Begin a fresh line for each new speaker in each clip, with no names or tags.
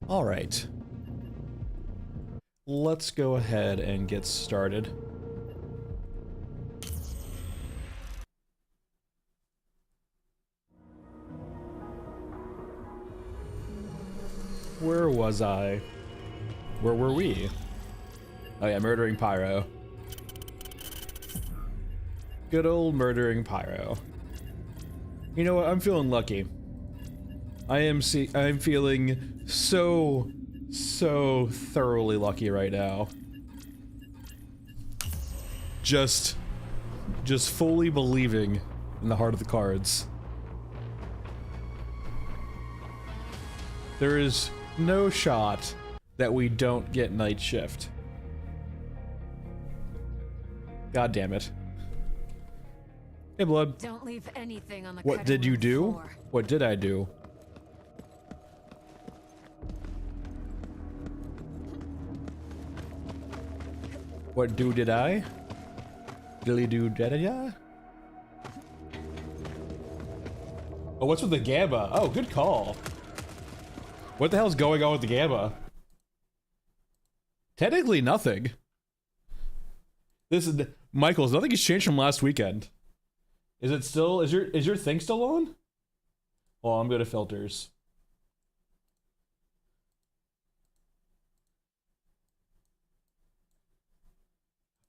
All right. Let's go ahead and get started. Where was I? Where were we? Oh yeah, murdering Pyro. Good old murdering Pyro. You know what? I'm feeling lucky. I'm feeling so thoroughly lucky right now. Just fully believing in the heart of the cards. There is no shot that we don't get night shift. God damn it. Hey, Blood.
Don't leave anything on the
What did you do?
floor.
What did I do? What did I? Dilly do did I? Oh, what's with the Gamma? Oh, good call. What the hell's going on with the Gamma? Technically nothing. This is Michael's. Nothing has changed from last weekend. Is it still? Is your thing still on? Well, I'm going to filters.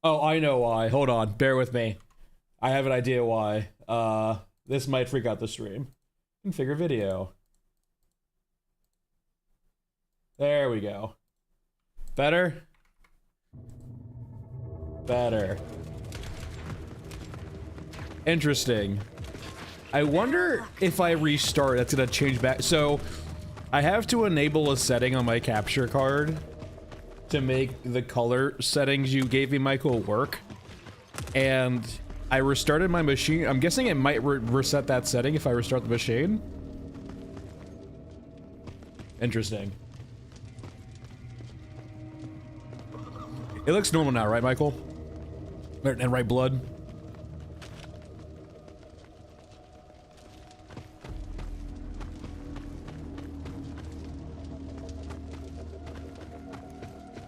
Oh, I know why. Hold on, bear with me. I have an idea why. This might freak out the stream. Configure video. There we go. Better? Better. Interesting. I wonder if I restart, that's gonna change back. So, I have to enable a setting on my capture card to make the color settings you gave me, Michael, work. And I restarted my machine. I'm guessing it might reset that setting if I restart the machine. Interesting. It looks normal now, right, Michael? And right, Blood?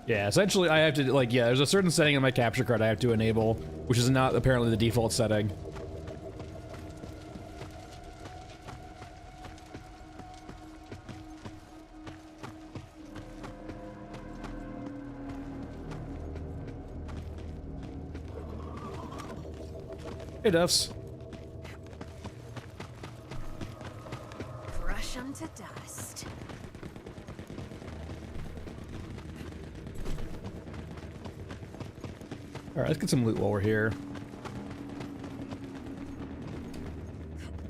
Yeah, essentially I have to, like, yeah, there's a certain setting on my capture card I have to enable, which is not apparently the default setting. Hey, Duffs.
Crush 'em to dust.
Alright, let's get some loot while we're here.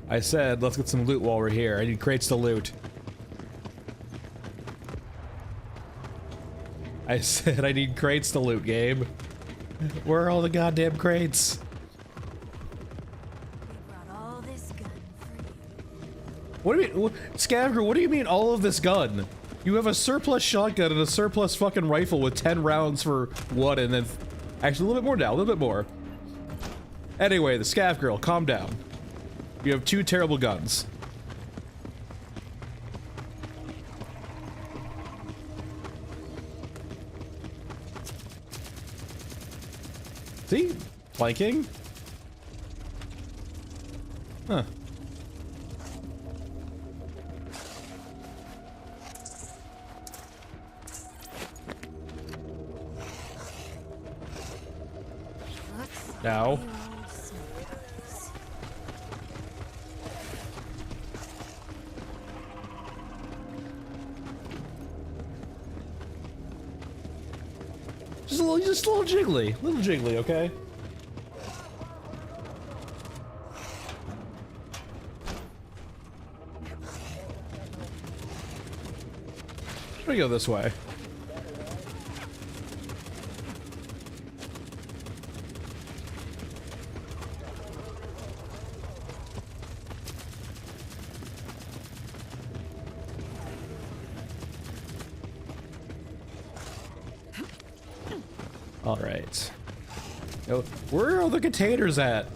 I said, let's get some loot while we're here. I need crates to loot. I said I need crates to loot, Gabe. Where are all the goddamn crates?
We brought all this gun for you.
What do you mean, Scavenger, what do you mean all of this gun? You have a surplus shotgun and a surplus fucking rifle with 10 rounds for what, and then... Actually, a little bit more now, a little bit more. Anyway, the Scav Girl, calm down. You have 2 terrible guns. See? Flanking? Huh. Now. Just a little jiggly, okay? Should we go this way? Alright. Where are all the containers at?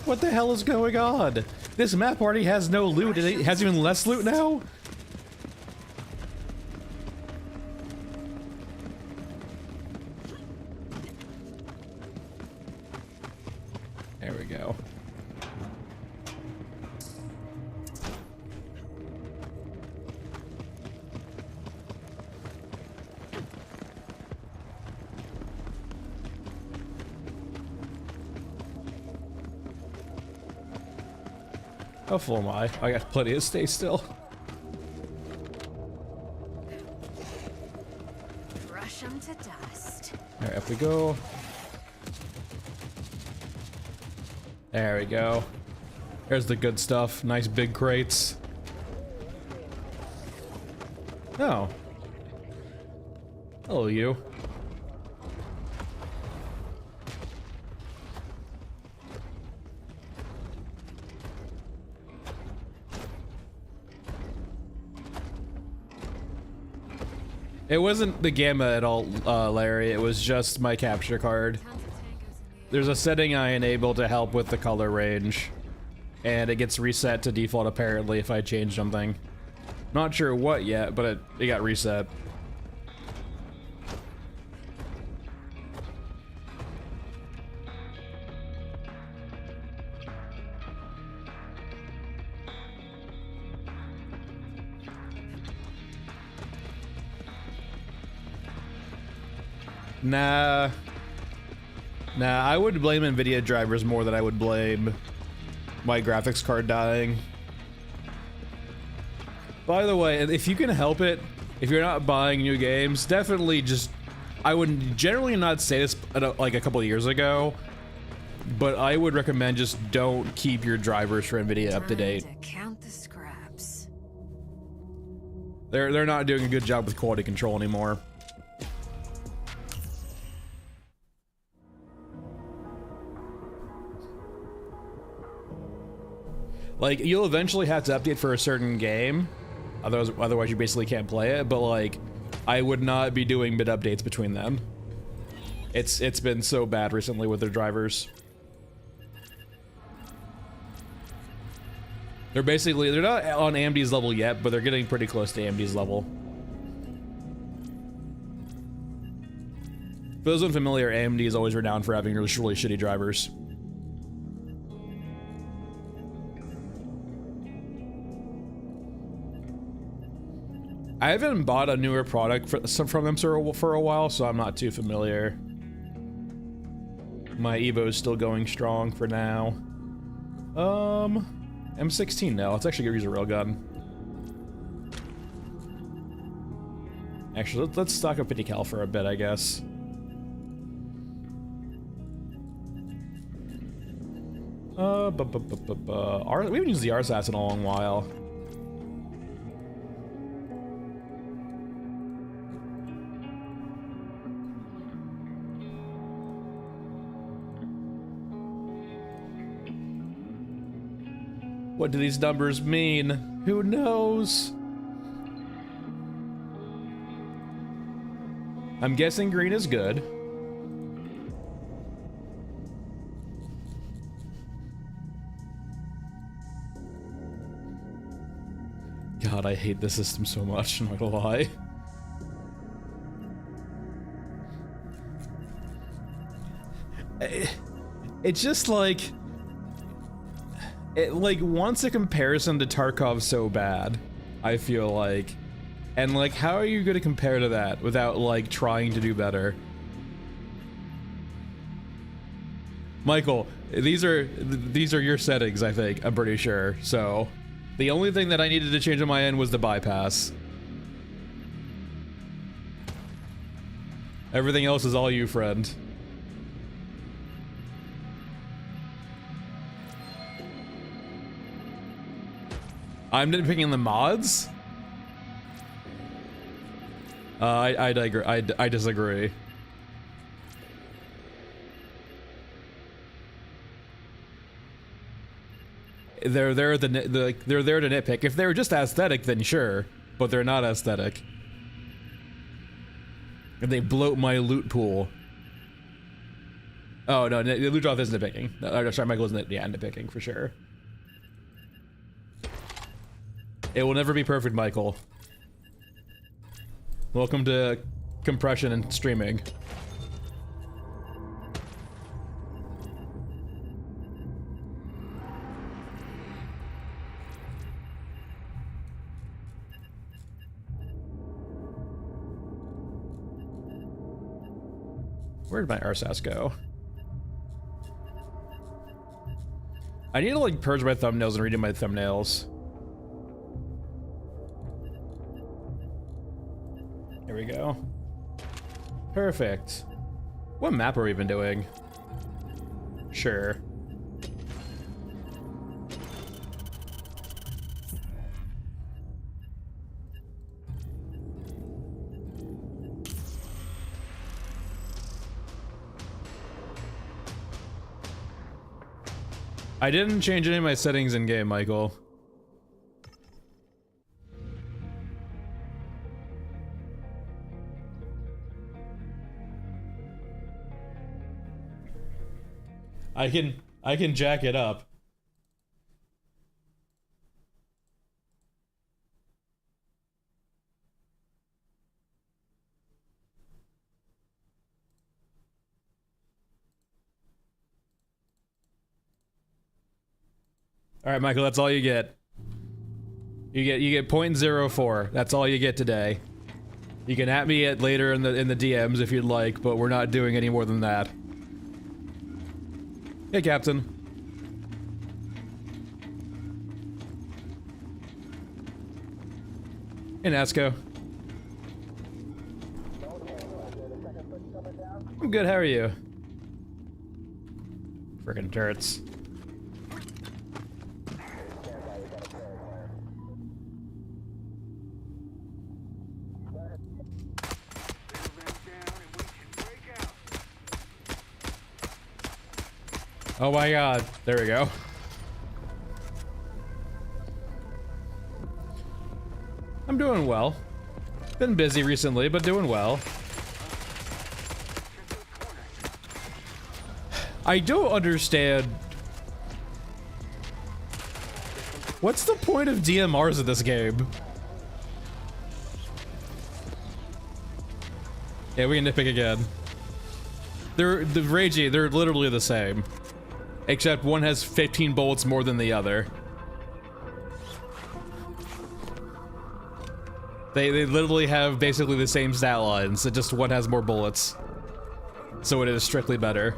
What the hell is going on? This map already has no loot, and it has even less loot now? go. How full am I? I got plenty of space still.
Brush them to dust.
Alright, up we go. There we go. There's the good stuff. Nice big crates. Oh. Hello, you. It wasn't the gamma at all, Larry. It was just my capture card. There's a setting I enable to help with the color range, and it gets reset to default apparently if I change something. Not sure what yet, but it got reset. Nah, I would blame NVIDIA drivers more than I would blame my graphics card dying. By the way, if you can help it, if you're not buying new games, definitely just, I would generally not say this like a couple of years ago, but I would recommend just don't keep your drivers for NVIDIA up to date.
Time to count the scraps.
They're not doing a good job with quality control anymore. Like, you'll eventually have to update for a certain game, otherwise you basically can't play it, but like, I would not be doing mid updates between them. It's been so bad recently with their drivers. They're not on AMD's level yet, but they're getting pretty close to AMD's level. For those unfamiliar, AMD is always renowned for having really shitty drivers. I haven't bought a newer product from them for a while, so I'm not too familiar. My Evo is still going strong for now. M16 now. Let's actually use a railgun. Actually, let's stock up 50 cal for a bit, I guess. We haven't used the RSAS in a long while. What do these numbers mean? Who knows? I'm guessing green is good. God, I hate this system so much, I'm not gonna lie. It's just like... It like wants a comparison to Tarkov so bad, I feel like. And like, how are you gonna compare to that without like trying to do better? Michael, these are your settings, I think, I'm pretty sure. So the only thing that I needed to change on my end was the bypass. Everything else is all you, friend. I'm nitpicking the mods? I disagree. They're there to nitpick. If they were just aesthetic, then sure, but they're not aesthetic. And they bloat my loot pool. Oh no, the loot drop is nitpicking. Sorry, Michael's nitpicking for sure. It will never be perfect, Michael. Welcome to compression and streaming. Where did my RSS go? I need to like purge my thumbnails and redo my thumbnails. Here we go. Perfect. What map are we even doing? Sure. I didn't change any of my settings in game, Michael. I can jack it up. All right, Michael, that's all you get. You get 0.04. That's all you get today. You can at me at later in the DMs if you'd like, but we're not doing any more than that. Hey, Captain. Hey, Nasco. I'm good, how are you? Frickin' turrets. Oh my god, there we go. I'm doing well. Been busy recently, but doing well. I don't understand. What's the point of DMRs in this game? Yeah, we can nitpick again. They're literally the same. Except one has 15 bullets more than the other. They literally have basically the same stat lines, it just one has more bullets. So it is strictly better.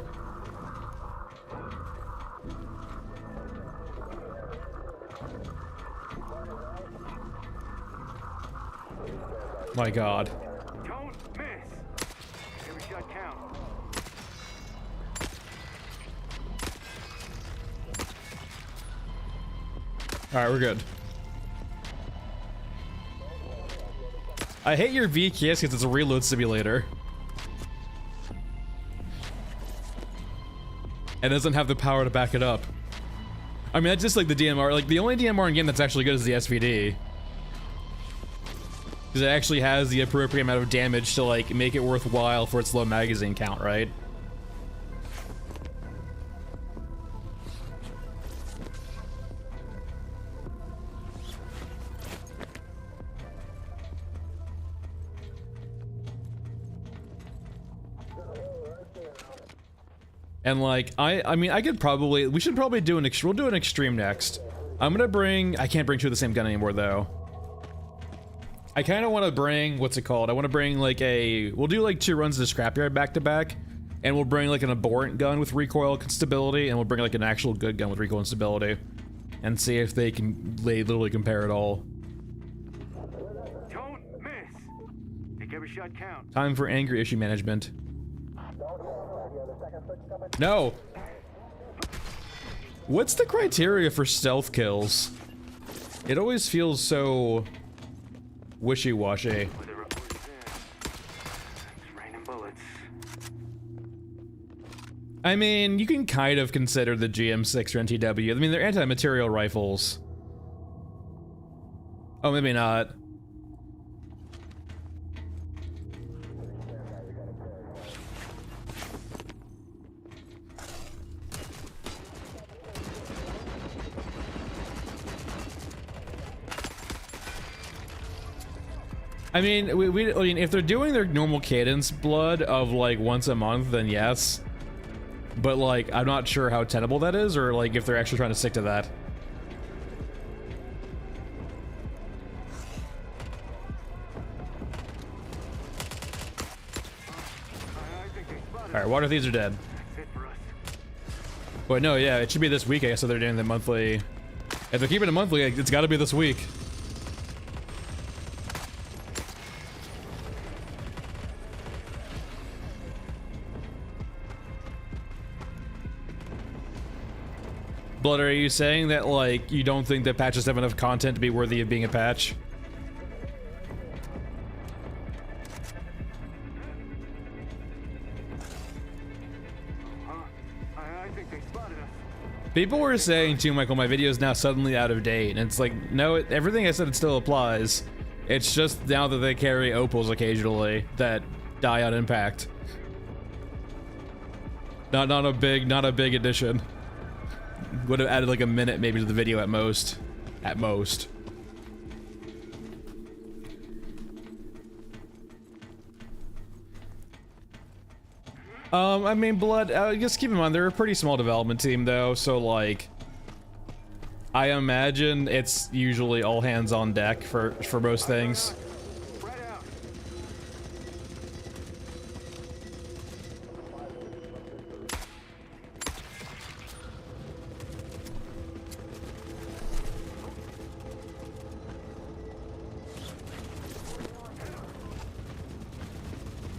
My god.
Don't miss. Every shot counts.
Alright, we're good. I hate your VKS because it's a reload simulator. And doesn't have the power to back it up. I mean, that's just like the DMR. Like, the only DMR in game that's actually good is the SVD. Because it actually has the appropriate amount of damage to, like, make it worthwhile for its low magazine count, right? And like, I mean, I could probably, we should probably do we'll do an extreme next. I'm gonna bring, I can't bring two of the same gun anymore though. I kind of want to bring, what's it called? I want to bring like we'll do like 2 runs to the scrapyard back to back. And we'll bring like an abhorrent gun with recoil and stability. And we'll bring like an actual good gun with recoil and stability. And see if they literally compare it all.
Don't miss. Make every shot count.
Time for anger issue management. No! What's the criteria for stealth kills? It always feels so wishy-washy.
It's raining bullets.
I mean, you can kind of consider the GM6 or NTW. I mean, they're anti-material rifles. Oh, maybe not. I mean, I mean, if they're doing their normal cadence blood of like once a month, then yes. But like, I'm not sure how tenable that is, or like if they're actually trying to stick to that.
I think they spotted
right, water thieves are dead.
That's it for us.
But no, yeah, it should be this week, I guess, so they're doing the monthly. If they're keeping it monthly, it's gotta be this week. Blood, are you saying that, like, you don't think that patches have enough content to be worthy of being a patch?
I think they spotted us.
People were saying too, Michael, my video is now suddenly out of date, and it's like, no, everything I said, it still applies. It's just now that they carry opals occasionally that die on impact. Not a big addition. Would have added like a minute maybe to the video at most. At most. I mean, Blood, just keep in mind, they're a pretty small development team though, so like, I imagine it's usually all hands on deck for most things.
Spread out.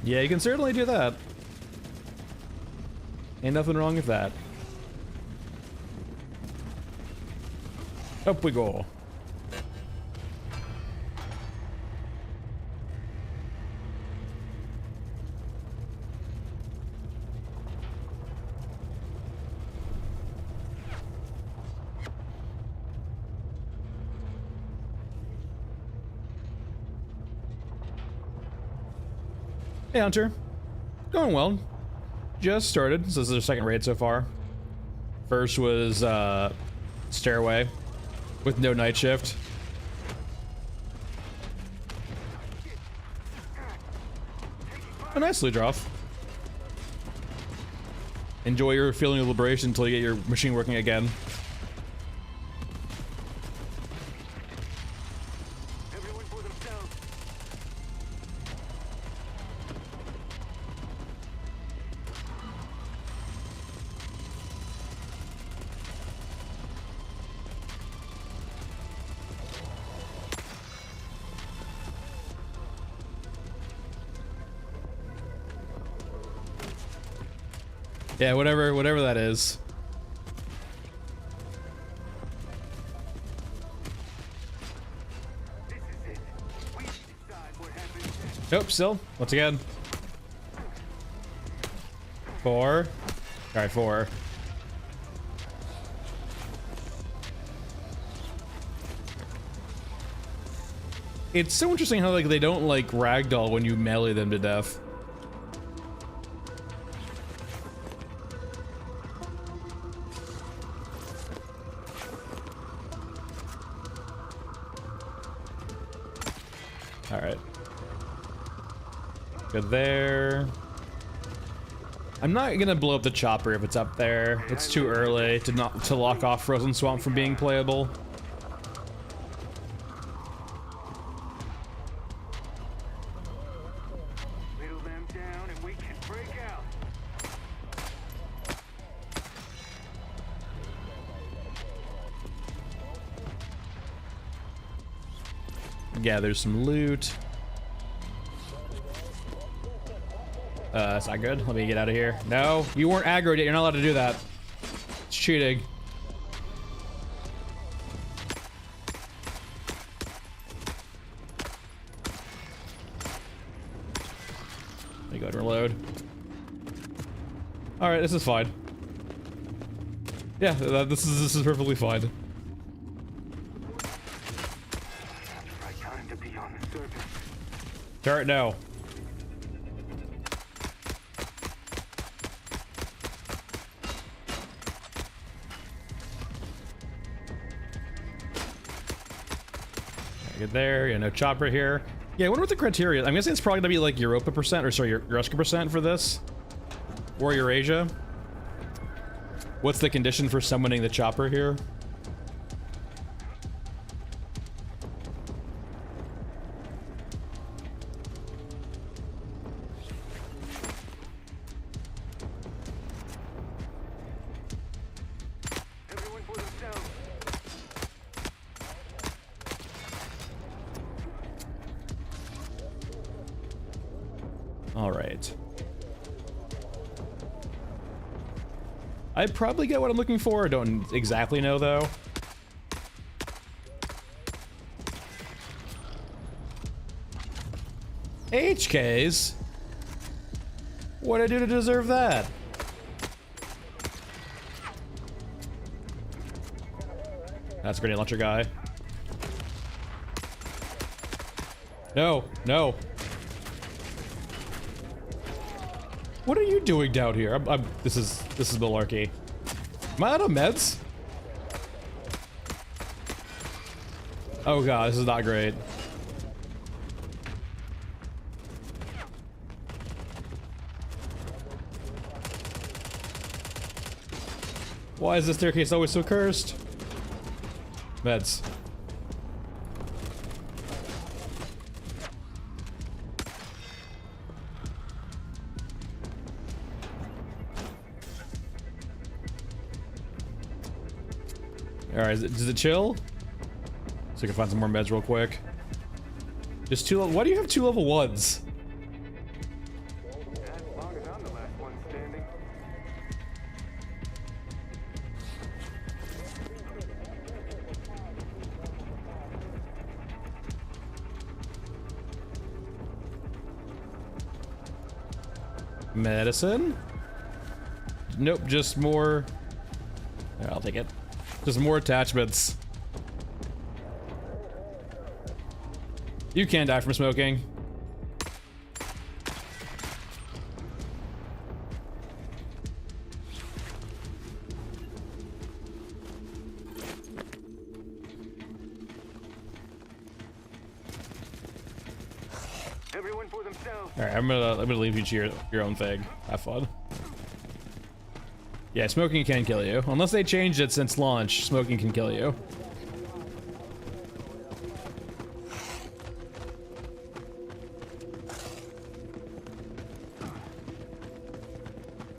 Yeah, you can certainly do that. Ain't nothing wrong with that. Up we go. Hey, Hunter. Going well. Just started. So this is our second raid so far. First was Stairway with no night shift. Oh, nice, Ludroff. Enjoy your feeling of liberation until you get your machine working again.
Everyone for themselves.
Yeah, whatever that is.
This is it. We decide what happens next.
Nope, still. Once again. 4. Alright, 4. It's so interesting how like they don't like ragdoll when you melee them to death. All right. Good there. I'm not gonna blow up the chopper if it's up there. It's too early to lock off Frozen Swamp from being playable.
Whittle them down and we can break out.
Gather some loot. That's not good. Let me get out of here. No, you weren't aggroed yet. You're not allowed to do that. It's cheating. Let me go ahead and reload. All right, this is fine. Yeah, this is perfectly fine.
Right time to be on the surface.
Turret, no. Get there, yeah, no chopper here. Yeah, I wonder what the criteria is. I'm guessing it's probably gonna be like Europa percent, or sorry, Ruska percent for this. Or Eurasia. What's the condition for summoning the chopper here? All right. I probably get what I'm looking for. I don't exactly know though. HKs? What'd I do to deserve that? That's a grenade launcher guy. No, no. What are you doing down here? This is malarkey. Am I out of meds? Oh god, this is not great. Why is this staircase always so cursed? Meds. Alright, does it chill? So I can find some more meds real quick. Just two. Why do you have 2 level 1s?
As long as I'm the last one standing.
Medicine? Nope, just more. Here, I'll take it. Just more attachments. You can die from smoking.
Everyone for themselves.
All right, I'm gonna leave you to your own thing. Have fun. Yeah, smoking can kill you. Unless they changed it since launch, smoking can kill you.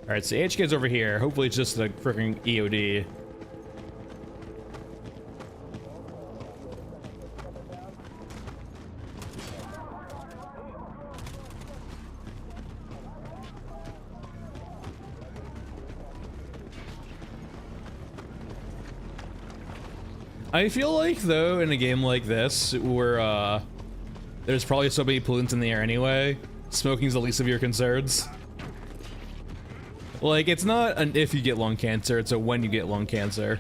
Alright, so HK's over here. Hopefully it's just a freaking EOD. I feel like, though, in a game like this, where, there's probably so many pollutants in the air anyway, smoking's the least of your concerns. Like, it's not an if you get lung cancer, it's a when you get lung cancer.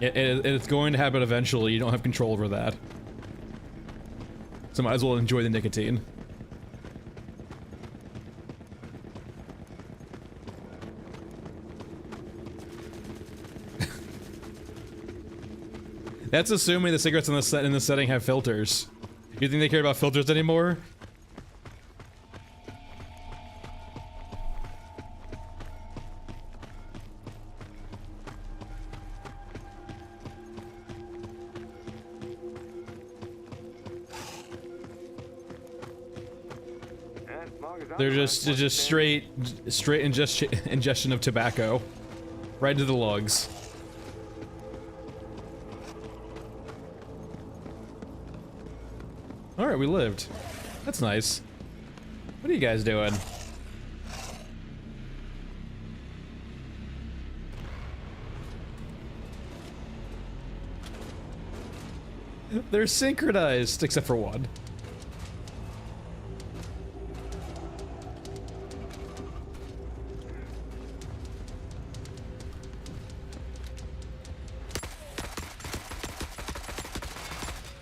It's going to happen eventually, you don't have control over that. So might as well enjoy the nicotine. That's assuming the cigarettes in this setting have filters. You think they care about filters anymore?
As long as I'm
They're
the
just
last one
straight ingestion of tobacco, right into the lugs. All right, we lived. That's nice. What are you guys doing? They're synchronized, except for one.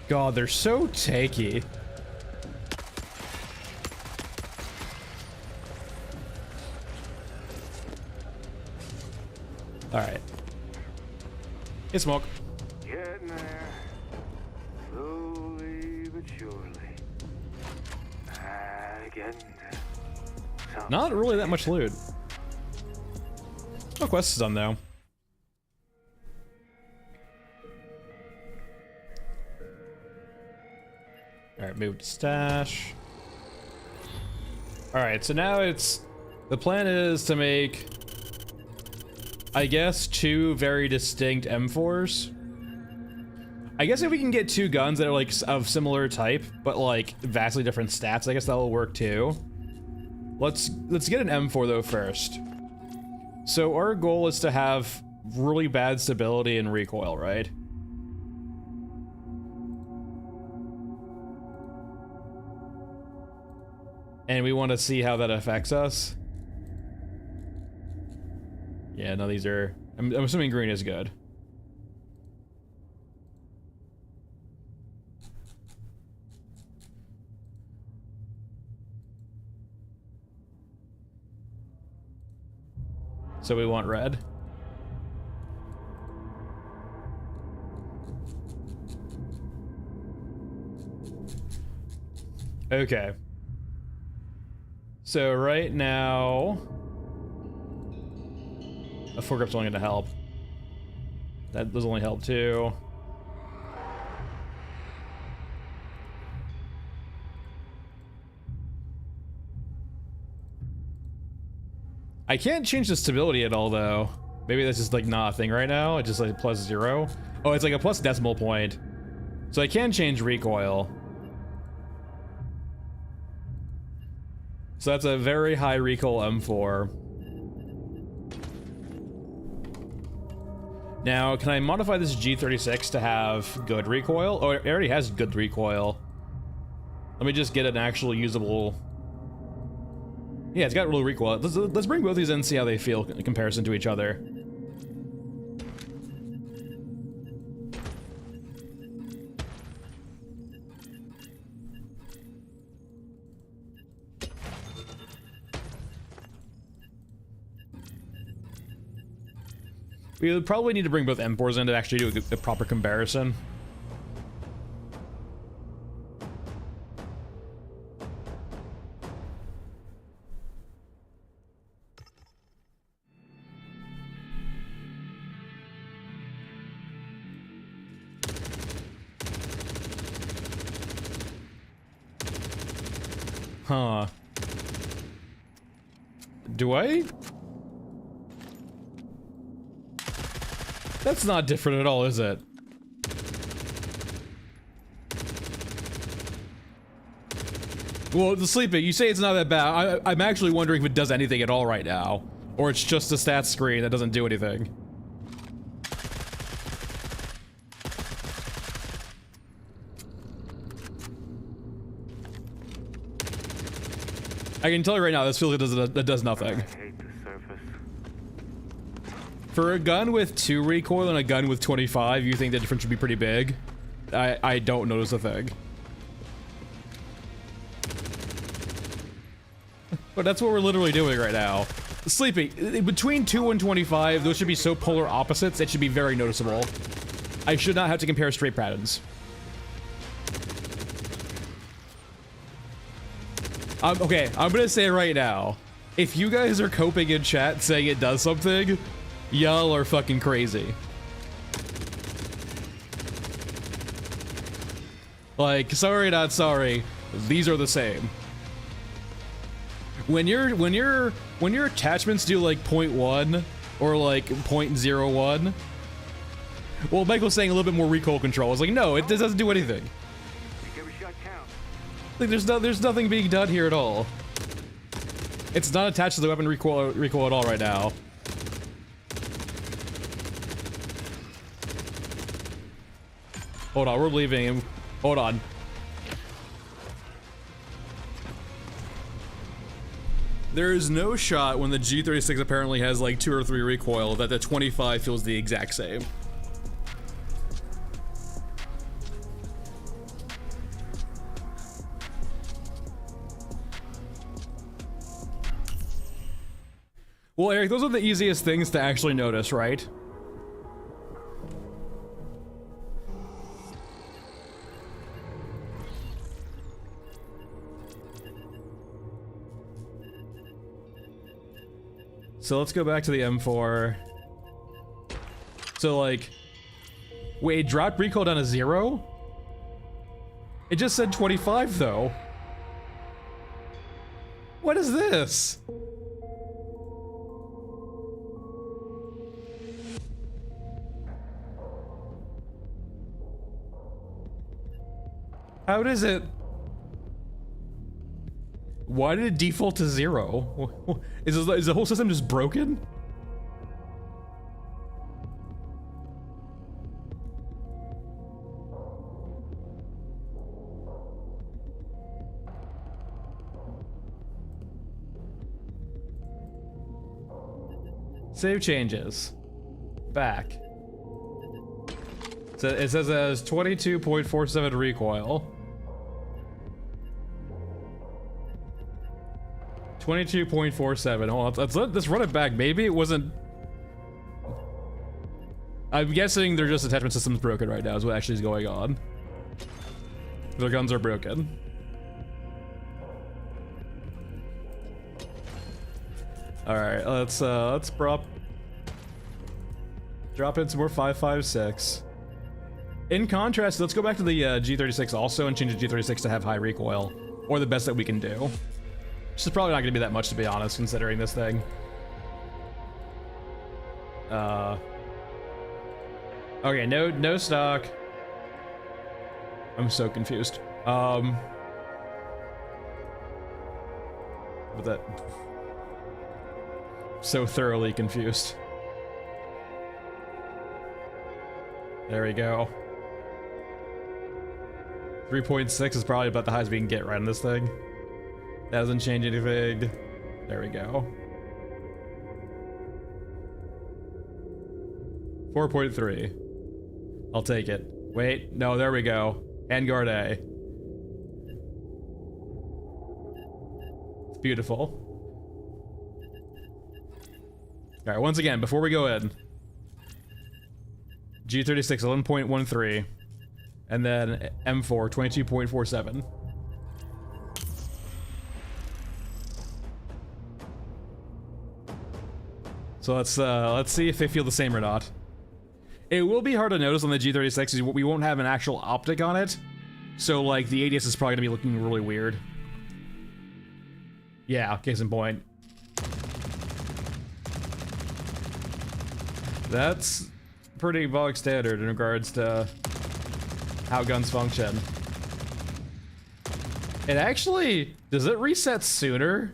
God, they're so tanky. All right. Get smoke.
Getting there. Slowly but surely. Getting there.
Not really that much loot. No quest is done though. Alright, move to stash. Alright, so now it's... The plan is to make... I guess 2 very distinct M4s. I guess if we can get two guns that are like of similar type, but like vastly different stats, I guess that'll work too. Let's get an M4 though first. So our goal is to have really bad stability and recoil, right? And we want to see how that affects us. Yeah, no, these are... I'm assuming green is good. So we want red. Okay. So right now... a foregrip's only gonna help. That does only help too. I can't change the stability at all though. Maybe that's just like not a thing right now. It's just like +0. Oh, it's like a plus decimal point. So I can change recoil. So that's a very high recoil M4. Now, can I modify this G36 to have good recoil? Oh, it already has good recoil. Let me just get an actual usable... Yeah, it's got real recoil. Let's bring both these in and see how they feel in comparison to each other. We would probably need to bring both M4s in to actually do a proper comparison. Huh. Do I? That's not different at all, is it? Well, the sleeping, you say it's not that bad. I'm actually wondering if it does anything at all right now. Or it's just a stats screen that doesn't do anything. I can tell you right now, this feels like it does nothing. For a gun with 2 recoil and a gun with 25, you think the difference should be pretty big? I don't notice a thing. But that's what we're literally doing right now. Sleepy, between 2 and 25, those should be so polar opposites, it should be very noticeable. I should not have to compare straight patterns. Okay, I'm gonna say right now, if you guys are coping in chat saying it does something, y'all are fucking crazy. Like, sorry, not sorry. These are the same. When your attachments do like 0.1 or like 0.01, well, Michael's saying a little bit more recoil control. It's like, no, it doesn't do anything. Like, there's nothing being done here at all. It's not attached to the weapon recoil at all right now. Hold on, we're leaving him. Hold on. There is no shot when the G36 apparently has like 2 or 3 recoil that the 25 feels the exact same. Well, Eric, those are the easiest things to actually notice, right? So let's go back to the M4. So like, wait, it dropped recoil down to 0? It just said 25 though. What is this? How does it? Why did it default to 0? Is the whole system just broken? Save changes. Back. So it says it has 22.47 recoil. 22.47. Hold on, let's run it back. Maybe it wasn't. I'm guessing their just attachment system's broken right now is what actually is going on. Their guns are broken. Alright, let's drop in some more 5.56. In contrast, let's go back to the G36 also and change the G36 to have high recoil. Or the best that we can do. Which is probably not gonna be that much, to be honest, considering this thing. Okay, no stock. I'm so confused. With that. So thoroughly confused. There we go. 3.6 is probably about the highest we can get right on this thing. That doesn't change anything. There we go. 4.3. I'll take it. Wait, no, there we go. Handguard A. It's beautiful. Alright, once again, before we go in. G36, 11.13. And then M4, 22.47. So let's see if they feel the same or not. It will be hard to notice on the G36 is we won't have an actual optic on it. So like the ADS is probably gonna be looking really weird. Yeah, case in point. That's pretty bog standard in regards to how guns function. It actually, does it reset sooner?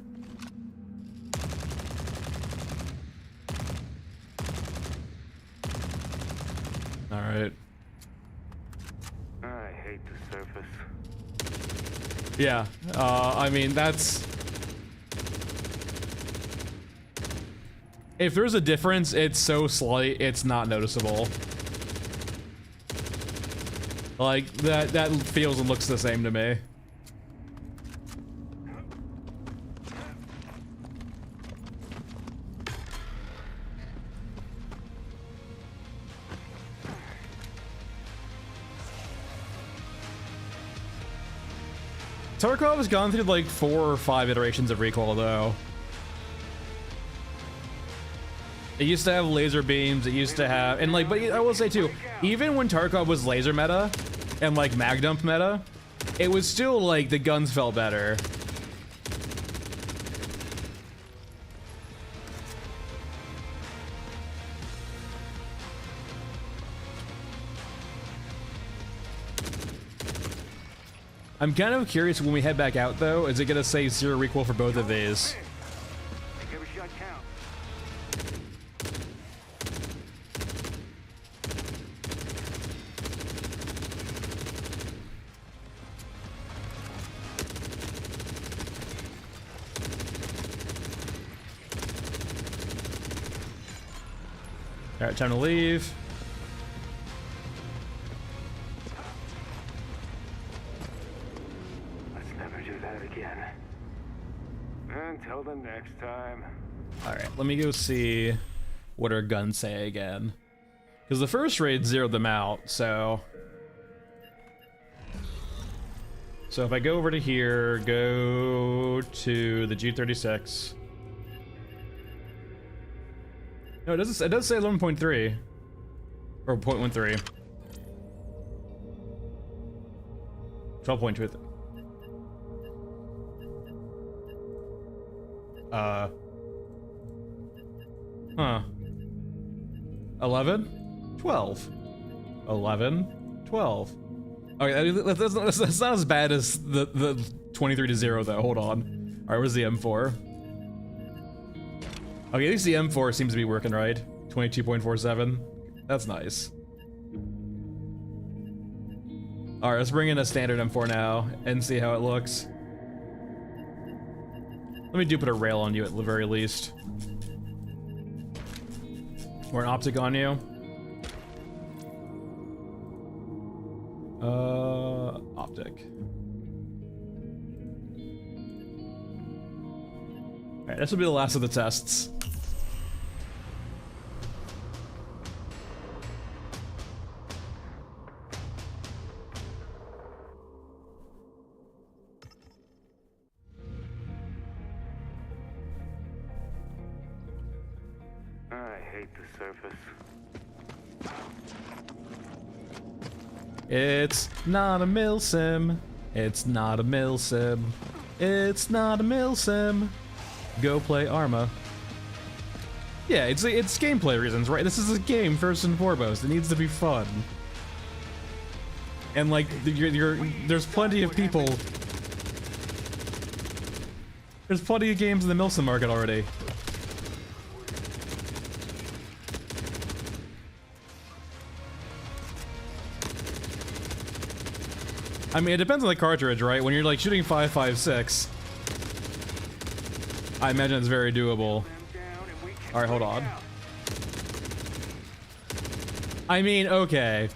All right.
I hate the surface.
Yeah, I mean, that's... If there's a difference, it's so slight, it's not noticeable. Like, that feels and looks the same to me. Tarkov has gone through like 4 or 5 iterations of recoil though. It used to have laser beams, it used to have, and like, but I will say too, even when Tarkov was laser meta and like mag dump meta, it was still like the guns felt better. I'm kind of curious when we head back out though, is it gonna say 0 recoil for both of these?
Make every shot count.
Alright, time to leave.
Let's never do that again. Until the next time.
Alright, let me go see what our guns say again. Because the first raid zeroed them out, so... So if I go over to here, go to the G36. No, it does say 11.3. Or 0.13. 12.2. Huh. 11? 12. 11? 12. Okay, that's not as bad as the 23-0 though. Hold on. All right, where's the M4? Okay, at least the M4 seems to be working right. 22.47. That's nice. All right, let's bring in a standard M4 now and see how it looks. Let me put a rail on you at the very least. Or an optic on you. Optic. Alright, this will be the last of the tests.
I hate the surface.
It's not a milsim. It's not a milsim. It's not a milsim. Go play Arma. Yeah, it's gameplay reasons, right? This is a game first and foremost. It needs to be fun. And like, there's plenty of people. There's plenty of games in the milsim market already. I mean, it depends on the cartridge, right? When you're like shooting 5.56, I imagine it's very doable. All right, hold on. I mean, okay.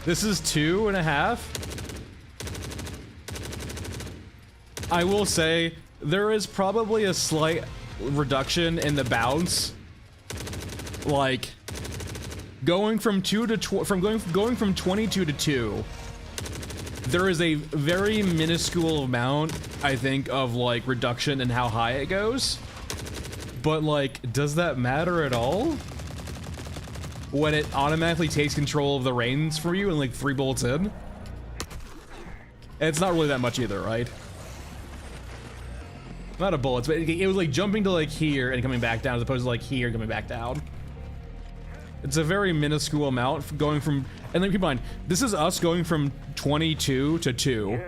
This is 2.5. I will say there is probably a slight reduction in the bounce. Like going from 2 to going from 22 to 2. There is a very minuscule amount, I think, of like reduction in how high it goes. But like, does that matter at all? When it automatically takes control of the reins for you and like 3 bullets in? It's not really that much either, right? Not a bullets, but it was like jumping to like here and coming back down as opposed to like here and coming back down. It's a very minuscule amount going from, and then keep in mind, this is us going from 22 to 2.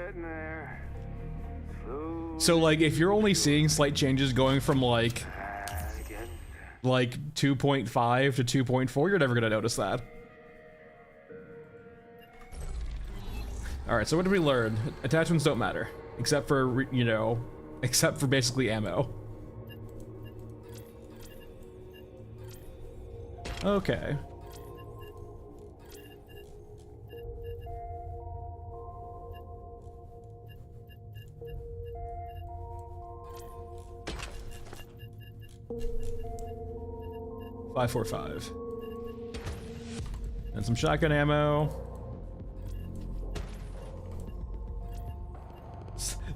So like, if you're only seeing slight changes going from like 2.5 to 2.4, you're never gonna notice that. All right, so what did we learn? Attachments don't matter, except for, you know, except for basically ammo. Okay. .545. And some shotgun ammo.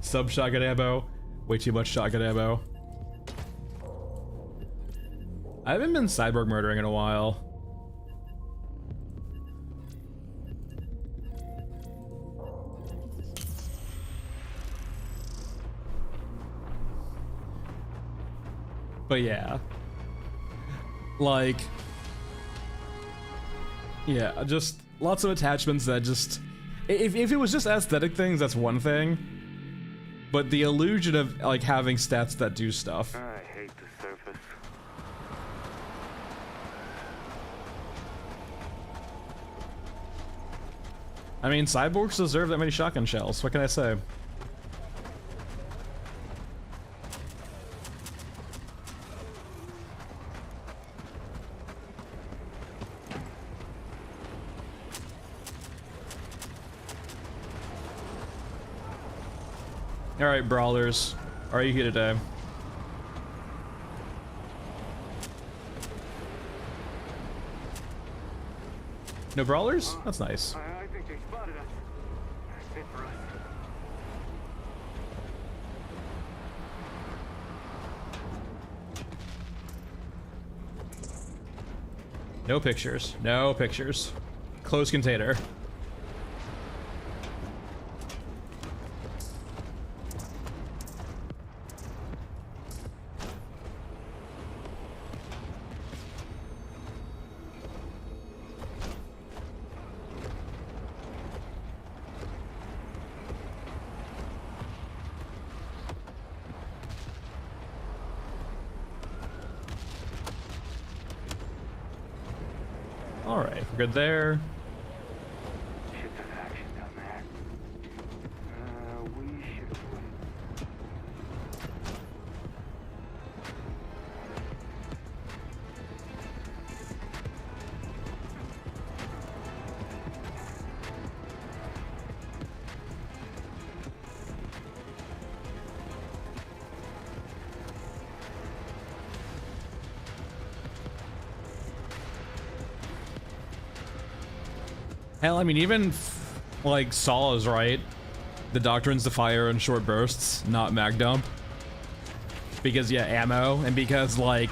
Sub shotgun ammo. Way too much shotgun ammo. I haven't been cyborg murdering in a while. But yeah. Like, yeah, just lots of attachments that just, if it was just aesthetic things, that's one thing. But the illusion of like having stats that do stuff.
I hate the surface.
I mean, cyborgs deserve that many shotgun shells. What can I say? All right, brawlers, are you here today? No brawlers? That's nice.
I think they spotted us. Fit for us.
No pictures. No pictures. Closed container. All right, we're good there.
Shit ton of action down there. We should wait.
Hell, I mean, even like saws, right? The doctrines to fire in short bursts, not mag dump. Because yeah, ammo, and because like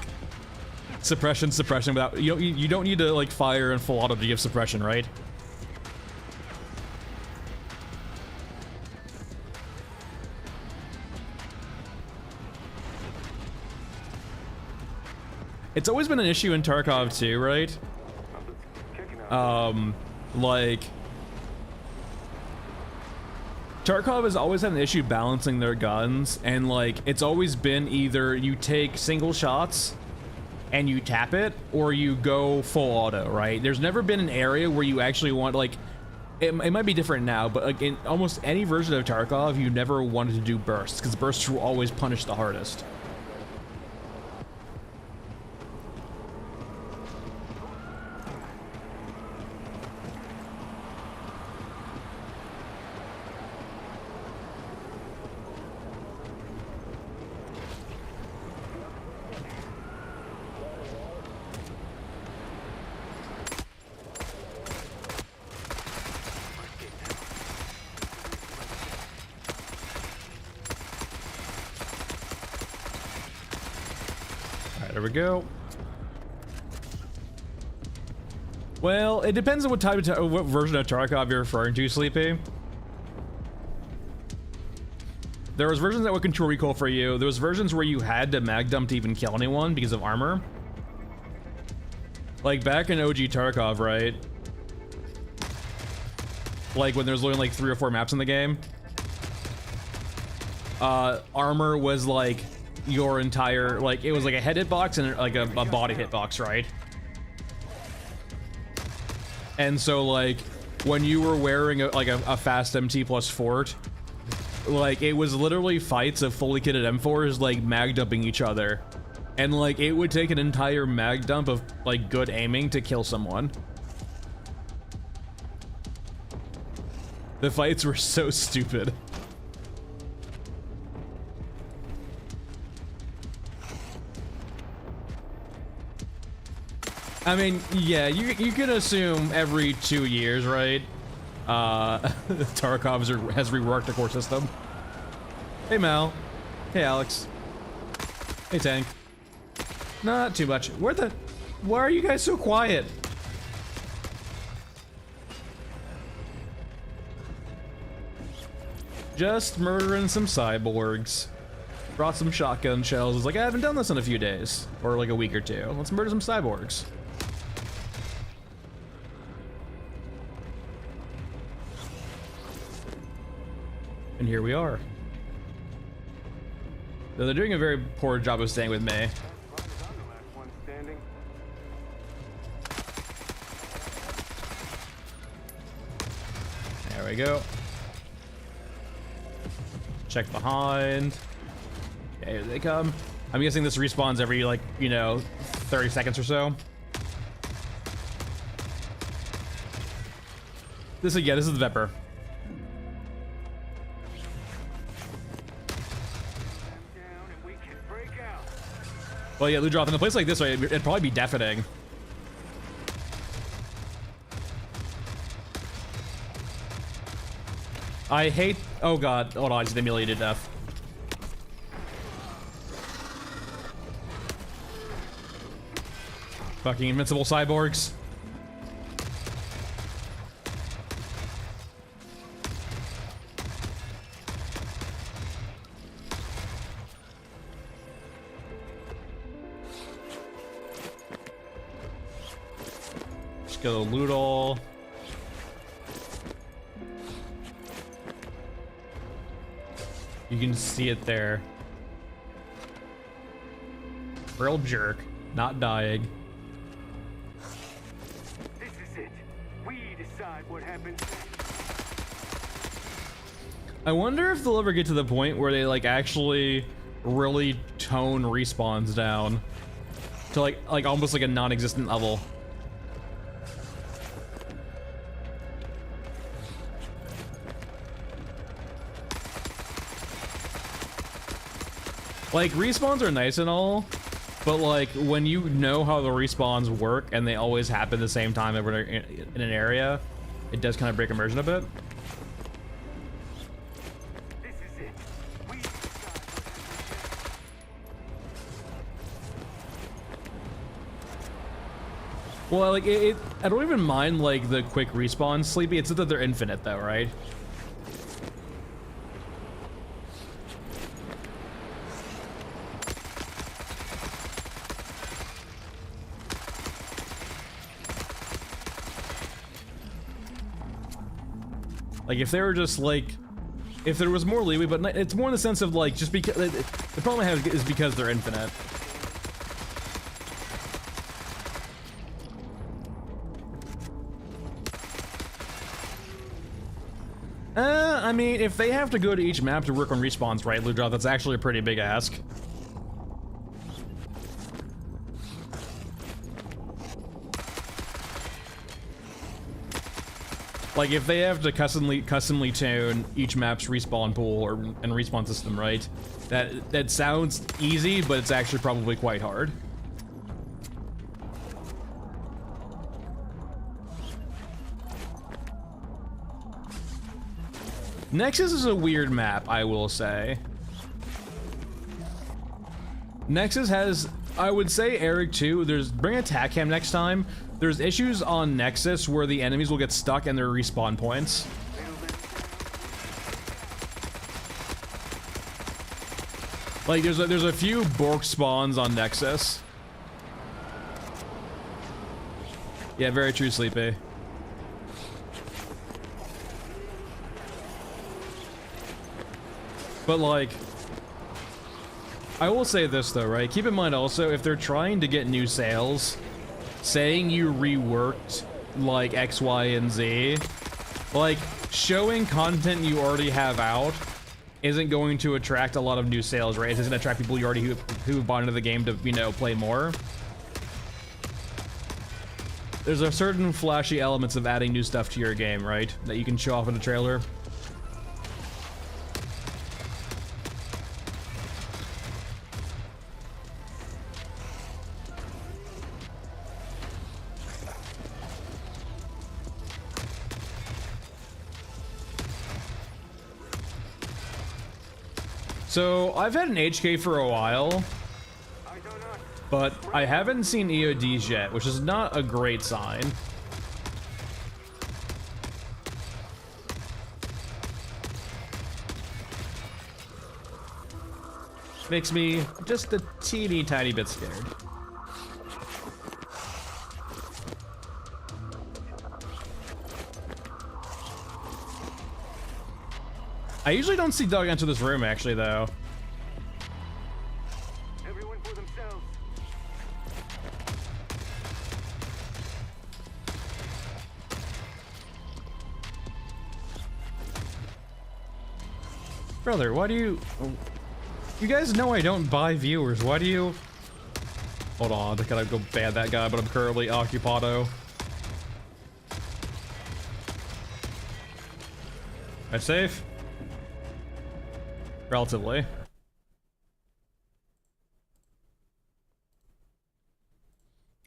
suppression without you don't need to like fire in full auto to give suppression, right? It's always been an issue in Tarkov too, right?
Kicking out.
Like Tarkov has always had an issue balancing their guns, and like it's always been either you take single shots and you tap it, or you go full auto, right? There's never been an area where you actually want, like, it might be different now, but like in almost any version of Tarkov, you never wanted to do bursts, because bursts will always punish the hardest. There we go. Well, it depends on what type of what version of Tarkov you're referring to, Sleepy. There was versions that would control recoil for you. There was versions where you had to mag dump to even kill anyone because of armor. Like back in OG Tarkov, right? Like when there's only like 3 or 4 maps in the game. Armor was like your entire, like, it was like a head hitbox and like a body hitbox, right? And so like when you were wearing a fast MT plus fort, like it was literally fights of fully kitted M4s like mag dumping each other, and like it would take an entire mag dump of like good aiming to kill someone. The fights were so stupid. I mean, yeah, you can assume every 2 years, right? Tarkov has reworked the core system. Hey Mal. Hey Alex. Hey Tank. Not too much. Why are you guys so quiet? Just murdering some cyborgs. Brought some shotgun shells. It's like, I haven't done this in a few days. Or like a week or two. Let's murder some cyborgs. And here we are. Though they're doing a very poor job of staying with me.
I'm the last one standing.
There we go. Check behind. Okay, here they come. I'm guessing this respawns every, like, 30 seconds or so. This is the Vepper. Well, yeah, Ludroth, in a place like this, right, it'd probably be deafening. I hate... Oh god, hold on, I just emulated death. Fucking invincible cyborgs. Just go loot all. You can see it there. Real jerk, not dying.
This is decide what happens.
I wonder if they'll ever get to the point where they like actually really tone respawns down to like almost like a non-existent level. Like respawns are nice and all, but like when you know how the respawns work and they always happen the same time in an area, it does kind of break immersion a bit.
This is it. We decide what happens next.
Well, like I don't even mind like the quick respawns, Sleepy. It's just that they're infinite though, right? Like if they were just like, if there was more leeway, but it's more in the sense of like just because the problem I have is because they're infinite. I mean, if they have to go to each map to work on respawns, right, Ludroth, that's actually a pretty big ask. Like if they have to customly tune each map's respawn pool and respawn system, right? That sounds easy, but it's actually probably quite hard. Nexus is a weird map, I will say. Nexus has, I would say, Eric too. Bring attack cam next time. There's issues on Nexus where the enemies will get stuck in their respawn points. Like there's a few Bork spawns on Nexus. Yeah, very true, Sleepy. But like, I will say this though, right? Keep in mind also, if they're trying to get new sales, saying you reworked like X, Y, and Z, like showing content you already have out isn't going to attract a lot of new sales, right? It doesn't attract people you already who bought into the game to, you know, play more. There's a certain flashy elements of adding new stuff to your game, right? That you can show off in a trailer. So, I've had an HK for a while, but I haven't seen EODs yet, which is not a great sign. Makes me just a teeny tiny bit scared. I usually don't see Doug enter this room, actually, though.
Everyone for themselves.
Brother, why do you... You guys know I don't buy viewers. Why do you... Hold on, I gotta go ban that guy, but I'm currently occupado. Am I safe? Relatively.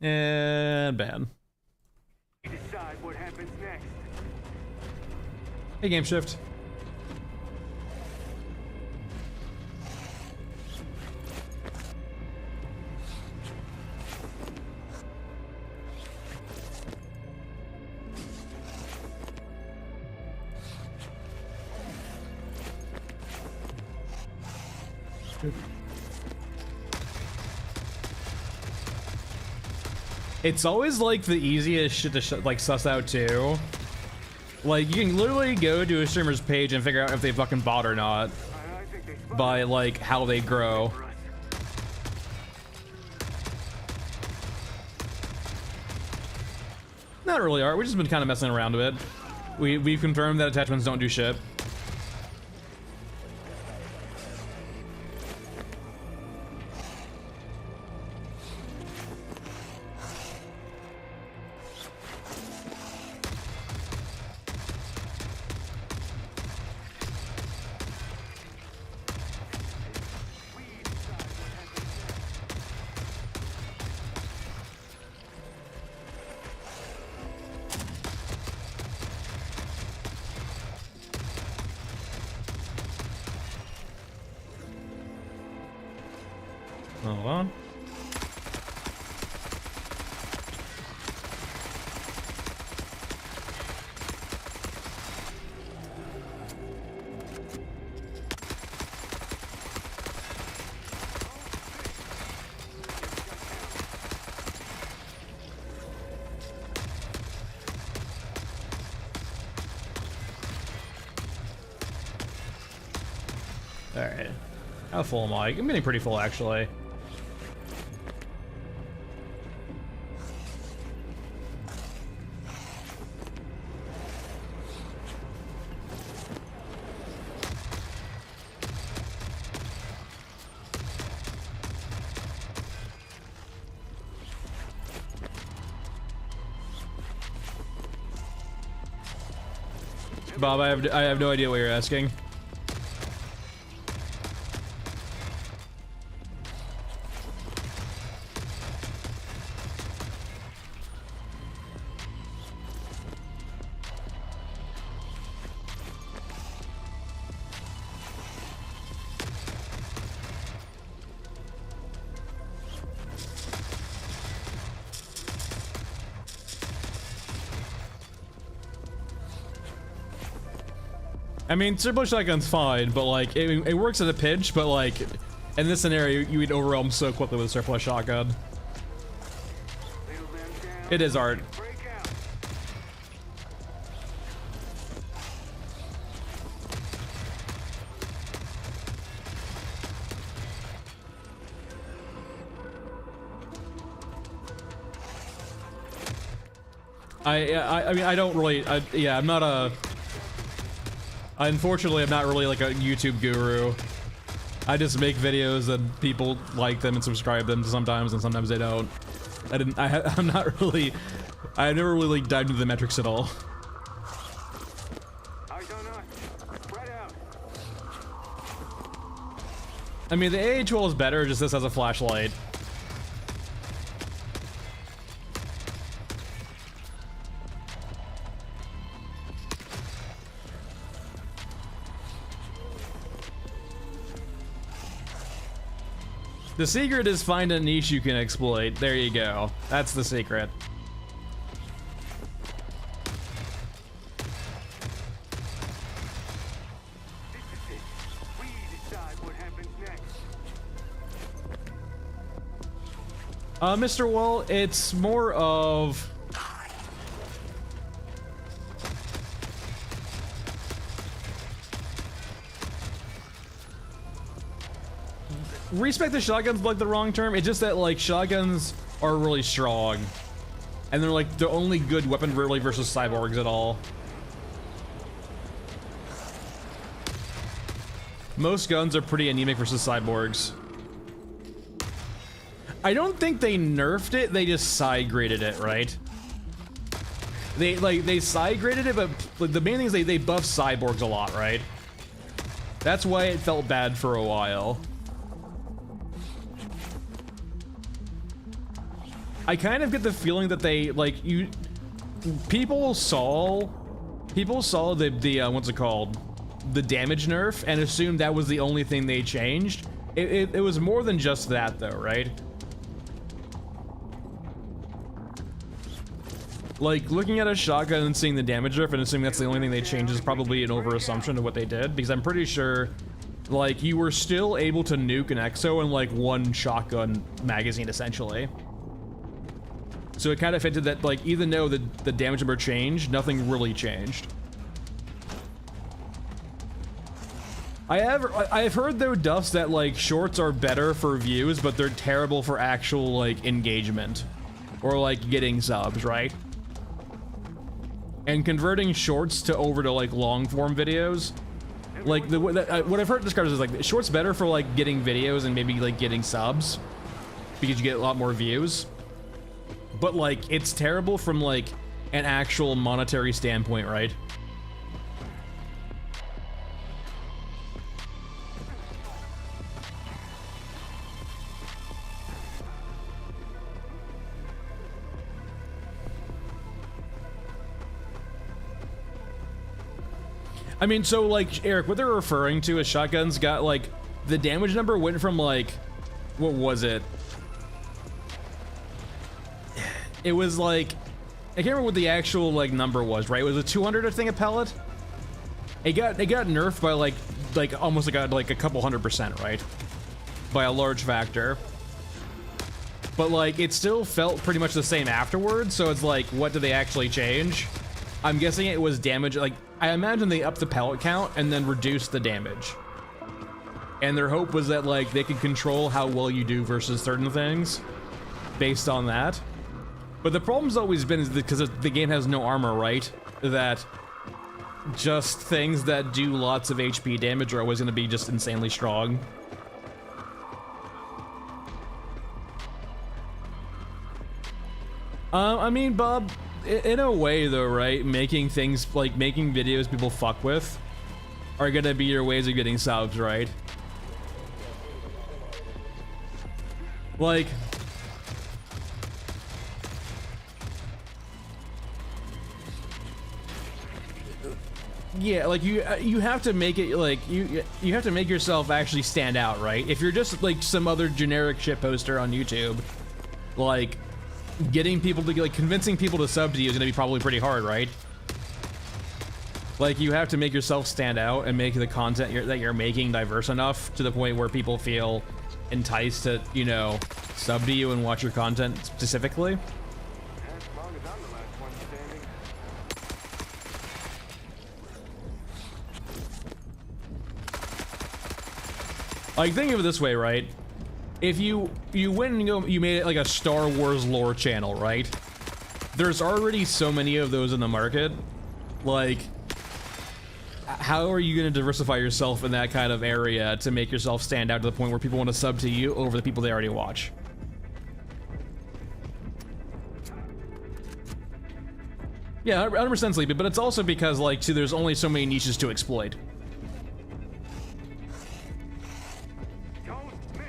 And ban.
Decide what happens next.
Hey, Game Shift. It's always like the easiest shit to like suss out too. Like you can literally go to a streamer's page and figure out if they fucking bot or not by like how they grow. Not really, Art. We've just been kind of messing around with it. We've confirmed that attachments don't do shit. Hold on. All right. How full am I? I'm getting pretty full, actually. Bob, I have no idea what you're asking. I mean, triple shotgun's fine, but like, it works at a pinch, but like, in this scenario, you would overwhelm so quickly with a surplus shotgun. It is, Art. I mean, I don't really, yeah, I'm not a... Unfortunately, I'm not really like a YouTube guru. I just make videos and people like them and subscribe them sometimes, and sometimes they don't. I'm not really... I never really dived into the metrics at all. I mean, the AH-12 is better, just this has a flashlight. The secret is find a niche you can exploit. There you go. That's the secret. Mr. Wall, it's more of... Respect the shotgun's like the wrong term. It's just that like shotguns are really strong, and they're like the only good weapon really versus cyborgs at all. Most guns are pretty anemic versus cyborgs. I don't think they nerfed it. They just side graded it, right? They side graded it, but like, the main thing is they buff cyborgs a lot, right? That's why it felt bad for a while. I kind of get the feeling that they like people saw the what's it called, the damage nerf, and assumed that was the only thing they changed. It was more than just that though, right? Like looking at a shotgun and seeing the damage nerf and assuming that's the only thing they changed is probably an overassumption of what they did, because I'm pretty sure like you were still able to nuke an exo in like one shotgun magazine essentially. So it kind of hinted that, like, even though the damage number changed, nothing really changed. I have heard though, Duffs, that like shorts are better for views, but they're terrible for actual like engagement or like getting subs, right? and converting shorts to over to like long form videos. Like what I've heard described is like shorts better for like getting videos and maybe like getting subs because you get a lot more views. But like it's terrible from like an actual monetary standpoint, right? I mean, so like, Eric, what they're referring to as shotguns got like, the damage number went from like, what was it? It was like, I can't remember what the actual like number was, right? It was a 200, I think, a pellet? It got nerfed by like almost like a couple 100%, right? By a large factor. But like, it still felt pretty much the same afterwards, so it's like, what did they actually change? I'm guessing it was damage, like, I imagine they upped the pellet count and then reduced the damage. And their hope was that, like, they could control how well you do versus certain things based on that. But the problem's always been is because the game has no armor, right? That just things that do lots of HP damage are always going to be just insanely strong. I mean, Bob, in a way though, right? Making things, like making videos people fuck with are gonna be your ways of getting subs, right? Like, yeah, like you have to make it like you have to make yourself actually stand out, right? If you're just like some other generic shit poster on YouTube, like getting people to like convincing people to sub to you is gonna be probably pretty hard, right? Like you have to make yourself stand out and make the content that you're making diverse enough to the point where people feel enticed to, you know, sub to you and watch your content specifically.
As long as I'm the last one standing.
Like, think of it this way, right? If you went and you made it like a Star Wars lore channel, right? There's already so many of those in the market. Like, how are you going to diversify yourself in that kind of area to make yourself stand out to the point where people want to sub to you over the people they already watch? Yeah, 100% Sleepy, but it's also because, like, too, there's only so many niches to exploit.
Don't miss.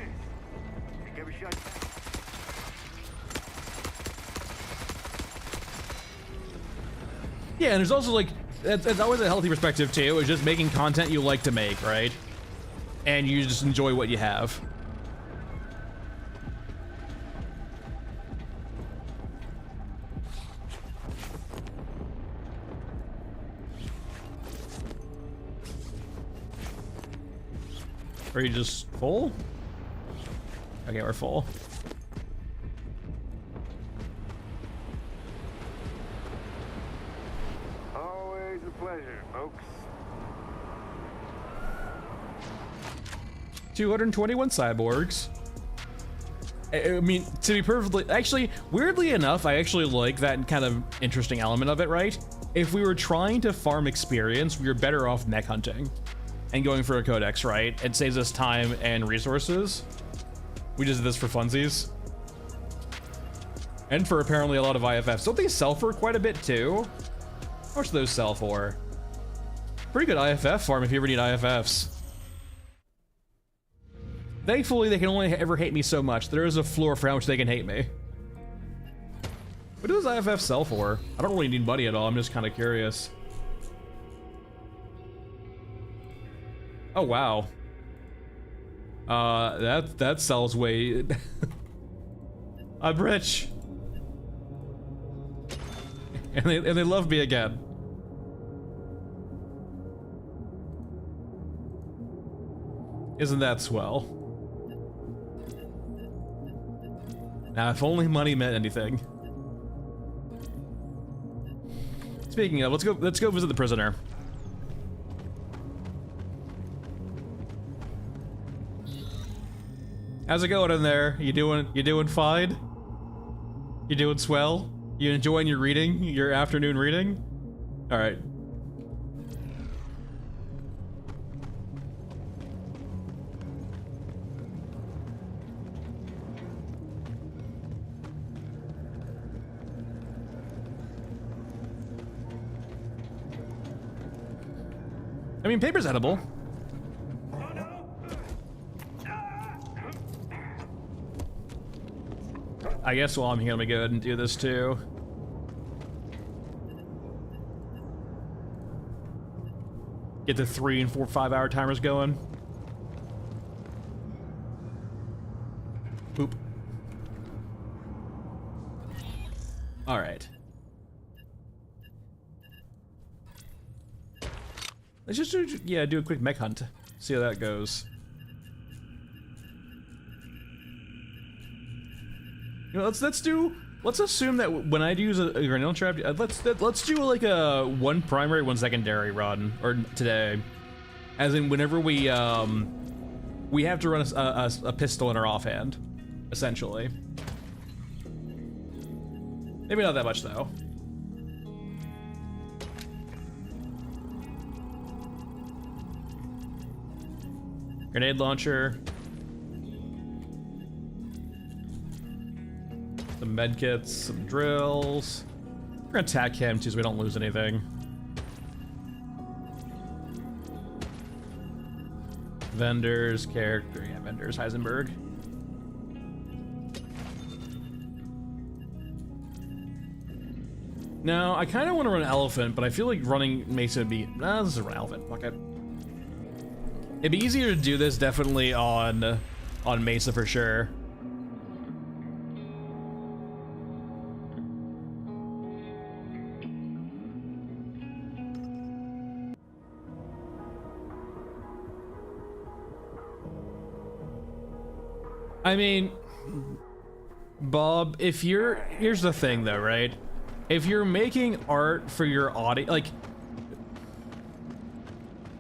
Take every shot.
Yeah, and there's also, like, it's always a healthy perspective, too. It's just making content you like to make, right? And you just enjoy what you have. Are you just full? Okay, we're full.
Always a pleasure, folks.
221 cyborgs. I mean, to be perfectly... Actually, weirdly enough, I actually like that kind of interesting element of it, right? If we were trying to farm experience, we were better off mech hunting and going for a codex, right? It saves us time and resources. We just did this for funsies. And for apparently a lot of IFFs. Don't they sell for quite a bit too? How much do those sell for? Pretty good IFF farm if you ever need IFFs. Thankfully, they can only ever hate me so much. There is a floor for how much they can hate me. What does IFF sell for? I don't really need money at all. I'm just kind of curious. Oh, wow. That sells way... I'm rich. And they love me again. Isn't that swell? Now, if only money meant anything. Speaking of, let's go visit the prisoner. How's it going in there? You doing fine? You doing swell? You enjoying your reading? Your afternoon reading? All right. I mean, paper's edible. I guess while I'm here, let me go ahead and do this too. Get the 3 and 4, 5 hour timers going. Boop. All right. Let's just do a quick mech hunt. See how that goes. You know, let's assume that when I use a granule trap, let's do like a 1 primary, 1 secondary run, or today, as in whenever we have to run a pistol in our offhand, essentially. Maybe not that much though. Grenade launcher. Some medkits, some drills. We're gonna attack him too so we don't lose anything. Vendors, character, yeah, vendors, Heisenberg. Now, I kind of want to run elephant, but I feel like running Mesa would be... Nah, let's just run elephant, fuck it. It'd be easier to do this definitely on Mesa for sure. I mean, Bob, if you're... Here's the thing though, right? If you're making art for your audience, like...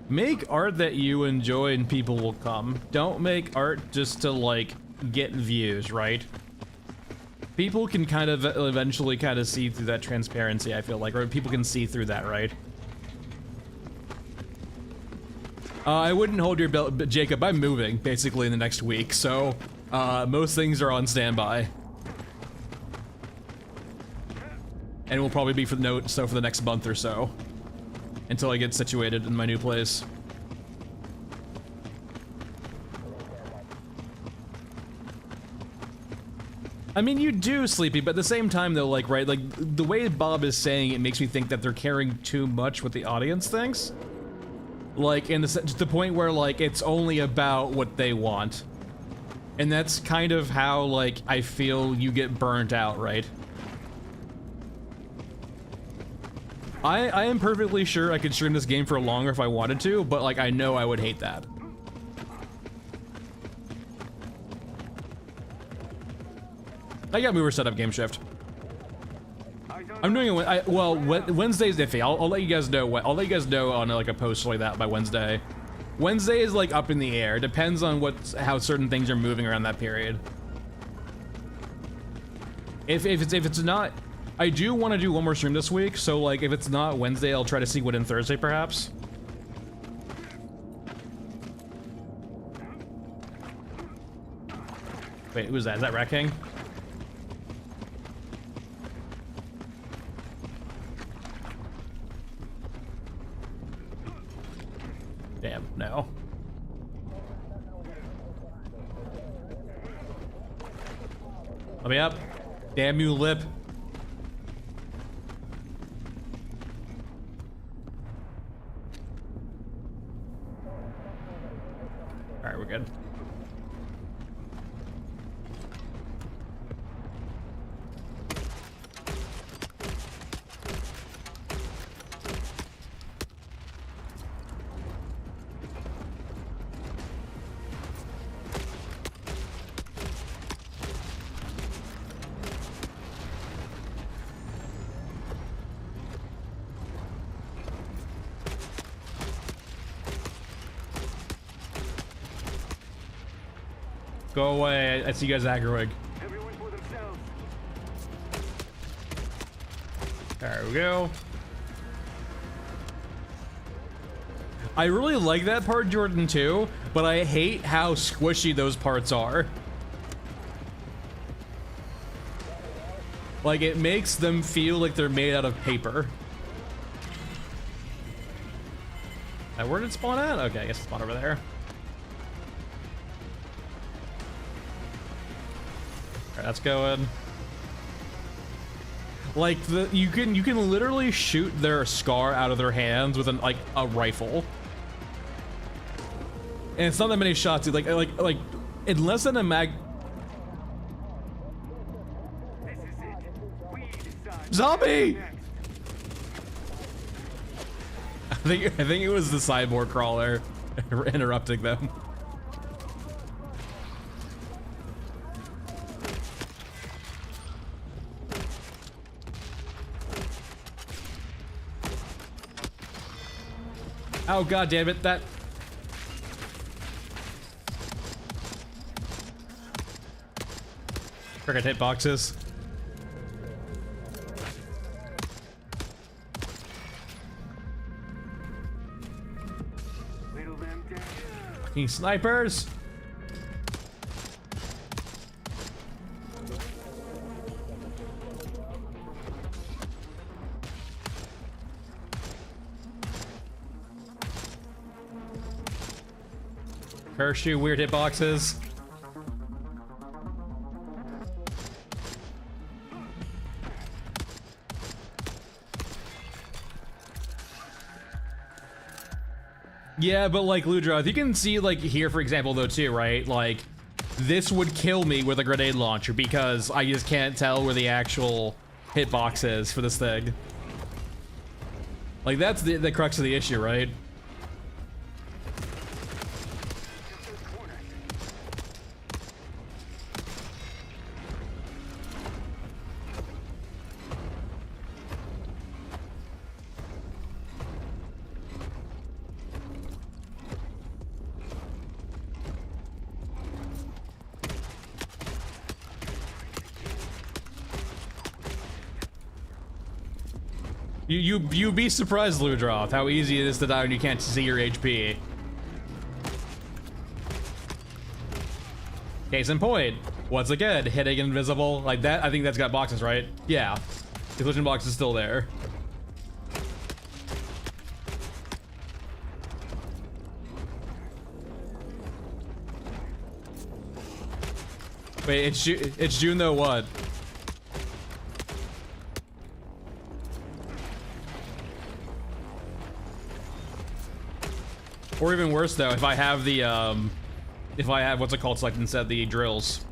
Make art that you enjoy and people will come. Don't make art just to, like, get views, right? People can kind of eventually kind of see through that transparency, I feel like, or people can see through that, right? I wouldn't hold your belt, but Jacob, I'm moving, basically, in the next week, so, most things are on standby. And it will probably be for the next month or so. Until I get situated in my new place. I mean, you do, Sleepy, but at the same time, though, like, right, like, the way Bob is saying it makes me think that they're caring too much what the audience thinks. Like, to the point where, like, it's only about what they want. And that's kind of how, like, I feel you get burnt out, right? I am perfectly sure I could stream this game for longer if I wanted to, but like I know I would hate that. I got mover set up game shift. I'm doing it. Well, Wednesday's iffy. I'll let you guys know. I'll let you guys know on like a post like that by Wednesday. Wednesday is like up in the air. Depends on how certain things are moving around that period. If it's not. I do want to do one more stream this week, so like if it's not Wednesday, I'll try to see what in Thursday perhaps. Wait, who's that? Is that Rat King? Damn, no. Let me up. Damn you, Lip. Alright, we're good. Go away. I see you guys aggroing.
Everyone for themselves.
There we go. I really like that part, Jordan, too, but I hate how squishy those parts are. Like, it makes them feel like they're made out of paper. Where did it spawn at? Okay, I guess it spawned over there. Alright, that's going. Like, you can literally shoot their scar out of their hands with like a rifle. And it's not that many shots, like in less than a mag.
This is it. We decide.
Zombie!
Next.
I think it was the cyborg crawler interrupting them. Oh god damn it, that frickin' hitboxes.
Whittle them down.
Fucking snipers! Curse you, weird hitboxes. Yeah, but like Ludroth, you can see like here, for example, though too, right? Like this would kill me with a grenade launcher because I just can't tell where the actual hitbox is for this thing. Like that's the crux of the issue, right? You'd be surprised, Ludroth, how easy it is to die when you can't see your HP. Case in point, once again, hitting invisible like that. I think that's got boxes, right? Yeah, the collision box is still there. Wait, it's June though. What? Or even worse though, if I have the what's it called selected instead, the drills.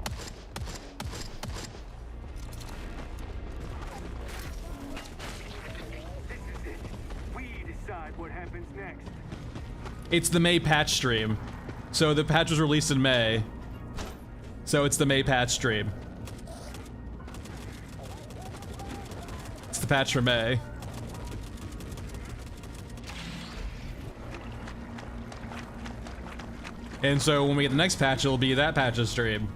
This is it. We decide what happens next.
It's the May patch stream. So the patch was released in May. So it's the May patch stream. It's the patch for May. And so when we get the next patch, it'll be that patch's stream.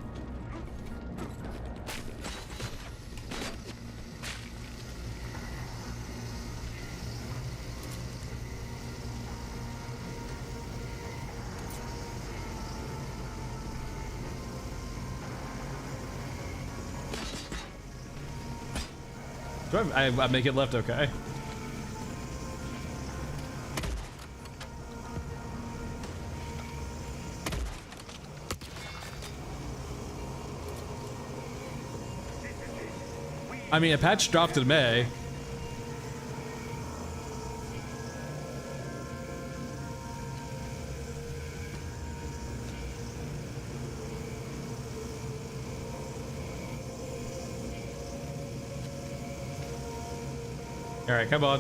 Do I make it left okay? I mean, a patch dropped in May. All right, come on.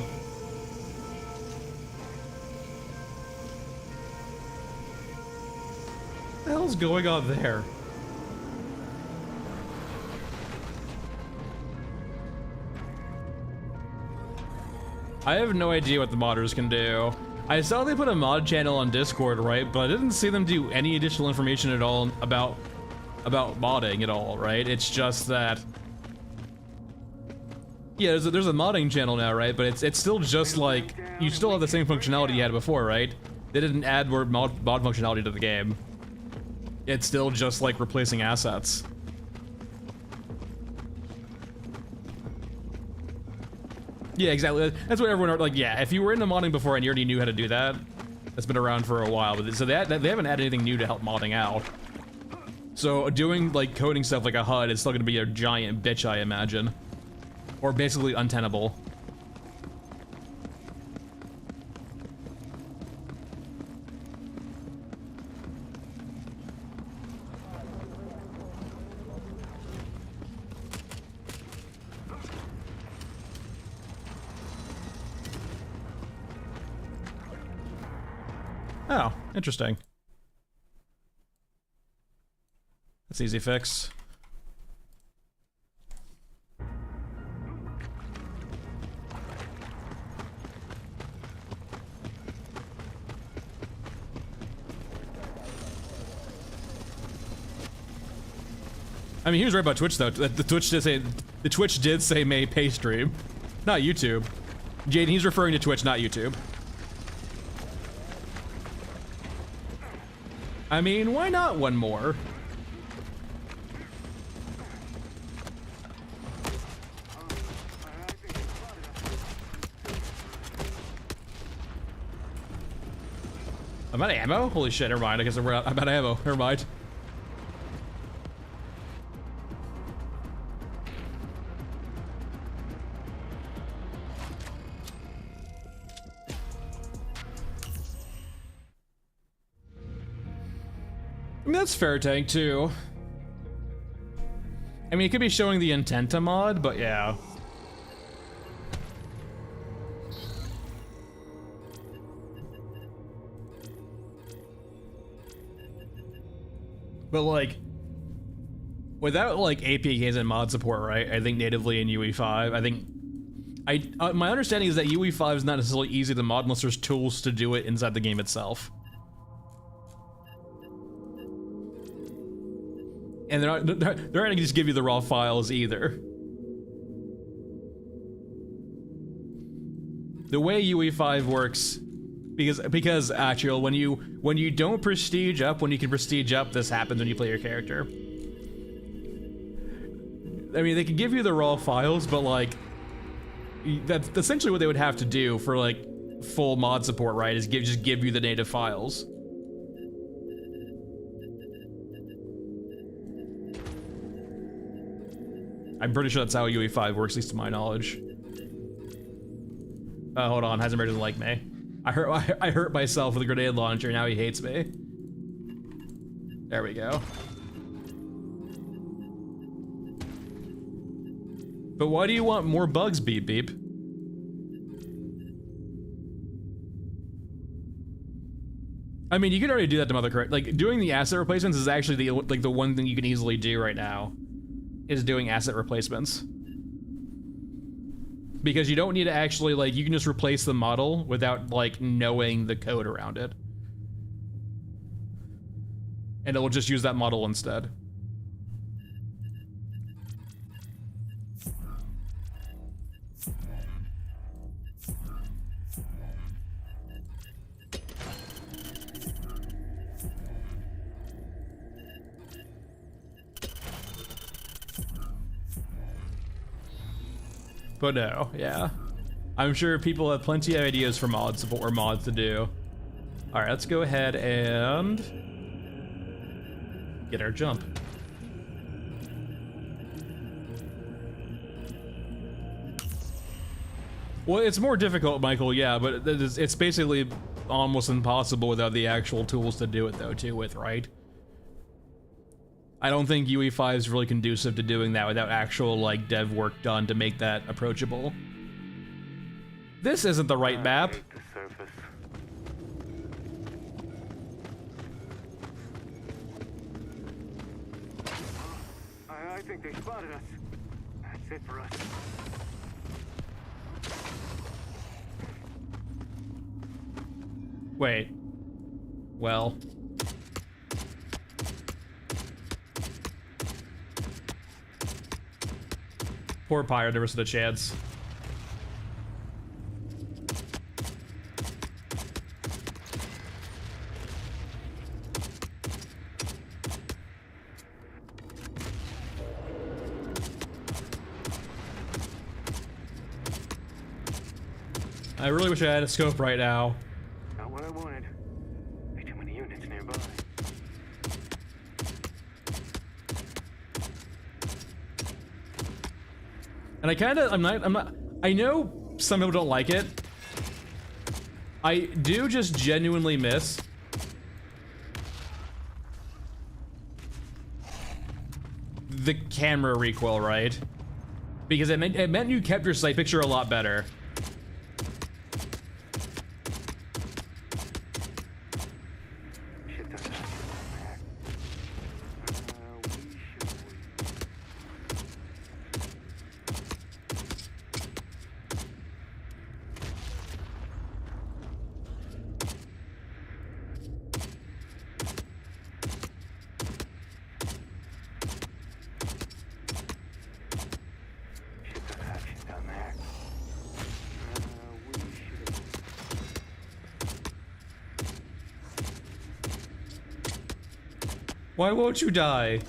What the hell's going on there? I have no idea what the modders can do. I saw they put a mod channel on Discord, right? But I didn't see them do any additional information at all about modding at all, right? It's just that, yeah, there's a modding channel now, right? But it's still just like, you still have the same functionality you had before, right? They didn't add more mod functionality to the game. It's still just like replacing assets. Yeah, exactly. That's what everyone like. Yeah, if you were into modding before and you already knew how to do that, that's been around for a while. But so they haven't added anything new to help modding out. So doing like coding stuff like a HUD is still going to be a giant bitch, I imagine, or basically untenable. Oh, interesting. That's easy fix. I mean, he was right about Twitch though. The Twitch did say may pay stream, not YouTube. Jaden, he's referring to Twitch, not YouTube. I mean, why not one more? I'm out of ammo? Holy shit, never mind. I guess I'm out of ammo. Never mind. I mean, that's fair tank too. I mean, it could be showing the intent to mod, but yeah. But like, without like APKs and mod support, right? I think natively in UE5, I think my understanding is that UE5 is not necessarily easy to mod unless there's tools to do it inside the game itself. And they're not gonna just give you the raw files either. The way UE5 works, because actually when you don't prestige up, when you can prestige up, this happens when you play your character. I mean, they can give you the raw files, but like that's essentially what they would have to do for like full mod support, right? Is just give you the native files. I'm pretty sure that's how UE5 works, at least to my knowledge. Hold on, Heisenberg doesn't like me. I hurt myself with a grenade launcher, now he hates me. There we go. But why do you want more bugs, Beep Beep? I mean, you can already do that to mother like doing the asset replacements is actually the one thing you can easily do right now. Is doing asset replacements. Because you don't need to actually, like, you can just replace the model without, like, knowing the code around it. And it will just use that model instead. But no, yeah. I'm sure people have plenty of ideas for mod support or mods to do. Alright, let's go ahead and get our jump. Well, it's more difficult, Michael, yeah, but it's basically almost impossible without the actual tools to do it though, too, right? I don't think UE5 is really conducive to doing that without actual, like, dev work done to make that approachable. This isn't the right map.
I think they spotted us. That's it for us.
Wait. Well. Poor Pyre never stood a chance. I really wish I had a scope right now.
Not what I wanted. Way too many units nearby.
And I'm not, I know some people don't like it. I do just genuinely miss the camera recoil, right? Because it meant you kept your sight picture a lot better.
Shit doesn't have to go back. We should wait. Shit doesn't have shit down there. We should.
Why won't you die?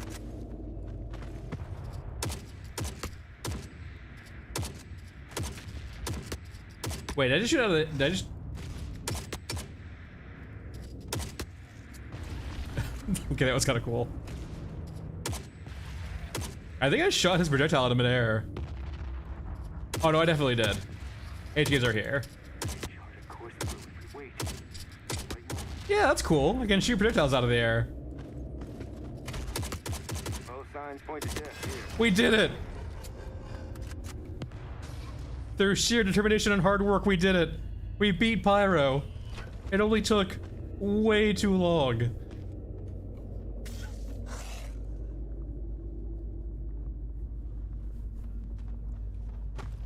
Wait, did I just shoot out of the, did I just... Okay, that was kind of cool. I think I shot his projectile out of midair. Oh no, I definitely did. HKs are here.
Charted course through if we wait. Right more.
Yeah, that's cool. I can shoot projectiles out of the air.
All signs point to death here.
We did it! Through sheer determination and hard work, we did it. We beat Pyro. It only took way too long.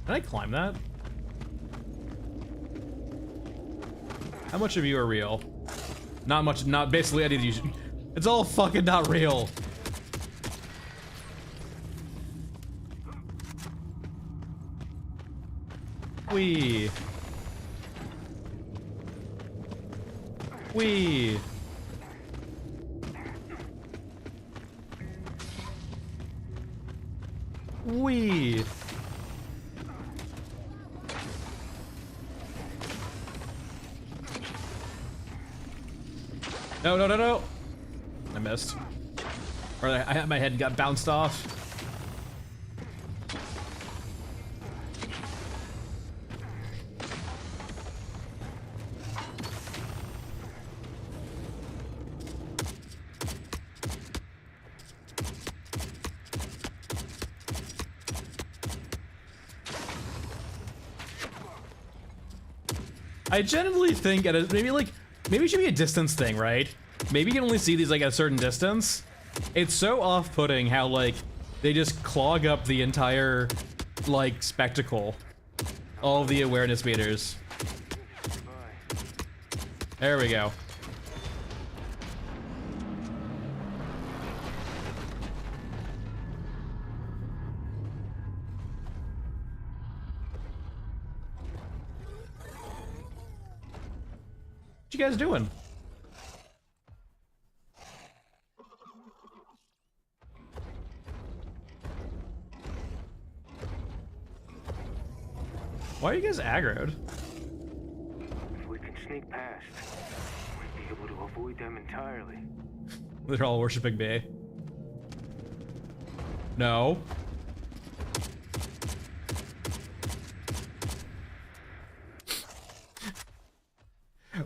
Can I climb that? How much of you are real? Not much, not basically any of you. It's all fucking not real. Wee. Wee. Wee. No, no, no, no. I missed. Or I had my head and got bounced off. I genuinely think maybe it should be a distance thing, right? Maybe you can only see these like at a certain distance. It's so off-putting how like they just clog up the entire like spectacle. All the awareness meters. There we go. What you guys doing? Why are you guys aggroed?
If we can sneak past, we'd be able to avoid them entirely.
They're all worshiping me. No.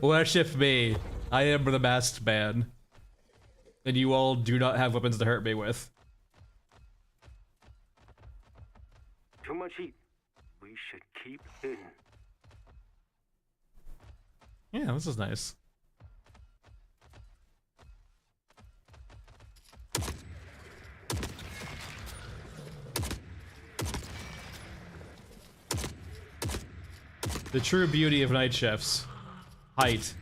Worship me. I am the masked man. And you all do not have weapons to hurt me with.
Too much heat. We should keep hidden.
Yeah, this is nice. The true beauty of night shifts. Height.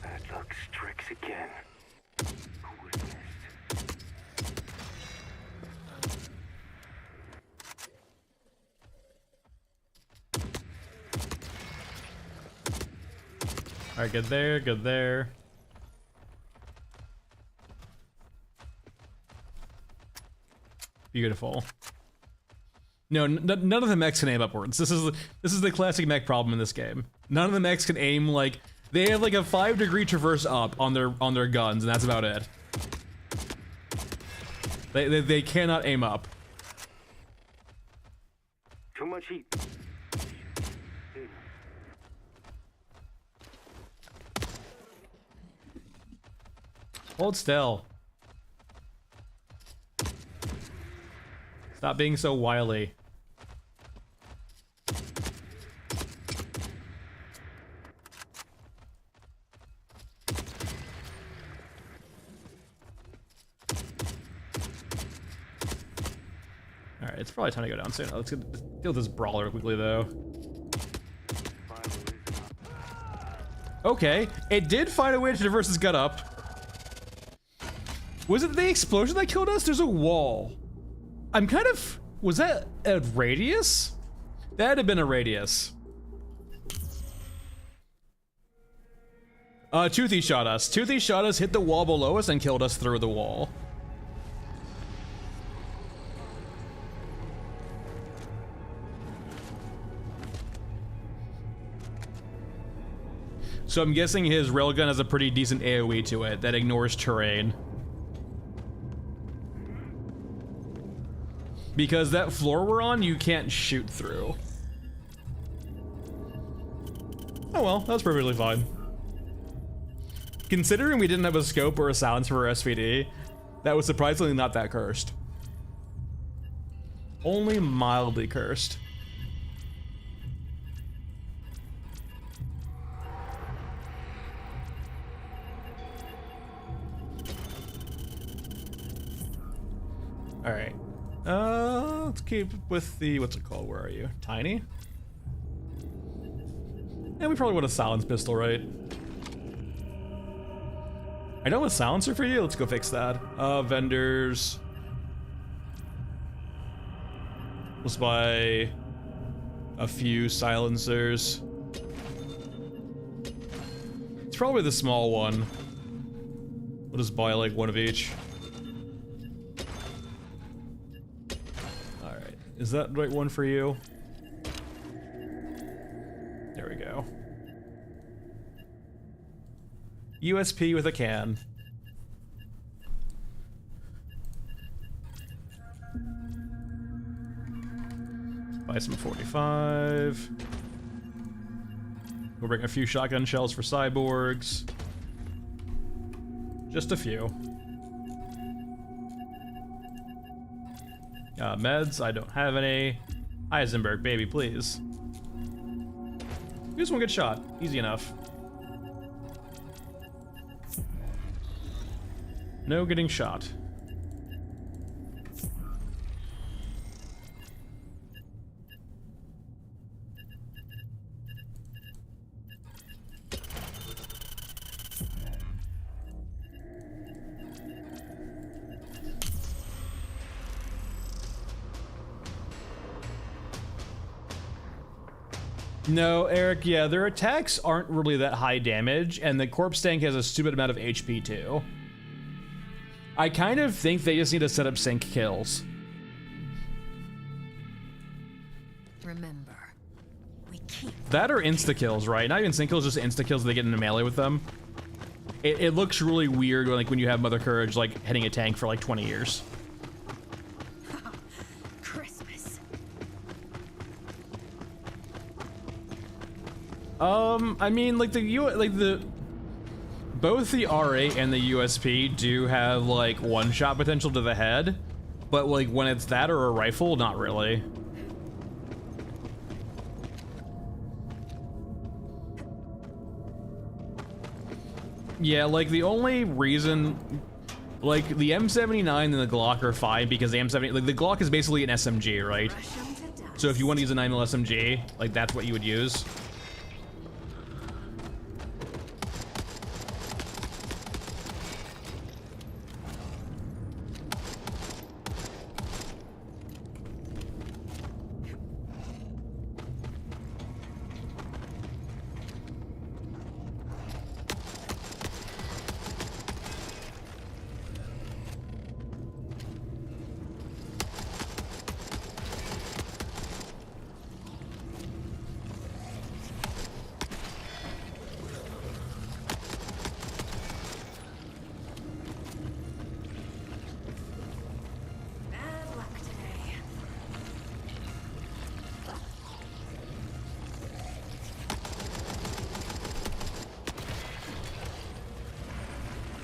Bad luck strikes again. Who would have guessed?
Alright, good there, good there. Beautiful. No, none of the mechs can aim upwards. This is the classic mech problem in this game. None of the mechs can aim like they have like a 5-degree traverse up on their guns, and that's about it. They cannot aim up.
Too much heat.
Hold still. Stop being so wily. Alright, it's probably time to go down soon. Let's deal with this brawler quickly though. Okay, it did find a way to traverse his gut up. Was it the explosion that killed us? There's a wall. I'm kind of... Was that a radius? That'd have been a radius. Toothy shot us. Toothy shot us, hit the wall below us, and killed us through the wall. So I'm guessing his railgun has a pretty decent AoE to it that ignores terrain. Because that floor we're on, you can't shoot through. Oh well, that's perfectly fine. Considering we didn't have a scope or a silencer for SVD, that was surprisingly not that cursed. Only mildly cursed. All right. Let's keep with the, what's it called? Where are you? Tiny? Yeah, we probably want a silence pistol, right? I know a silencer for you. Let's go fix that. Vendors. Let's buy a few silencers. It's probably the small one. We'll just buy like one of each. Is that the right one for you? There we go. USP with a can. Buy some 45. We'll bring a few shotgun shells for cyborgs. Just a few. Meds, I don't have any. Heisenberg, baby, please. Just one good shot. Easy enough. No getting shot. No, Eric, yeah, their attacks aren't really that high damage, and the corpse tank has a stupid amount of HP too. I kind of think they just need to set up sync kills.
Remember, we keep
That or insta kills, right? Not even sync kills, just insta kills. They get into melee with them. It looks really weird when you have Mother Courage like hitting a tank for like 20 years.
Christmas.
I mean, like both the R8 and the USP do have like one-shot potential to the head, but like when it's that or a rifle, not really. Yeah, like the only reason, like the M79 and the Glock are fine because the M70, like the Glock is basically an SMG, right? So if you want to use a 9mm SMG, like that's what you would use.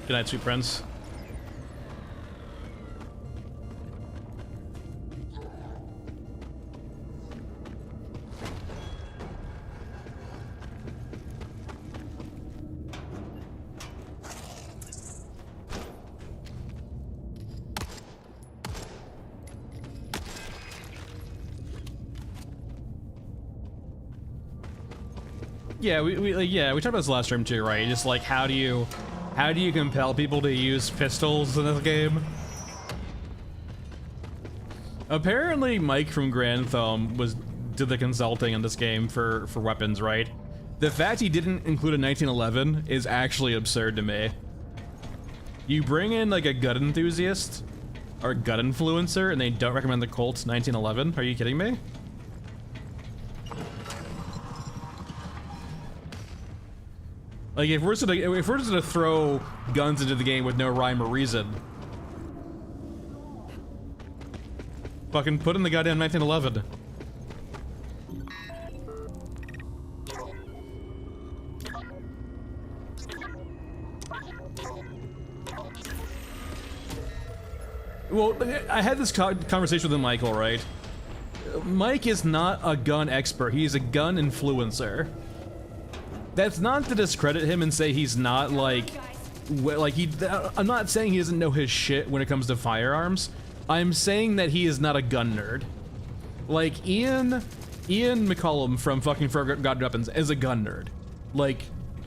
Good night, sweet prince. Yeah, we talked about this last stream too, right? Just like how do you compel people to use pistols in this game? Apparently, Mike from Grand Thumb did the consulting in this game for weapons, right? The fact he didn't include a 1911 is actually absurd to me. You bring in like a gun enthusiast or a gun influencer, and they don't recommend the Colt's 1911. Are you kidding me? Like, if we're just gonna throw guns into the game with no rhyme or reason, fucking put in the goddamn 1911. Well, I had this conversation with Michael, right? Mike is not a gun expert, he's a gun influencer. That's not to discredit him and say he's not like I'm not saying he doesn't know his shit when it comes to firearms. I'm saying that he is not a gun nerd. Like Ian McCollum from fucking Forgotten Weapons is a gun nerd. Like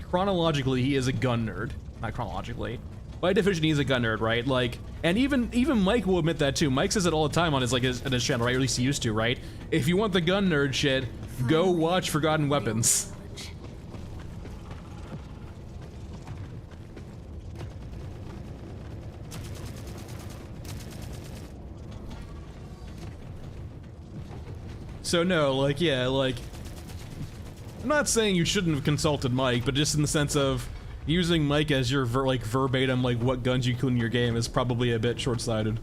chronologically, he is a gun nerd. Not chronologically. By definition, he's a gun nerd, right? Like, and even Mike will admit that too. Mike says it all the time on his his channel, right? Or at least he used to, right? If you want the gun nerd shit, go watch Forgotten Weapons. So no, like, yeah, like, I'm not saying you shouldn't have consulted Mike, but just in the sense of using Mike as your verbatim, like, what guns you include in your game is probably a bit short-sighted.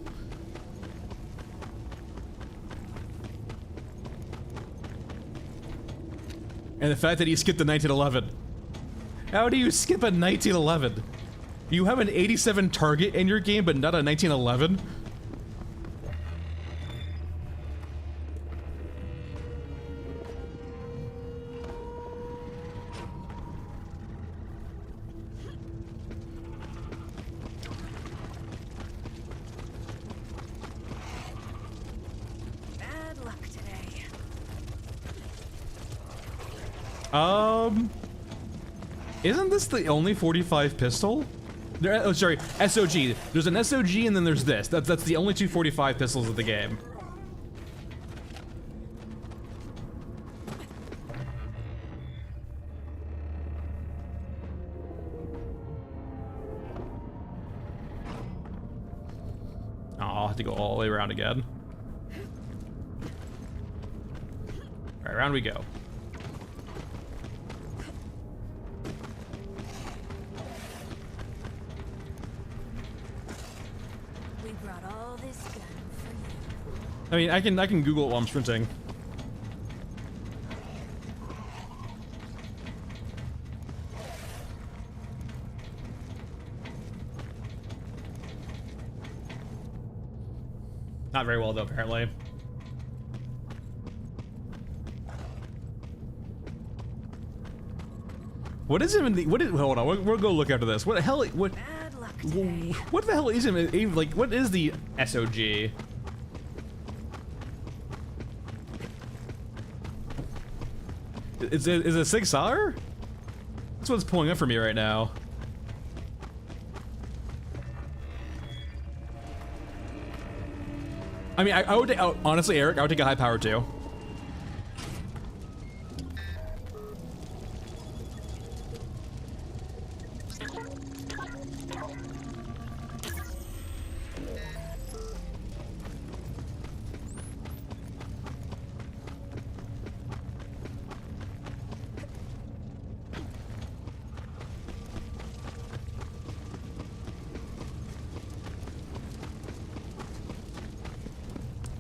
And the fact that he skipped the 1911. How do you skip a 1911? You have an 87 target in your game, but not a 1911? Isn't this the only 45 pistol? Oh, sorry, SOG. There's an SOG and then there's this. That's the only two 45 pistols of the game. Oh, I'll have to go all the way around again. All right, around we go. I mean, I can Google it while I'm sprinting. Not very well though, apparently. What is even the, what is, hold on, we'll go look after this. What the hell, what the hell is it, like, what is the SOG? Is it 6R? That's what's pulling up for me right now. I mean, I would, honestly, Eric, I would take a high power too.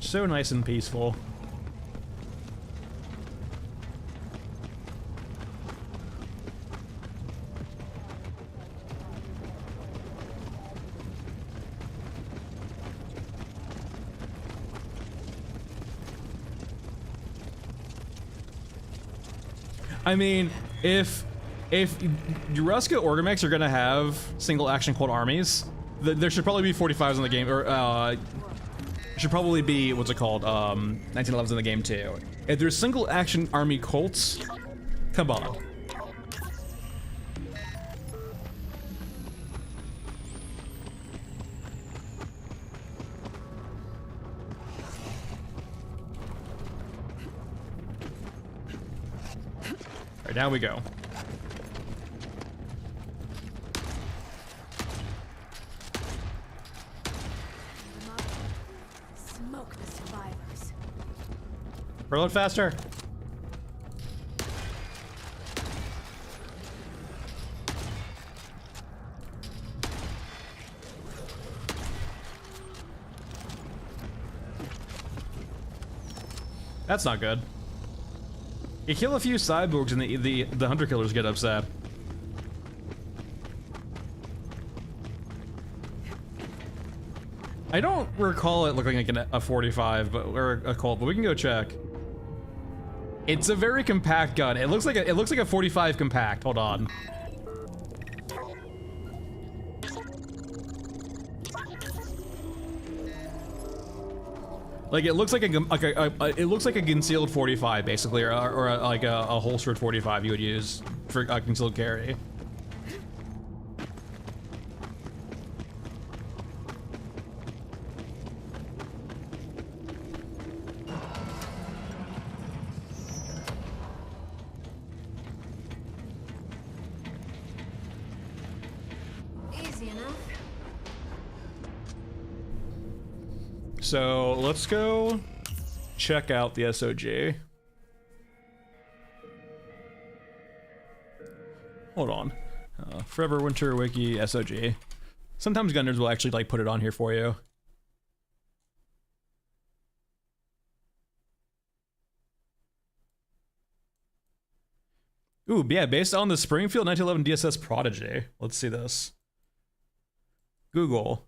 So nice and peaceful. I mean, if Ruska Orgamechs are gonna have single action quad armies, there should probably be 45s in the game, or should probably be, what's it called, 1911s in the game too. If there's single action army Colts, come on. Alright, down we go.
Smoke the survivors.
Reload faster. That's not good. You kill a few cyborgs and the hunter killers get upset. I don't recall it looking like a 45, or a Colt, but we can go check. It's a very compact gun. It looks like a 45 compact. Hold on. Like it looks like it looks like a concealed 45 basically, or like a holstered 45 you would use for a concealed carry.
Easy enough.
So let's go check out the SOG. Hold on. Forever Winter Wiki SOG. Sometimes Gunners will actually like put it on here for you. Ooh, yeah, based on the Springfield 1911 DSS Prodigy. Let's see this. Google.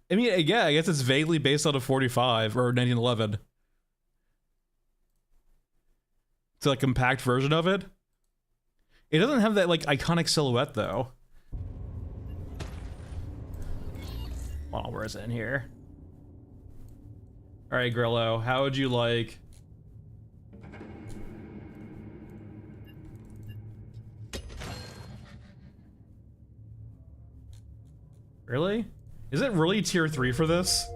I mean, yeah, I guess it's vaguely based on a 45 or 1911. It's like a compact version of it. It doesn't have that like iconic silhouette though. Oh, where is it in here? All right, Grillo, how would you like? Really? Is it really tier 3 for this?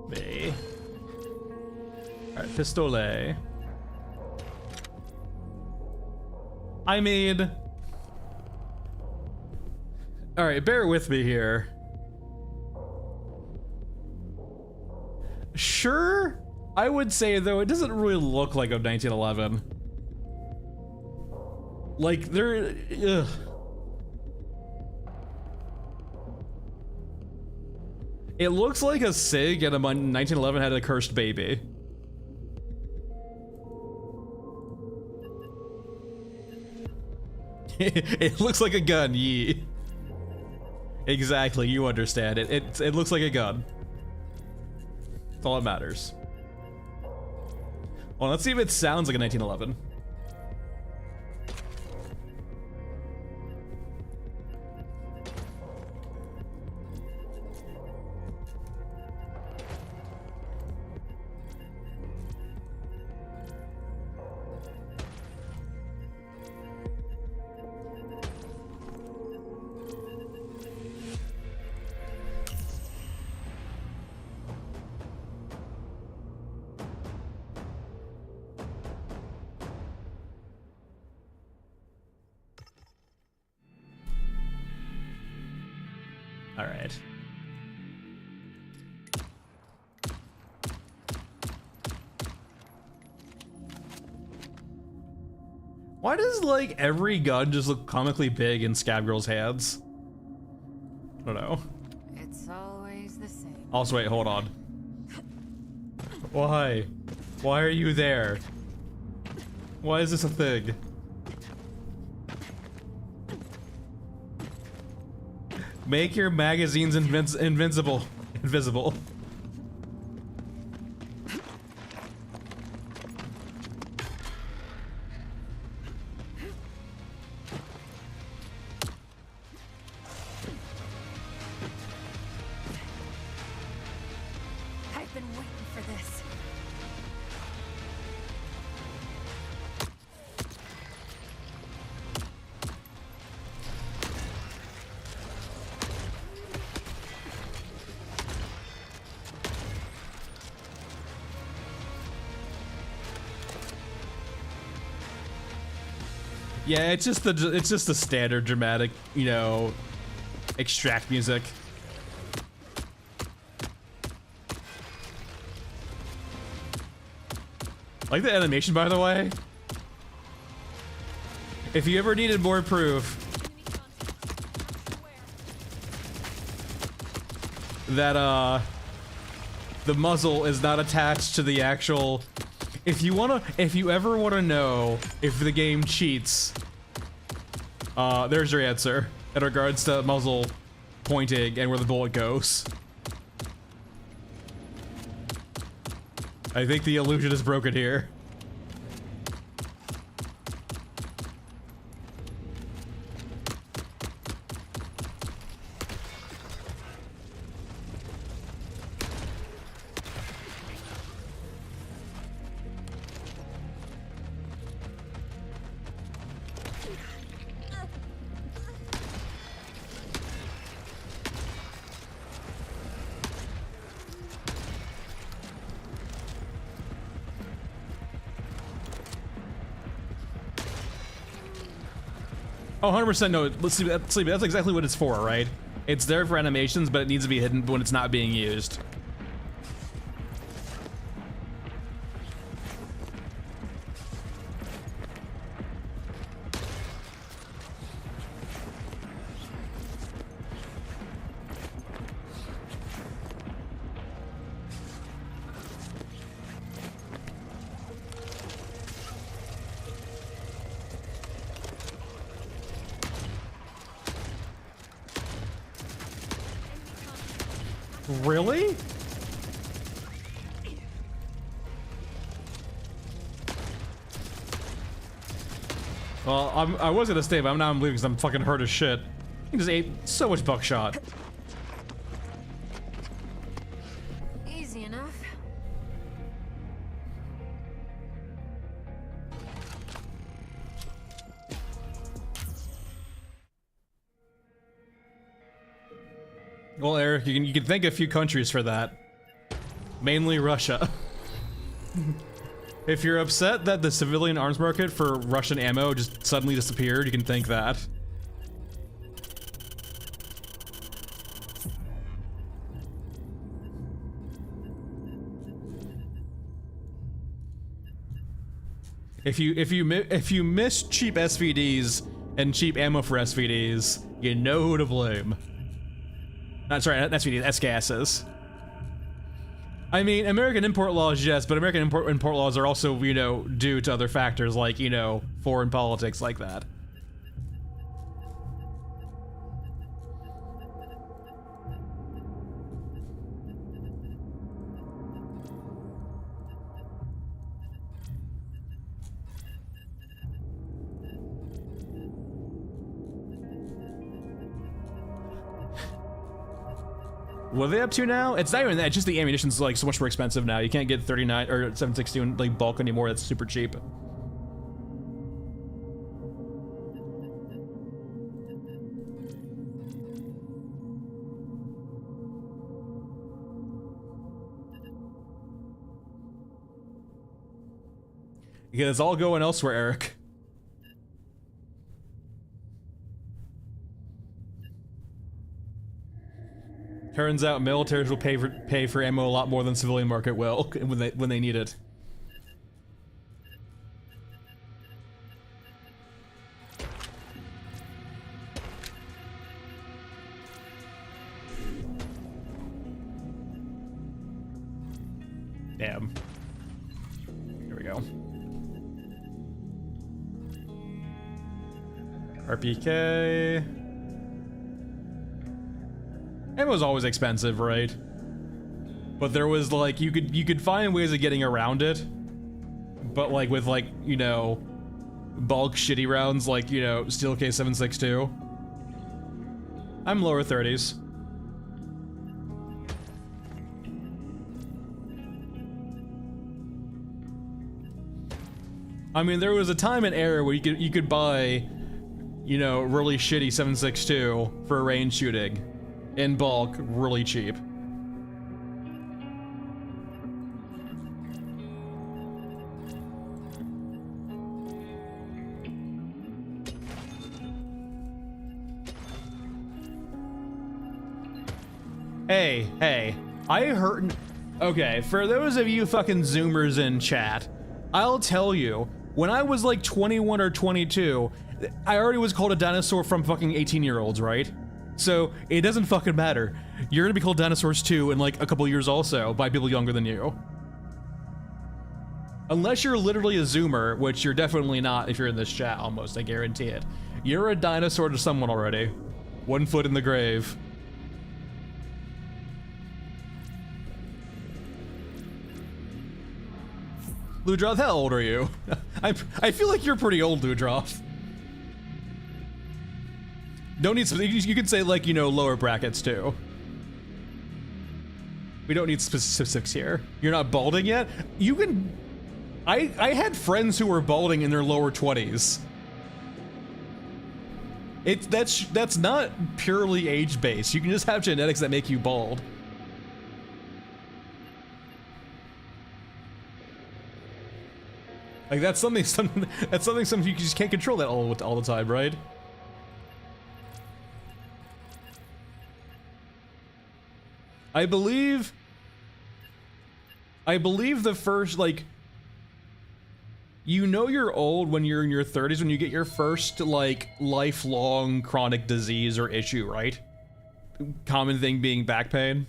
Me. Alright, Pistole. I mean... Alright, bear with me here. Sure, I would say though it doesn't really look like a 1911. Like there, ugh. It looks like a SIG and a 1911 had a cursed baby. It looks like a gun, yee. Exactly, you understand it. It looks like a gun. That's all that matters. Well, let's see if it sounds like a 1911. All right. Why does like every gun just look comically big in Scab Girl's hands? I don't know.
It's always the same.
Also, wait, hold on. Why? Why are you there? Why is this a thing? Make your magazines invisible.
I've been waiting for this.
Yeah, it's just the standard dramatic, you know, extract music. Like the animation, by the way. If you ever needed more proof that the muzzle is not attached to the actual. If you ever wanna know if the game cheats, there's your answer in regards to muzzle pointing and where the bullet goes. I think the illusion is broken here. Oh, 100% no. Let's see. That's exactly what it's for, right? It's there for animations, but it needs to be hidden when it's not being used. Really? Well, I was gonna stay, but now I'm leaving because I'm fucking hurt as shit. He just ate so much buckshot.
Easy enough.
Well, Eric, you can thank a few countries for that. Mainly Russia. If you're upset that the civilian arms market for Russian ammo just suddenly disappeared, you can thank that. If you miss cheap SVDs and cheap ammo for SVDs, you know who to blame. Sorry, not SVDs, SKSs. I mean, American import laws, yes, but American import laws are also, you know, due to other factors like, you know, foreign politics like that. What are they up to now? It's not even that, just the ammunition's like so much more expensive now. You can't get 39 or 7.62 in like bulk anymore. That's super cheap. Yeah, it's all going elsewhere, Eric. Turns out militaries will pay for ammo a lot more than civilian market will when they need it. Damn. Here we go. RPK. It was always expensive, right? But there was like you could find ways of getting around it. But like with like, you know, bulk shitty rounds like, you know, Steel K762. I'm lower 30s. I mean, there was a time and era where you could buy, you know, really shitty 7.62 for range shooting in bulk, really cheap. Hey, I heard. Okay, for those of you fucking Zoomers in chat, I'll tell you. When I was like 21 or 22, I already was called a dinosaur from fucking 18-year-olds, right? So it doesn't fucking matter. You're gonna be called dinosaurs too in like a couple years also by people younger than you. Unless you're literally a Zoomer, which you're definitely not if you're in this chat almost, I guarantee it. You're a dinosaur to someone already. 1 foot in the grave. Ludroth, how old are you? I feel like you're pretty old, Ludroth. Don't need, you can say like, you know, lower brackets too. We don't need specifics here. You're not balding yet? You can, I had friends who were balding in their lower 20s. That's not purely age-based. You can just have genetics that make you bald. Like that's something you just can't control that all the time, right? I believe the first, like, you know you're old when you're in your 30s when you get your first like lifelong chronic disease or issue, right? Common thing being back pain.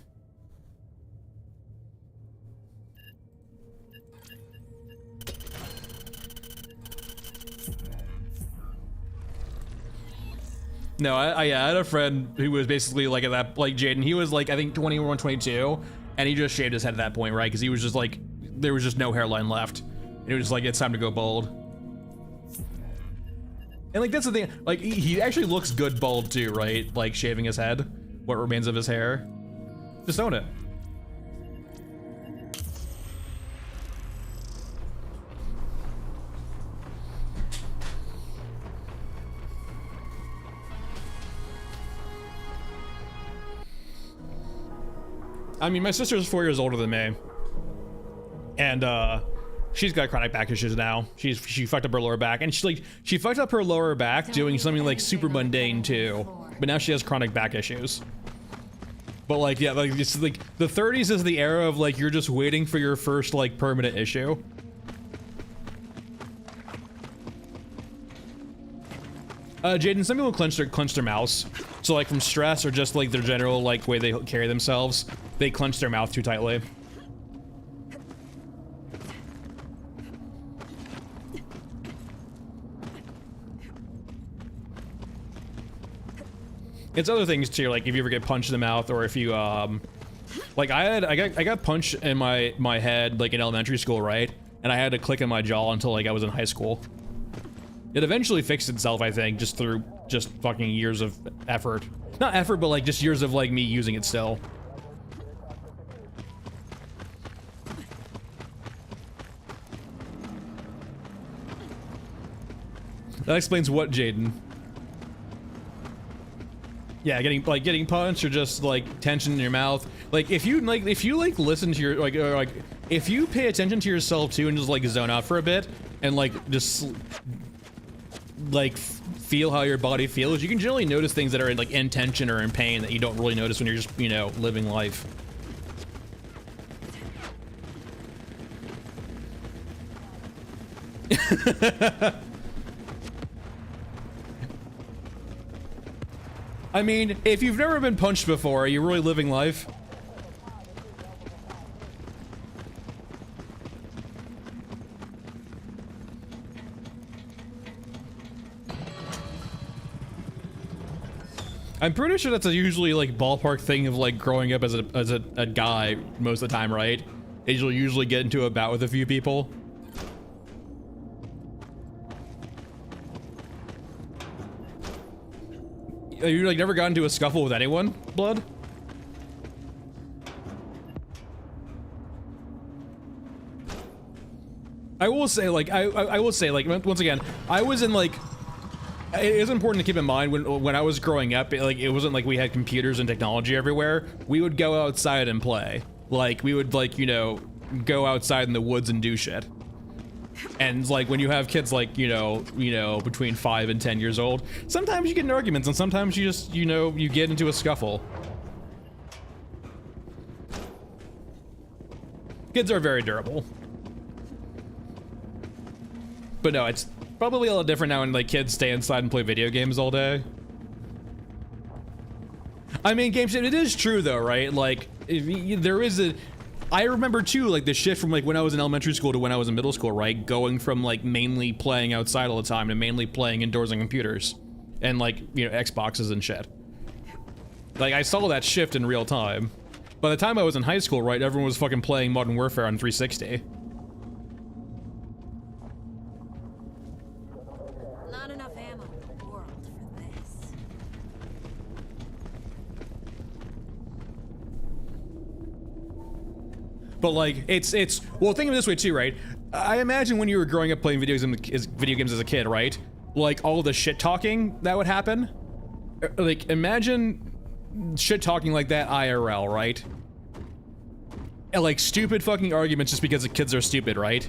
No, I had a friend who was basically like at that, like Jaden, he was like, I think 21, 22, and he just shaved his head at that point, right? Because he was just like, there was just no hairline left. And it was just like, it's time to go bald. And like, that's the thing, like, he actually looks good bald too, right? Like shaving his head, what remains of his hair. Just own it. I mean, my sister's 4 years older than me, and she's got chronic back issues now. She fucked up her lower back, and she fucked up her lower back doing something like super mundane too. But now she has chronic back issues. But like, yeah, like it's like the 30s is the era of like you're just waiting for your first like permanent issue. Jaden, some people clench their mouths. So like from stress or just like their general like way they carry themselves, they clench their mouth too tightly. It's other things too, like if you ever get punched in the mouth or if you like I got punched in my head like in elementary school, right? And I had to click in my jaw until like I was in high school. It eventually fixed itself, I think, just through just fucking years of effort. Not effort, but like just years of like me using it still. That explains what, Jaden? Yeah, getting punched or just like tension in your mouth. Like if you listen to your like if you pay attention to yourself too and just like zone out for a bit and like just like feel how your body feels, you can generally notice things that are like in tension or in pain that you don't really notice when you're just, you know, living life. I mean, if you've never been punched before, are you really living life?
I'm pretty sure that's a usually like ballpark thing of like growing up as a guy most of the time, right? Is you'll usually get into a bout with a few people. You like never got into a scuffle with anyone, Blood? I will say, like, I will say, like, once again, I was in, like, it is important to keep in mind when I was growing up, it wasn't like we had computers and technology everywhere. We would go outside and play. Like, we would, like, you know, go outside in the woods and do shit. And, like, when you have kids, like, you know, between 5 and 10 years old, sometimes you get in arguments and sometimes you just, you know, you get into a scuffle. Kids are very durable. But no, it's probably a little different now when like kids stay inside and play video games all day. I mean, games, it is true though, right? Like, there is a, I remember too, like the shift from like when I was in elementary school to when I was in middle school, right? Going from like mainly playing outside all the time to mainly playing indoors on computers and like, you know, Xboxes and shit. Like I saw that shift in real time. By the time I was in high school, right, everyone was fucking playing Modern Warfare on 360.
Not enough ammo in the world for this.
But like, it's well, think of it this way too, right? I imagine when you were growing up playing video games as a kid, right? Like all the shit talking that would happen. Like imagine shit talking like that IRL, right? And like stupid fucking arguments just because the kids are stupid, right?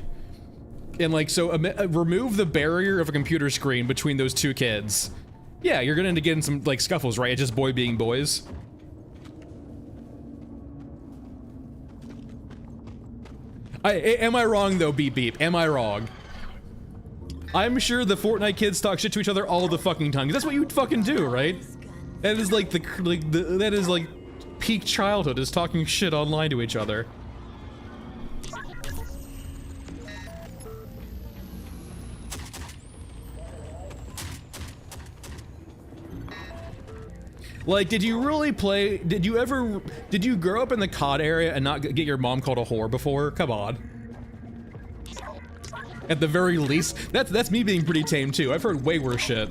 And like, so remove the barrier of a computer screen between those two kids. Yeah, you're gonna get in some like scuffles, right? It's just boy being boys. Am I wrong though, beep beep? Am I wrong? I'm sure the Fortnite kids talk shit to each other all the fucking time. 'Cause that's what you would fucking do, right? That is like that is like peak childhood, is talking shit online to each other. Like, did you really play, did you grow up in the COD area and not get your mom called a whore before? Come on. At the very least, that's me being pretty tame too. I've heard way worse shit.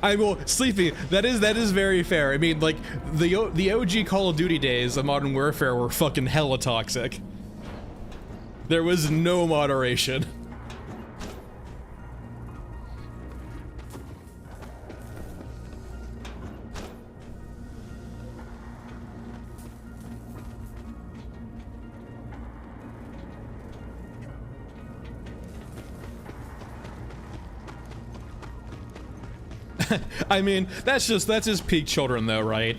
I will, Sleepy, that is very fair. I mean, like, the OG Call of Duty days of Modern Warfare were fucking hella toxic. There was no moderation. I mean, that's just peak children though, right?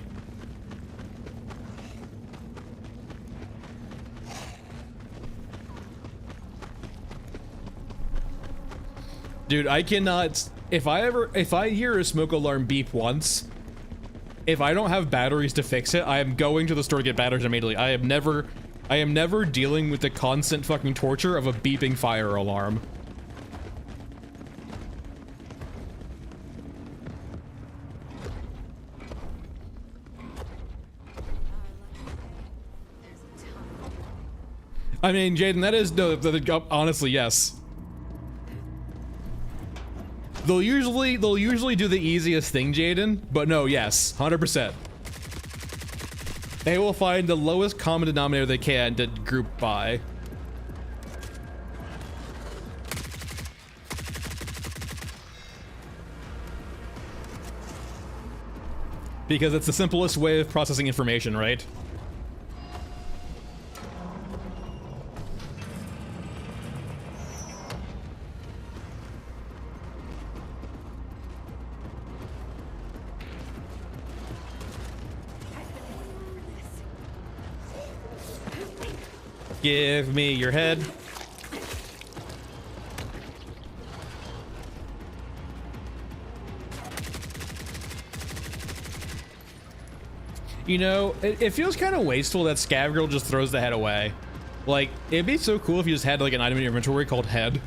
Dude, I cannot, if I hear a smoke alarm beep once, if I don't have batteries to fix it, I am going to the store to get batteries immediately. I am never dealing with the constant fucking torture of a beeping fire alarm. I mean, Jaden, that is no, honestly, yes. They'll usually do the easiest thing, Jaden, but no, yes, 100%. They will find the lowest common denominator they can to group by. Because it's the simplest way of processing information, right? Give me your head. You know, it feels kind of wasteful that Scav Girl just throws the head away. Like, it'd be so cool if you just had like an item in your inventory called head.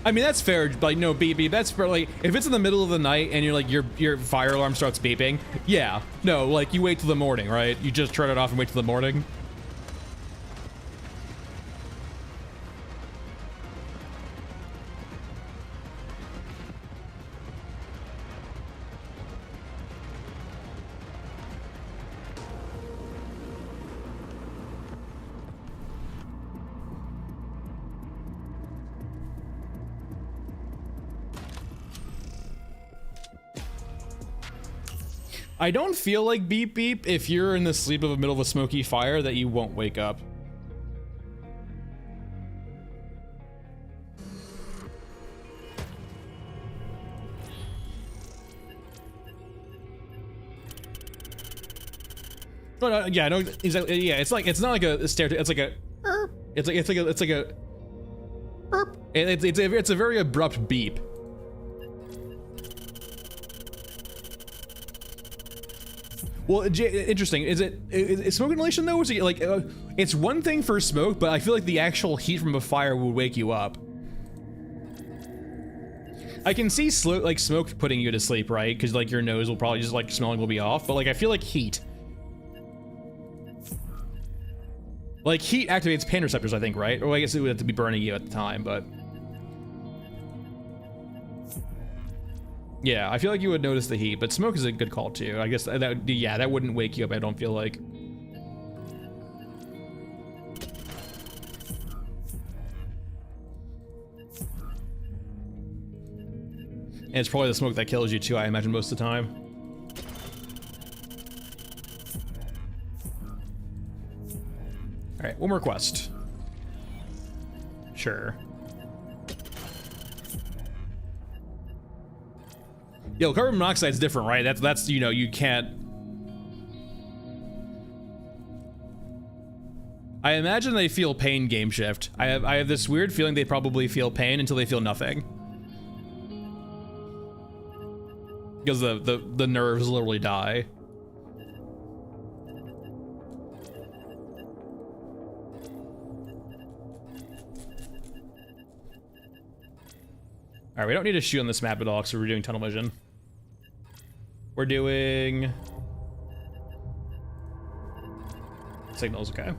I mean, that's fair, like, no, beep, that's for, like, if it's in the middle of the night and you're, like, your fire alarm starts beeping, yeah, no, like, you wait till the morning, right? You just turn it off and wait till the morning. I don't feel like beep beep if you're in the sleep of the middle of a smoky fire that you won't wake up. Oh, no, yeah, no, exactly. Yeah, it's like, it's not like a stare. It's like a. It's like a. It's a very abrupt beep. Well, interesting. Is smoke inhalation though? Is it like it's one thing for smoke, but I feel like the actual heat from a fire would wake you up. I can see like smoke putting you to sleep, right? Because like your nose will probably just like smelling will be off. But like I feel like heat. Like heat activates pain receptors, I think, right? Or I guess it would have to be burning you at the time, but. Yeah, I feel like you would notice the heat, but smoke is a good call too. I guess that, yeah, that wouldn't wake you up, I don't feel like. And it's probably the smoke that kills you too, I imagine, most of the time. All right, one more quest. Sure. Yo, carbon monoxide's different, right? That's you know, you can't. I imagine they feel pain game shift. I have this weird feeling they probably feel pain until they feel nothing. Because the nerves literally die. Alright, we don't need to shoot on this map at all, so we're doing tunnel vision. We're doing signals, okay.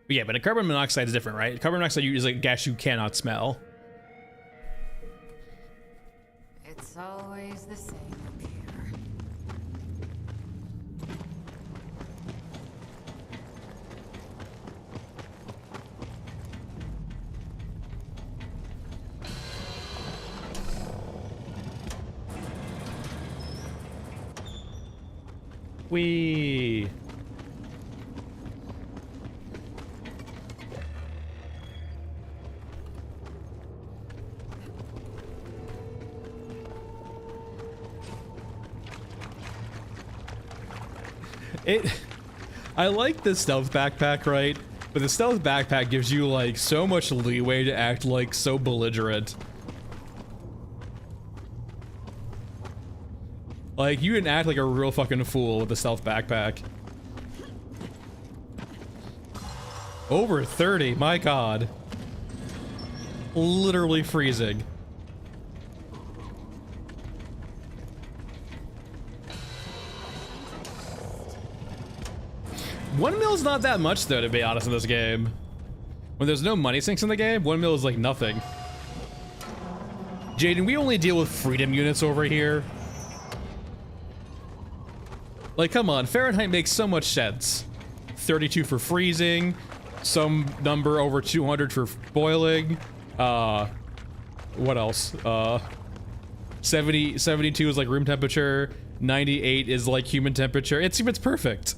But yeah, but a carbon monoxide is different, right? Carbon monoxide is a gas you cannot smell.
It's always the same up here.
Whee! I like the stealth backpack, right? But the stealth backpack gives you like so much leeway to act like so belligerent. Like you can act like a real fucking fool with the stealth backpack. Over 30, my god. Literally freezing. One mil's not that much though, to be honest, in this game. When there's no money sinks in the game, 1 mil is like nothing. Jaden, we only deal with freedom units over here. Like, come on, Fahrenheit makes so much sense. 32 for freezing, some number over 200 for boiling. What else? 72 is like room temperature. 98 is like human temperature. It's perfect.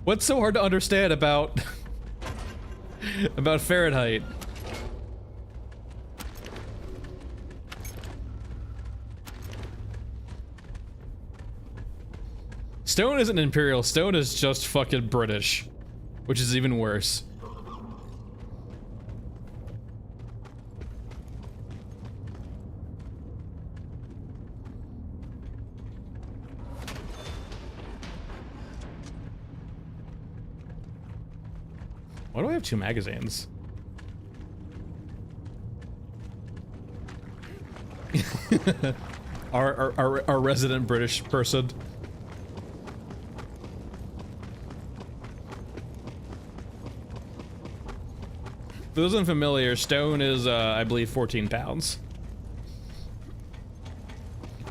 What's so hard to understand about about Fahrenheit? Stone isn't Imperial, Stone is just fucking British, which is even worse. Why do I have 2 magazines? our resident British person. For those unfamiliar, stone is, I believe, 14 pounds.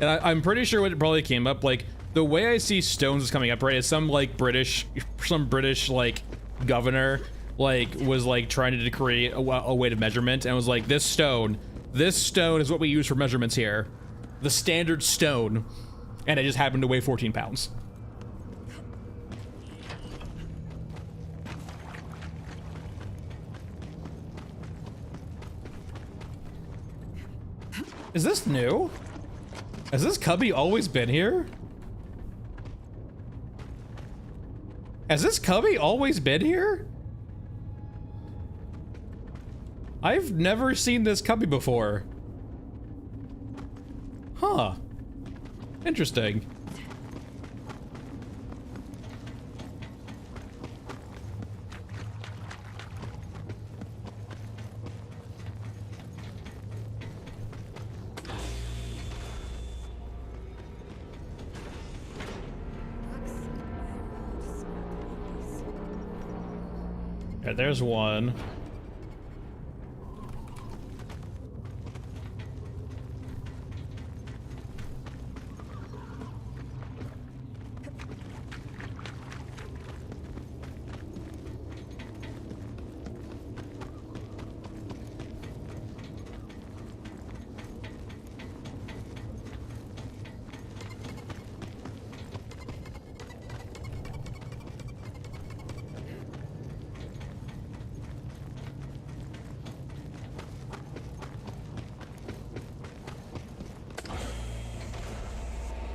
And I'm pretty sure what it probably came up, like, the way I see stones is coming up, right, is some British, like, governor, like, was, like, trying to create a weight of measurement, and was like, this stone is what we use for measurements here. The standard stone. And it just happened to weigh 14 pounds. Is this new? Has this cubby always been here? Has this cubby always been here? I've never seen this cubby before. Huh. Interesting. Okay, there's one.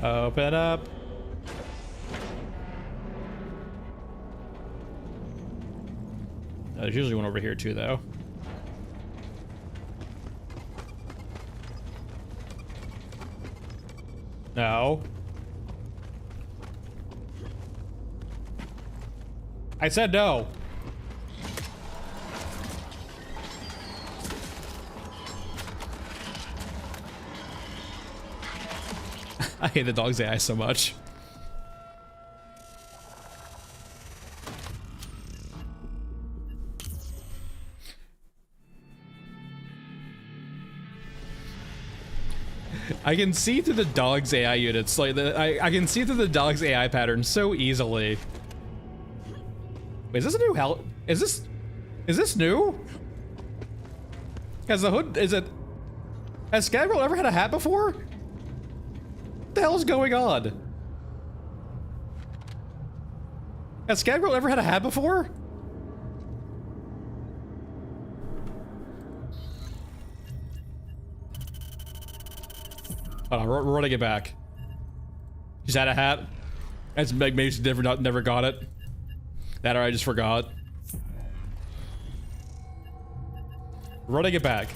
Open up. There's usually one over here too, though. No. I said no. I hate the dog's AI so much. I can see through the dog's AI units, like I can see through the dog's AI pattern so easily. Wait, is this a new hell? Is this new? Has the hood, has Scarecrow ever had a hat before? What the hell is going on? Has Scarecrow ever had a hat before? Hold on, we're running it back. She's had a hat. That's maybe she never got it. That or I just forgot. Running it back.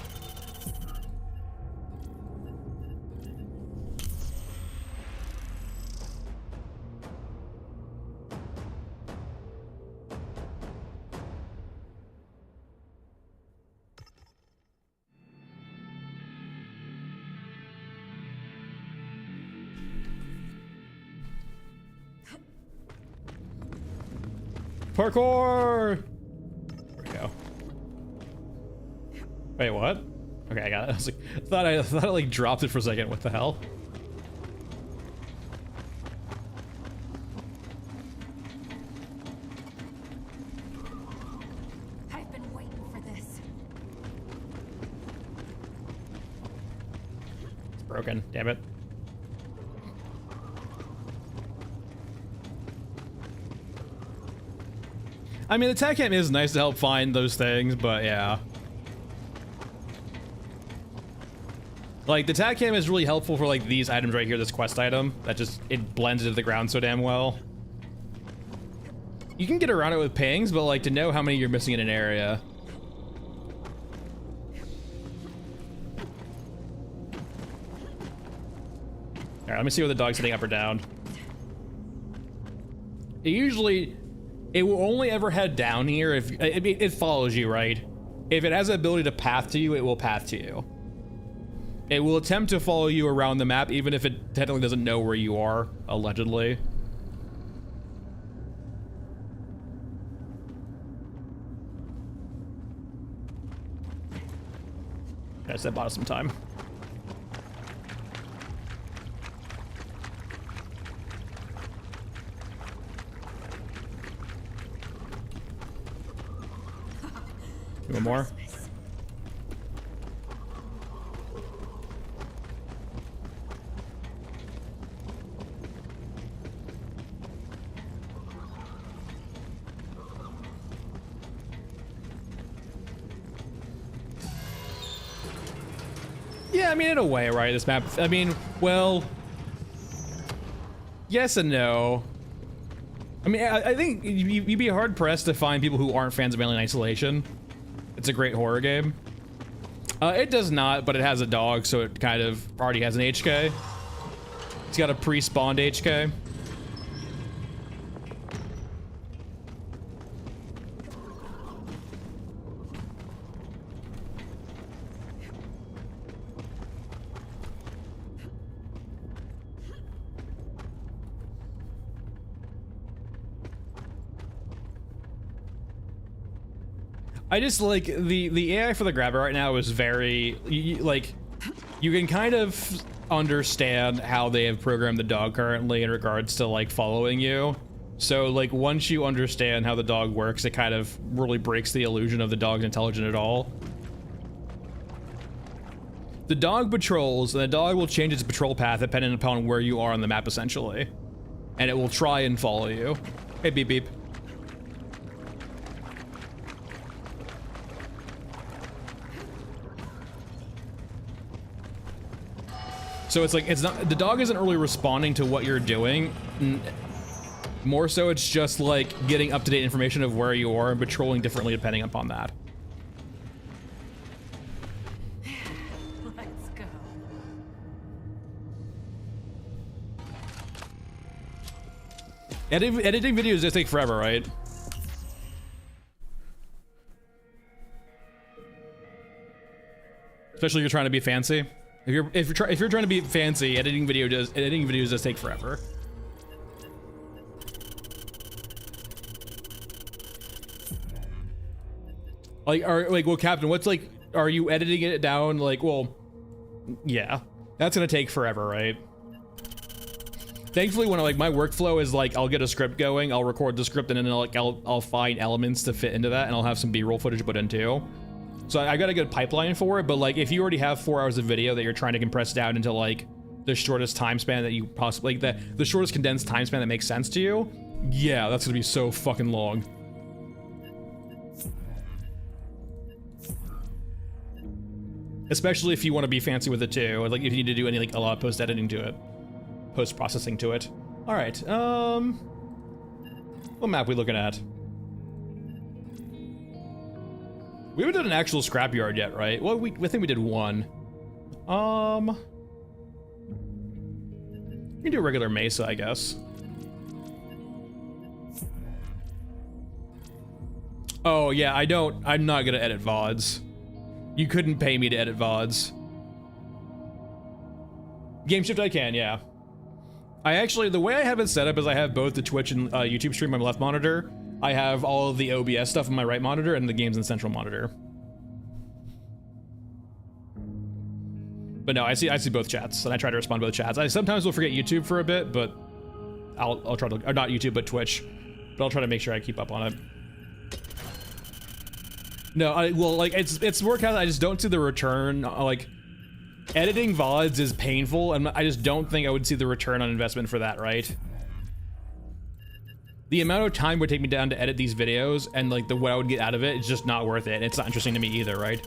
Parkour! There we go. Wait, what? Okay, I got it. I was like, I thought I like dropped it for a second. What the hell?
I've been waiting for this.
It's broken. Damn it. I mean, the tech cam is nice to help find those things, but yeah. Like, the tech cam is really helpful for, like, these items right here, this quest item. That just, it blends into the ground so damn well. You can get around it with pings, but, like, to know how many you're missing in an area. Alright, let me see what the dog's hitting up or down. It usually... It will only ever head down here if it follows you, right? If it has the ability to path to you, it will path to you. It will attempt to follow you around the map, even if it technically doesn't know where you are, allegedly. Yes, that bought us some time. One more. Yeah, I mean, in a way, right? This map, I mean, well, yes and no. I mean, I think you'd be hard pressed to find people who aren't fans of Alien Isolation. It's a great horror game. It does not, but it has a dog, so it kind of already has an HK. It's got a pre-spawned HK. I just like the AI for the grabber right now is very like you can kind of understand how they have programmed the dog currently in regards to like following you. So like once you understand how the dog works, it kind of really breaks the illusion of the dog's intelligent at all. The dog patrols, and the dog will change its patrol path depending upon where you are on the map essentially. And it will try and follow you. Hey, beep beep. So it's like, it's not, the dog isn't really responding to what you're doing. More so it's just like getting up-to-date information of where you are and patrolling differently depending upon that.
Let's go.
Editing videos does take forever, right? Especially if you're trying to be fancy. If you're trying to be fancy, editing videos does take forever. Like, well, Captain, what's like, are you editing it down? Like, well, yeah, that's gonna take forever, right? Thankfully, when like my workflow is like, I'll get a script going, I'll record the script, and then I'll find elements to fit into that, and I'll have some B-roll footage put in too. So I got a good pipeline for it, but like if you already have 4 hours of video that you're trying to compress down into like the shortest time span that you possibly, like the shortest condensed time span that makes sense to you, yeah, that's gonna be so fucking long. Especially if you want to be fancy with it too, like if you need to do any like a lot of post editing to it, post processing to it. All right, what map we looking at? We haven't done an actual scrapyard yet, right? Well, I think we did one. We can do a regular mesa, I guess. Oh yeah, I'm not gonna edit VODs. You couldn't pay me to edit VODs. Game shift I can, yeah. I actually, the way I have it set up is I have both the Twitch and YouTube stream on my left monitor. I have all of the OBS stuff on my right monitor and the games in central monitor. But no, I see both chats, and I try to respond to both chats. I sometimes will forget YouTube for a bit, but I'll try to, or not YouTube, but Twitch. But I'll try to make sure I keep up on it. No, well, like it's work out. I just don't see the return. Like editing VODs is painful, and I just don't think I would see the return on investment for that, right? The amount of time would take me down to edit these videos, and like what I would get out of it, it's just not worth it. It's not interesting to me either, right?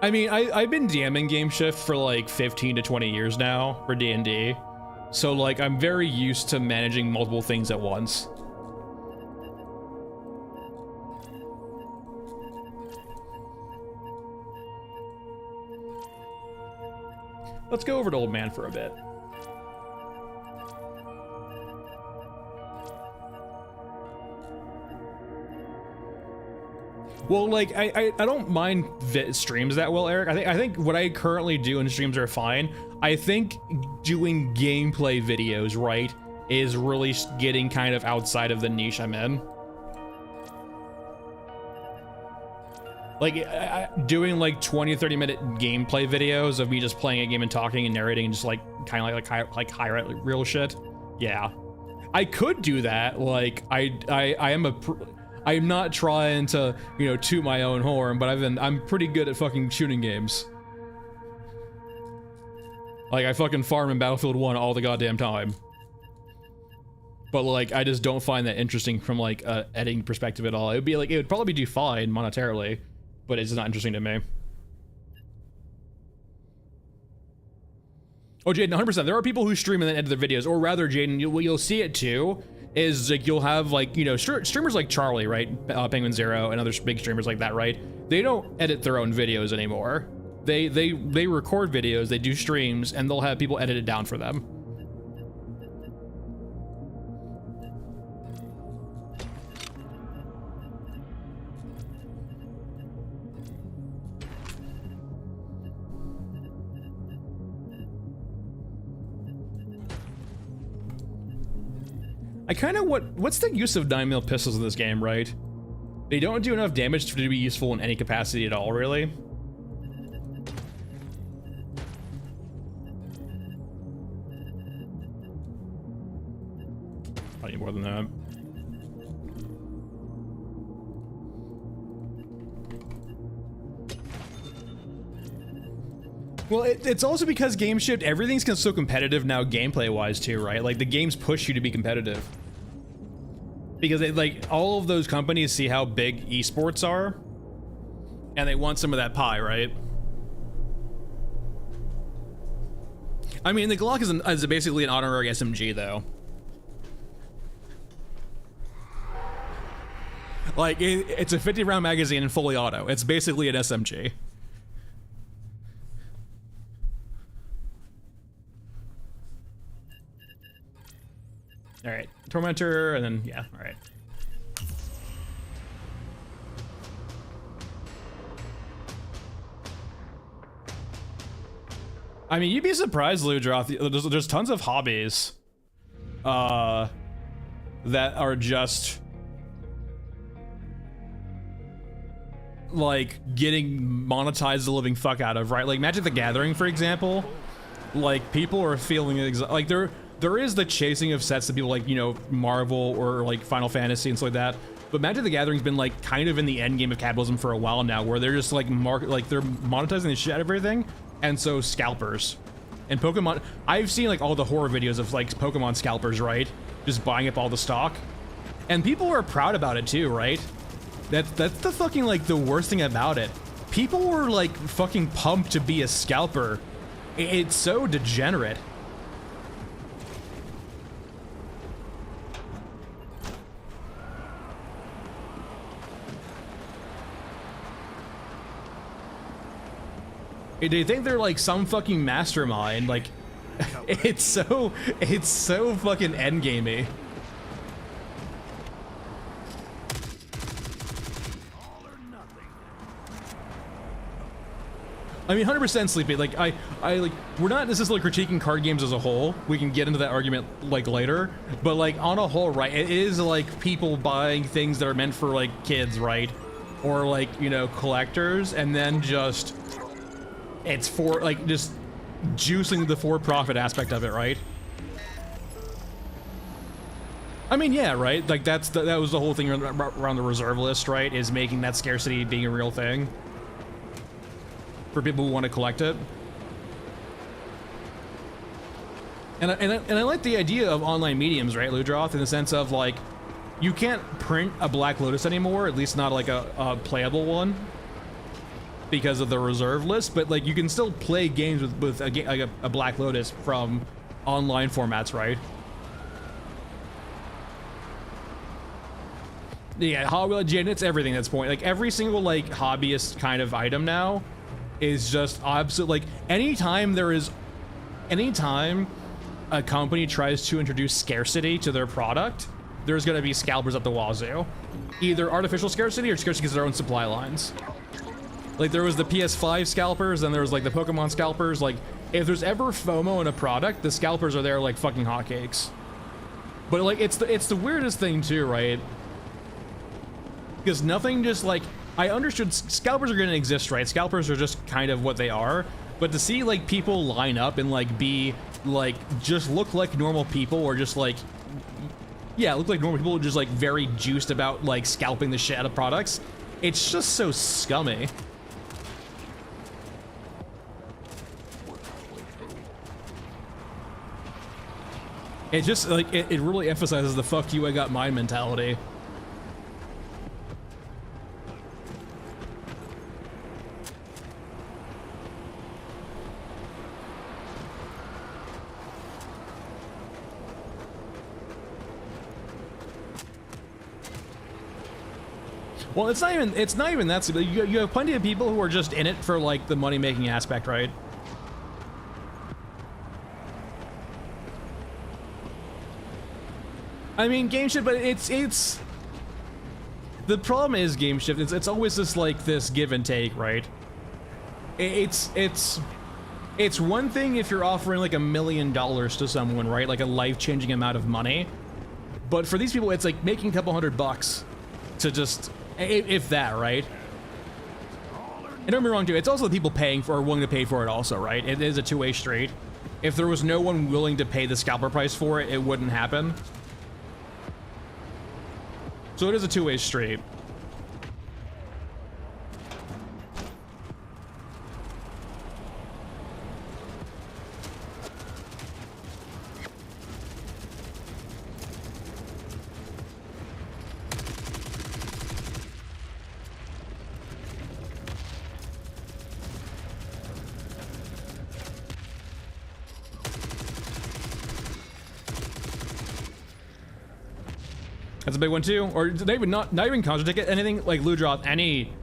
I mean, I've been DMing Game Shift for like 15 to 20 years now for D&D. So like, I'm very used to managing multiple things at once. Let's go over to Old Man for a bit.
Well, like I don't mind streams that well, Eric. I think what I currently do in streams are fine. I think doing gameplay videos, right, is really getting kind of outside of the niche I'm in. Like doing like 20-30 minute gameplay videos of me just playing a game and talking and narrating and just like kind of like high real shit. Yeah, I could do that. Like I'm not trying to, you know, toot my own horn, but I'm pretty good at fucking shooting games. Like I fucking farm in Battlefield 1 all the goddamn time. But like I just don't find that interesting from like a editing perspective at all. It would probably do fine monetarily, but it's not interesting to me. Oh, Jaden, 100%. There are people who stream and then edit their videos, or rather, Jaden, you'll see it too. Is like you'll have like, you know, streamers like Charlie, right, Penguin Zero, and other big streamers like that, right? They don't edit their own videos anymore. They record videos, they do streams, and they'll have people edit it down for them. I kind of what's the use of 9mm pistols in this game, right? They don't do enough damage to be useful in any capacity at all, really. I need more than that. Well, it's also because Game Shift, everything's so competitive now gameplay-wise too, right? Like, the games push you to be competitive. Because, like, all of those companies see how big esports are, and they want some of that pie, right? I mean, the Glock is basically an honorary SMG, though. Like, it's a 50-round magazine and fully auto. It's basically an SMG. All right, Tormentor, and then, yeah, all right. I mean, you'd be surprised, Ludroth, there's tons of hobbies that are just like getting monetized the living fuck out of, right? Like Magic the Gathering, for example, like people are feeling like there is the chasing of sets that people like, you know, Marvel or like Final Fantasy and stuff like that. But Magic the Gathering's been like kind of in the end game of capitalism for a while now, where they're just like they're monetizing the shit out of everything. And so Scalpers and Pokemon, I've seen like all the horror videos of like Pokemon Scalpers, right? Just buying up all the stock. And people are proud about it too, right? That's the fucking like the worst thing about it. People were like fucking pumped to be a scalper. It's so degenerate. They think they're like some fucking mastermind, like it's so fucking endgamey. I mean, 100% Sleepy. Like I like, we're not necessarily critiquing card games as a whole. We can get into that argument like later, but like on a whole, right? It is like people buying things that are meant for like kids, right? Or like, you know, collectors, and then just it's for like just juicing the for-profit aspect of it, right? I mean, yeah, right? Like that was the whole thing around the reserve list, right? Is making that scarcity being a real thing for people who want to collect it. And I like the idea of online mediums, right, Ludroth, in the sense of like you can't print a Black Lotus anymore, at least not like a playable one, because of the reserve list, but like you can still play games with a Black Lotus from online formats, right? Yeah, Jane, it's everything at this point. Like every single like hobbyist kind of item now is just absolute. Like anytime a company tries to introduce scarcity to their product, there's gonna be scalpers up the wazoo. Either artificial scarcity or scarcity because of their own supply lines. Like there was the PS5 scalpers, and there was like the Pokemon scalpers. Like if there's ever FOMO in a product, the scalpers are there like fucking hotcakes. But like it's the weirdest thing too, right? Because nothing just like, I understood scalpers are gonna exist, right? Scalpers are just kind of what they are. But to see like people line up and like be like just look like normal people, or just like, yeah, look like normal people, just like very juiced about like scalping the shit out of products. It's just so scummy. It just like it really emphasizes the fuck you, I got mine mentality. Well, it's not even that simple. You have plenty of people who are just in it for like the money making aspect, right? I mean, game shift, but it's the problem is game shift. It's always this like this give and take, right? It's one thing if you're offering like $1 million to someone, right? Like a life-changing amount of money. But for these people, it's like making a couple $100 to just, if that, right? And don't get me wrong too, it's also the people paying for or willing to pay for it also, right? It is a two-way street. If there was no one willing to pay the scalper price for it, it wouldn't happen. So it is a two-way street. That's a big one too. Or they even not even concert ticket, anything like loot drop, any,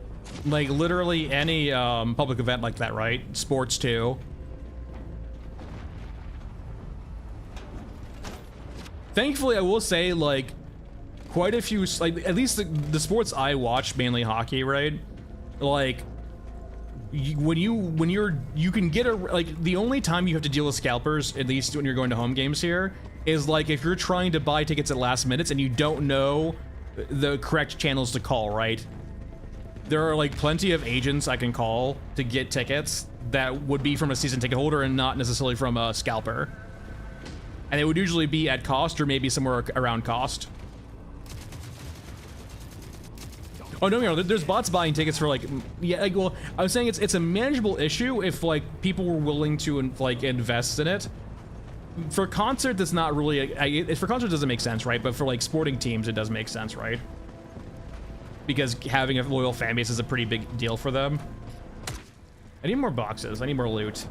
like literally any public event like that, right? Sports too. Thankfully, I will say like quite a few, like at least the sports I watch, mainly hockey, right? Like when you can get a, like the only time you have to deal with scalpers, at least when you're going to home games here, is like if you're trying to buy tickets at last minutes and you don't know the correct channels to call, right? There are like plenty of agents I can call to get tickets that would be from a season ticket holder and not necessarily from a scalper. And they would usually be at cost or maybe somewhere around cost. Oh no, there's bots buying tickets for like, yeah, like, well, I was saying it's a manageable issue if like people were willing to like invest in it. For concert, that's not really, for concert it doesn't make sense, right? But for like sporting teams, it does make sense, right? Because having a loyal fan base is a pretty big deal for them. I need more boxes, I need more loot.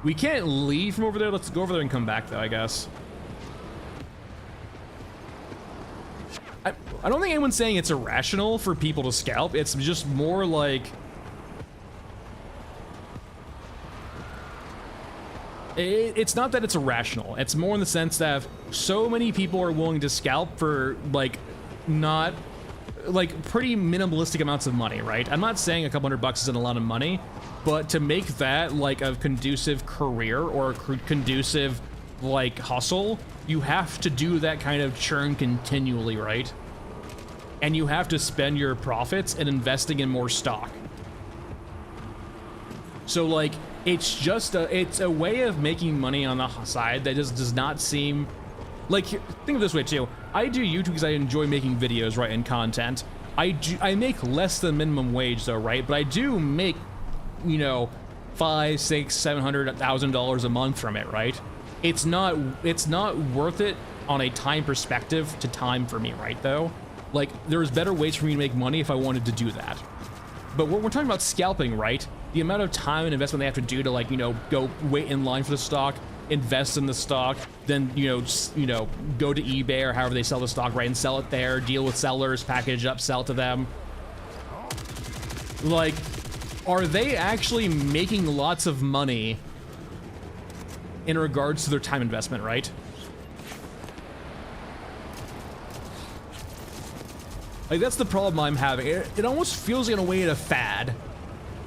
We can't leave from over there, let's go over there and come back though, I guess. I don't think anyone's saying it's irrational for people to scalp, it's just more like, it's not that it's irrational. It's more in the sense that so many people are willing to scalp for like not like pretty minimalistic amounts of money, right? I'm not saying a couple $100 isn't a lot of money, but to make that like a conducive career or a conducive like hustle, you have to do that kind of churn continually, right? And you have to spend your profits in investing in more stock. So like, it's just it's a way of making money on the side that just does not seem like, think of it this way too. I do YouTube because I enjoy making videos, right, and content. I make less than minimum wage though, right? But I do make, you know, $500, $600, $700,000 a month from it, right? It's not worth it on a time perspective to time for me, right? Though, like there's better ways for me to make money if I wanted to do that. But we're talking about scalping, right? The amount of time and investment they have to do to like, you know, go wait in line for the stock, invest in the stock, then, you know, go to eBay or however they sell the stock, right, and sell it there, deal with sellers, package up, sell to them. Like, are they actually making lots of money in regards to their time investment, right? Like, that's the problem I'm having. It almost feels in a way a fad.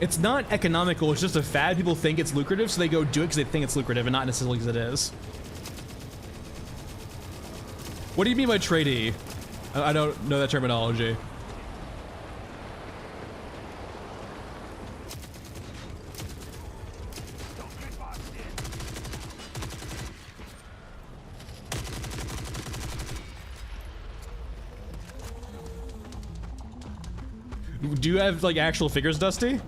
It's not economical, it's just a fad. People think it's lucrative, so they go do it because they think it's lucrative and not necessarily because it is. What do you mean by tradee? I don't know that terminology. Do you have, like, actual figures, Dusty?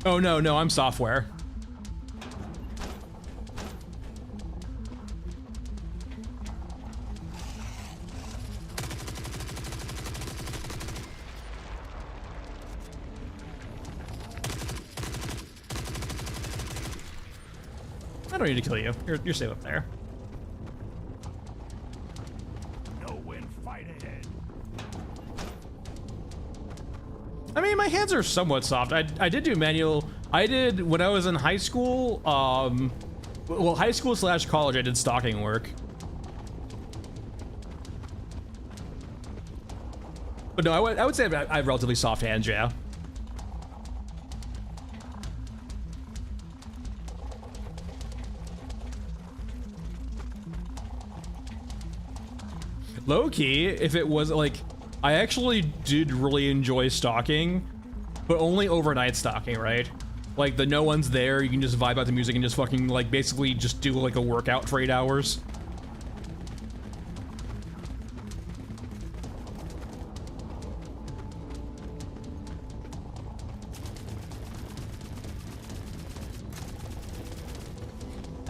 Oh, no, I'm software. I don't need to kill you. You're safe up there. I mean, my hands are somewhat soft. I did do manual. I did when I was in high school. Well, high school / college, I did stocking work. But no, I would say I have relatively soft hands, yeah. Low key, if it was like, I actually did really enjoy stalking, but only overnight stalking, right? Like the no one's there, you can just vibe out the music and just fucking like basically just do like a workout for 8 hours.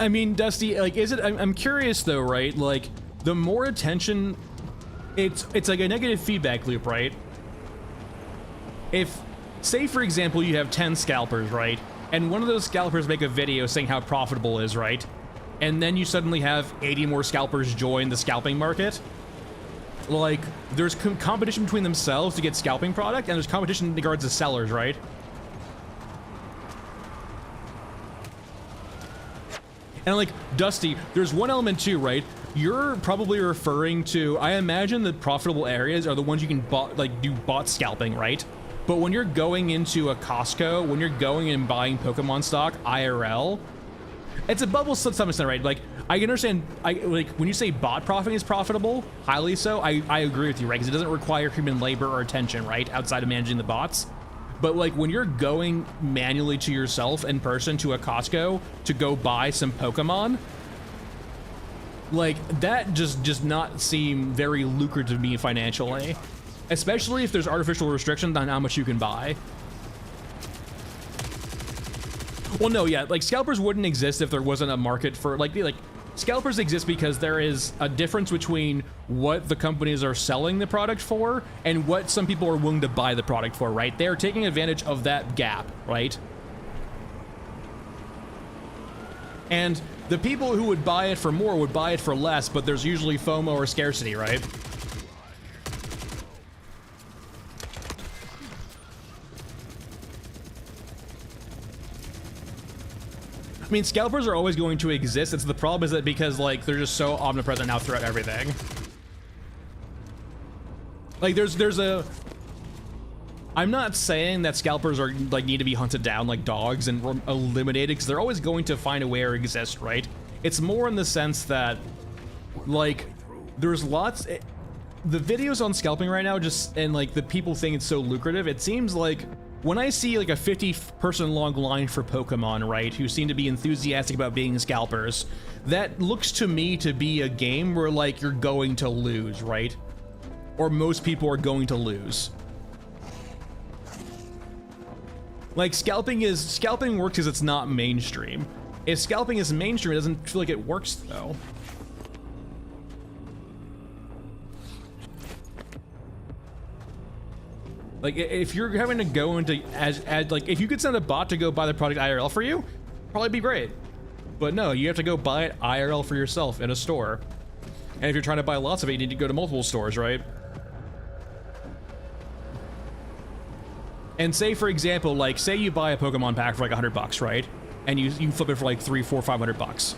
I mean, Dusty, like, is it, I'm curious though, right? Like, the more attention, it's like a negative feedback loop, right? If, say for example, you have 10 scalpers, right? And one of those scalpers make a video saying how profitable it is, right? And then you suddenly have 80 more scalpers join the scalping market. Like, there's competition between themselves to get scalping product, and there's competition in regards to sellers, right? And like, Dusty, there's one element too, right? You're probably referring to, I imagine the profitable areas are the ones you can do bot scalping, right? But when you're going into a Costco, when you're going and buying Pokemon stock IRL, it's a bubble to some extent, right? Like, I can understand, like, when you say bot profiting is profitable, highly so, I agree with you, right? Because it doesn't require human labor or attention, right? Outside of managing the bots. But like when you're going manually to yourself in person to a Costco to go buy some Pokemon, like that just does not seem very lucrative to me financially, especially if there's artificial restrictions on how much you can buy. Well, no, yeah, like scalpers wouldn't exist if there wasn't a market for like scalpers exist because there is a difference between what the companies are selling the product for and what some people are willing to buy the product for, right? They're taking advantage of that gap, right? And the people who would buy it for more would buy it for less, but there's usually FOMO or scarcity, right? I mean, scalpers are always going to exist. It's the problem is that because like they're just so omnipresent now throughout everything. Like there's a, I'm not saying that scalpers are like need to be hunted down like dogs and eliminated because they're always going to find a way or exist, right? It's more in the sense that like there's lots, the videos on scalping right now just, and like the people think it's so lucrative, it seems like when I see like a 50-person long line for Pokemon, right, who seem to be enthusiastic about being scalpers, that looks to me to be a game where like you're going to lose, right? Or most people are going to lose. Like scalping works because it's not mainstream. If scalping is mainstream, it doesn't feel like it works though. Like, if you're having to go into, like, if you could send a bot to go buy the product IRL for you, probably be great. But no, you have to go buy it IRL for yourself in a store. And if you're trying to buy lots of it, you need to go to multiple stores, right? And say, for example, like, say you buy a Pokemon pack for like $100, right? And you flip it for like $300, $400, $500.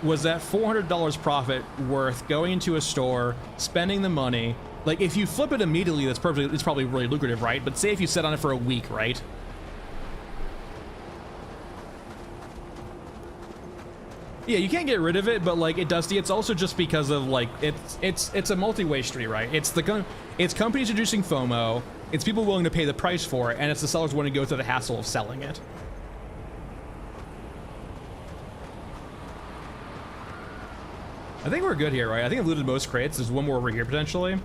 was that $400 profit worth going into a store, spending the money? Like, if you flip it immediately, it's probably really lucrative, right? But say if you sit on it for a week, right? Yeah, you can't get rid of it, but like it does. It's also just because of like it's a multi-way street, right? It's companies introducing FOMO. It's people willing to pay the price for it, and it's the sellers willing to go through the hassle of selling it. I think we're good here, right? I think I've looted most crates. There's one more over here potentially.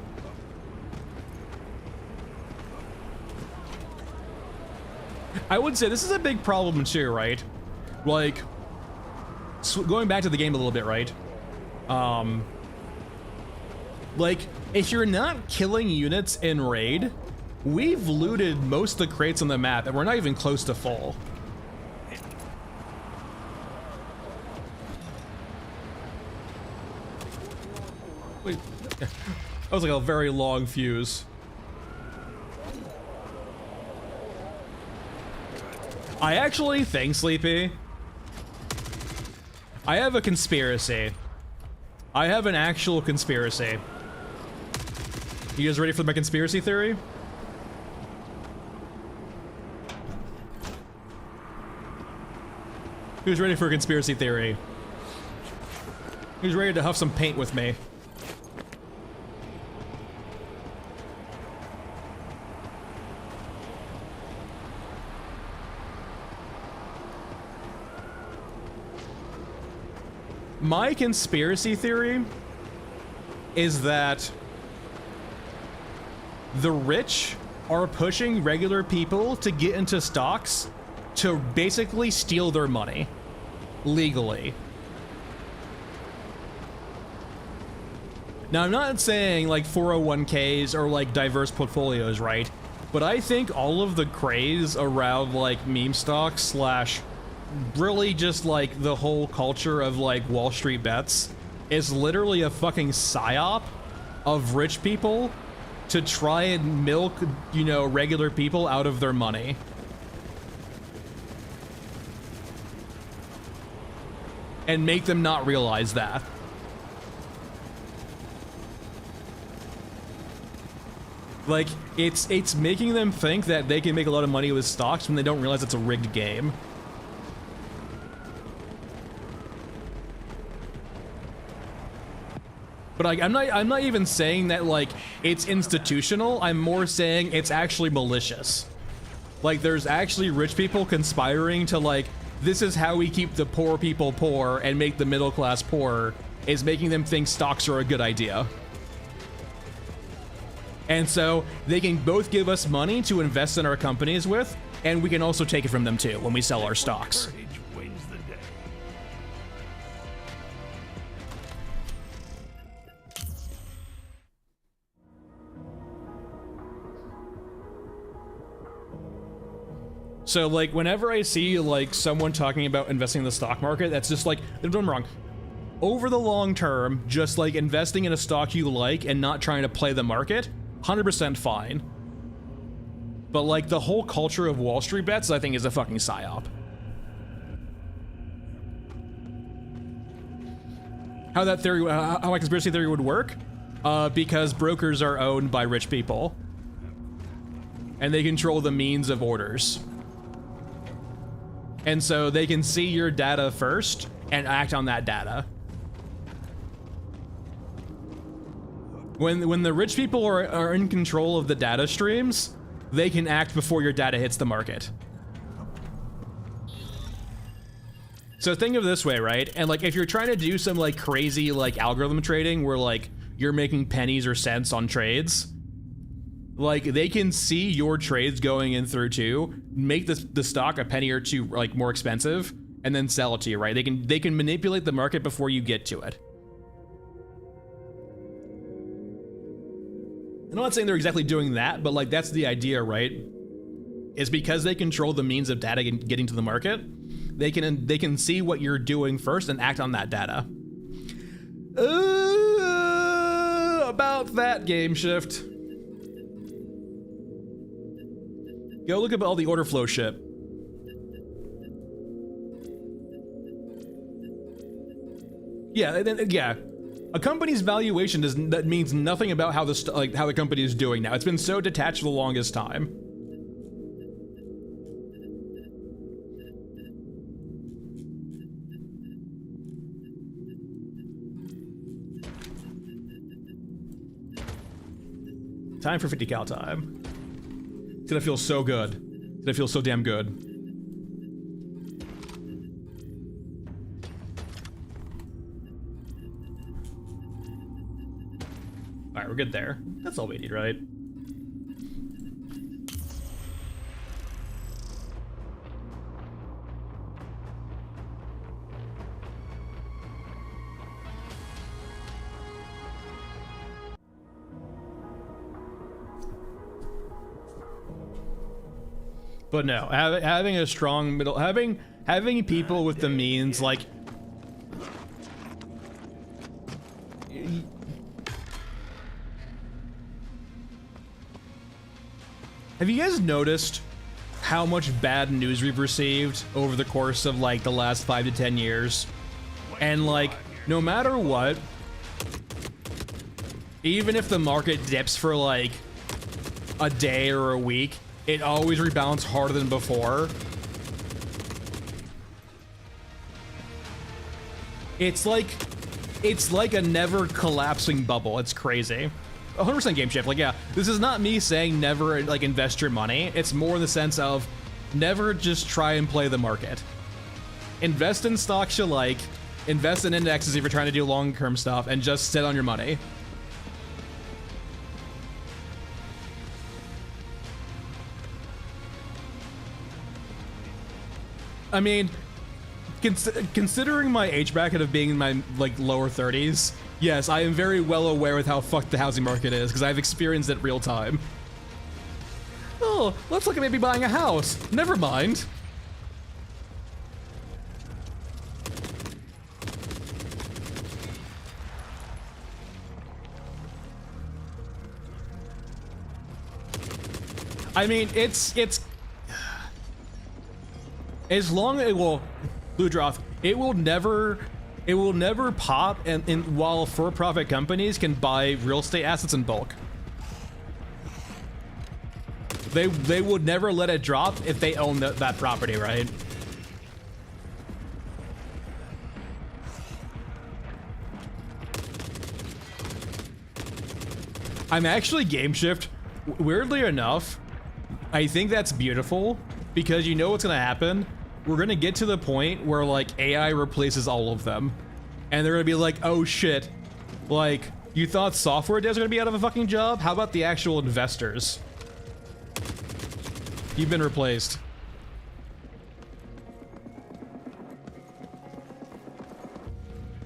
I would say this is a big problem too, right? Like, going back to the game a little bit, right? Like, if you're not killing units in raid, we've looted most of the crates on the map, and we're not even close to full. Wait, that was like a very long fuse. I actually think, Sleepy, I have a conspiracy. I have an actual conspiracy. You guys ready for my conspiracy theory? Who's ready for a conspiracy theory? Who's ready to huff some paint with me? My conspiracy theory is that the rich are pushing regular people to get into stocks to basically steal their money legally. Now, I'm not saying like 401ks or like diverse portfolios, right? But I think all of the craze around like meme stocks slash really just like the whole culture of like Wall Street bets is literally a fucking psyop of rich people to try and milk, you know, regular people out of their money. And make them not realize that. Like, it's making them think that they can make a lot of money with stocks when they don't realize it's a rigged game. But like, I'm not even saying that like it's institutional. I'm more saying it's actually malicious. Like, there's actually rich people conspiring to like, this is how we keep the poor people poor and make the middle class poorer, is making them think stocks are a good idea. And so they can both give us money to invest in our companies with, and we can also take it from them too when we sell our stocks. So like, whenever I see like someone talking about investing in the stock market, that's just like, they're doing wrong. Over the long term, just like investing in a stock you like and not trying to play the market, 100% fine. But like the whole culture of Wall Street bets, I think is a fucking psyop. How that theory, how my conspiracy theory would work? Because brokers are owned by rich people. And they control the means of orders. And so they can see your data first and act on that data. When the rich people are in control of the data streams, they can act before your data hits the market. So think of it this way, right? And like, if you're trying to do some like crazy like algorithm trading where like you're making pennies or cents on trades, like they can see your trades going in through too, make the stock a penny or two like more expensive, and then sell it to you, right? They can manipulate the market before you get to it. I'm not saying they're exactly doing that, but like that's the idea, right? Is because they control the means of data getting to the market, they can see what you're doing first and act on that data. About that, Game Shift. Go look up all the order flow shit. Yeah. A company's valuation that means nothing about how how the company is doing now. It's been so detached for the longest time. Time for 50 cal time. It's gonna feel so good. It's gonna feel so damn good. Alright, we're good there. That's all we need, right? But no, having a strong middle, having people with the means, like, have you guys noticed how much bad news we've received over the course of like the last 5 to 10 years? And like, no matter what, even if the market dips for like a day or a week, it always rebounds harder than before. It's like a never collapsing bubble. It's crazy. 100% game shift. Like, yeah, this is not me saying never like invest your money. It's more in the sense of never just try and play the market. Invest in stocks you like, invest in indexes if you're trying to do long-term stuff, and just sit on your money. I mean, considering my age bracket of being in my like lower 30s, yes, I am very well aware with how fucked the housing market is because I've experienced it real time. Oh, let's look at maybe buying a house. Never mind. I mean, it's as long as, well, Ludroth, it will never pop, and while for-profit companies can buy real estate assets in bulk. They would never let it drop if they own that property, right? I'm actually game shift. Weirdly enough, I think that's beautiful because you know what's gonna happen? We're gonna get to the point where like AI replaces all of them. And they're gonna be like, oh shit. Like, you thought software devs are gonna be out of a fucking job? How about the actual investors? You've been replaced.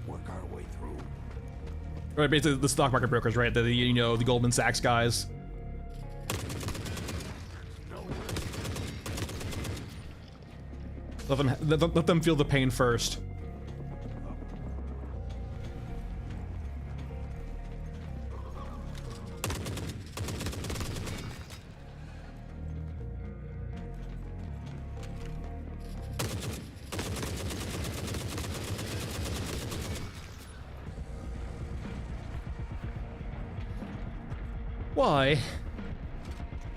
Work our way through.
Right, basically the stock market brokers, right? You know, the Goldman Sachs guys. Let them feel the pain first. Why?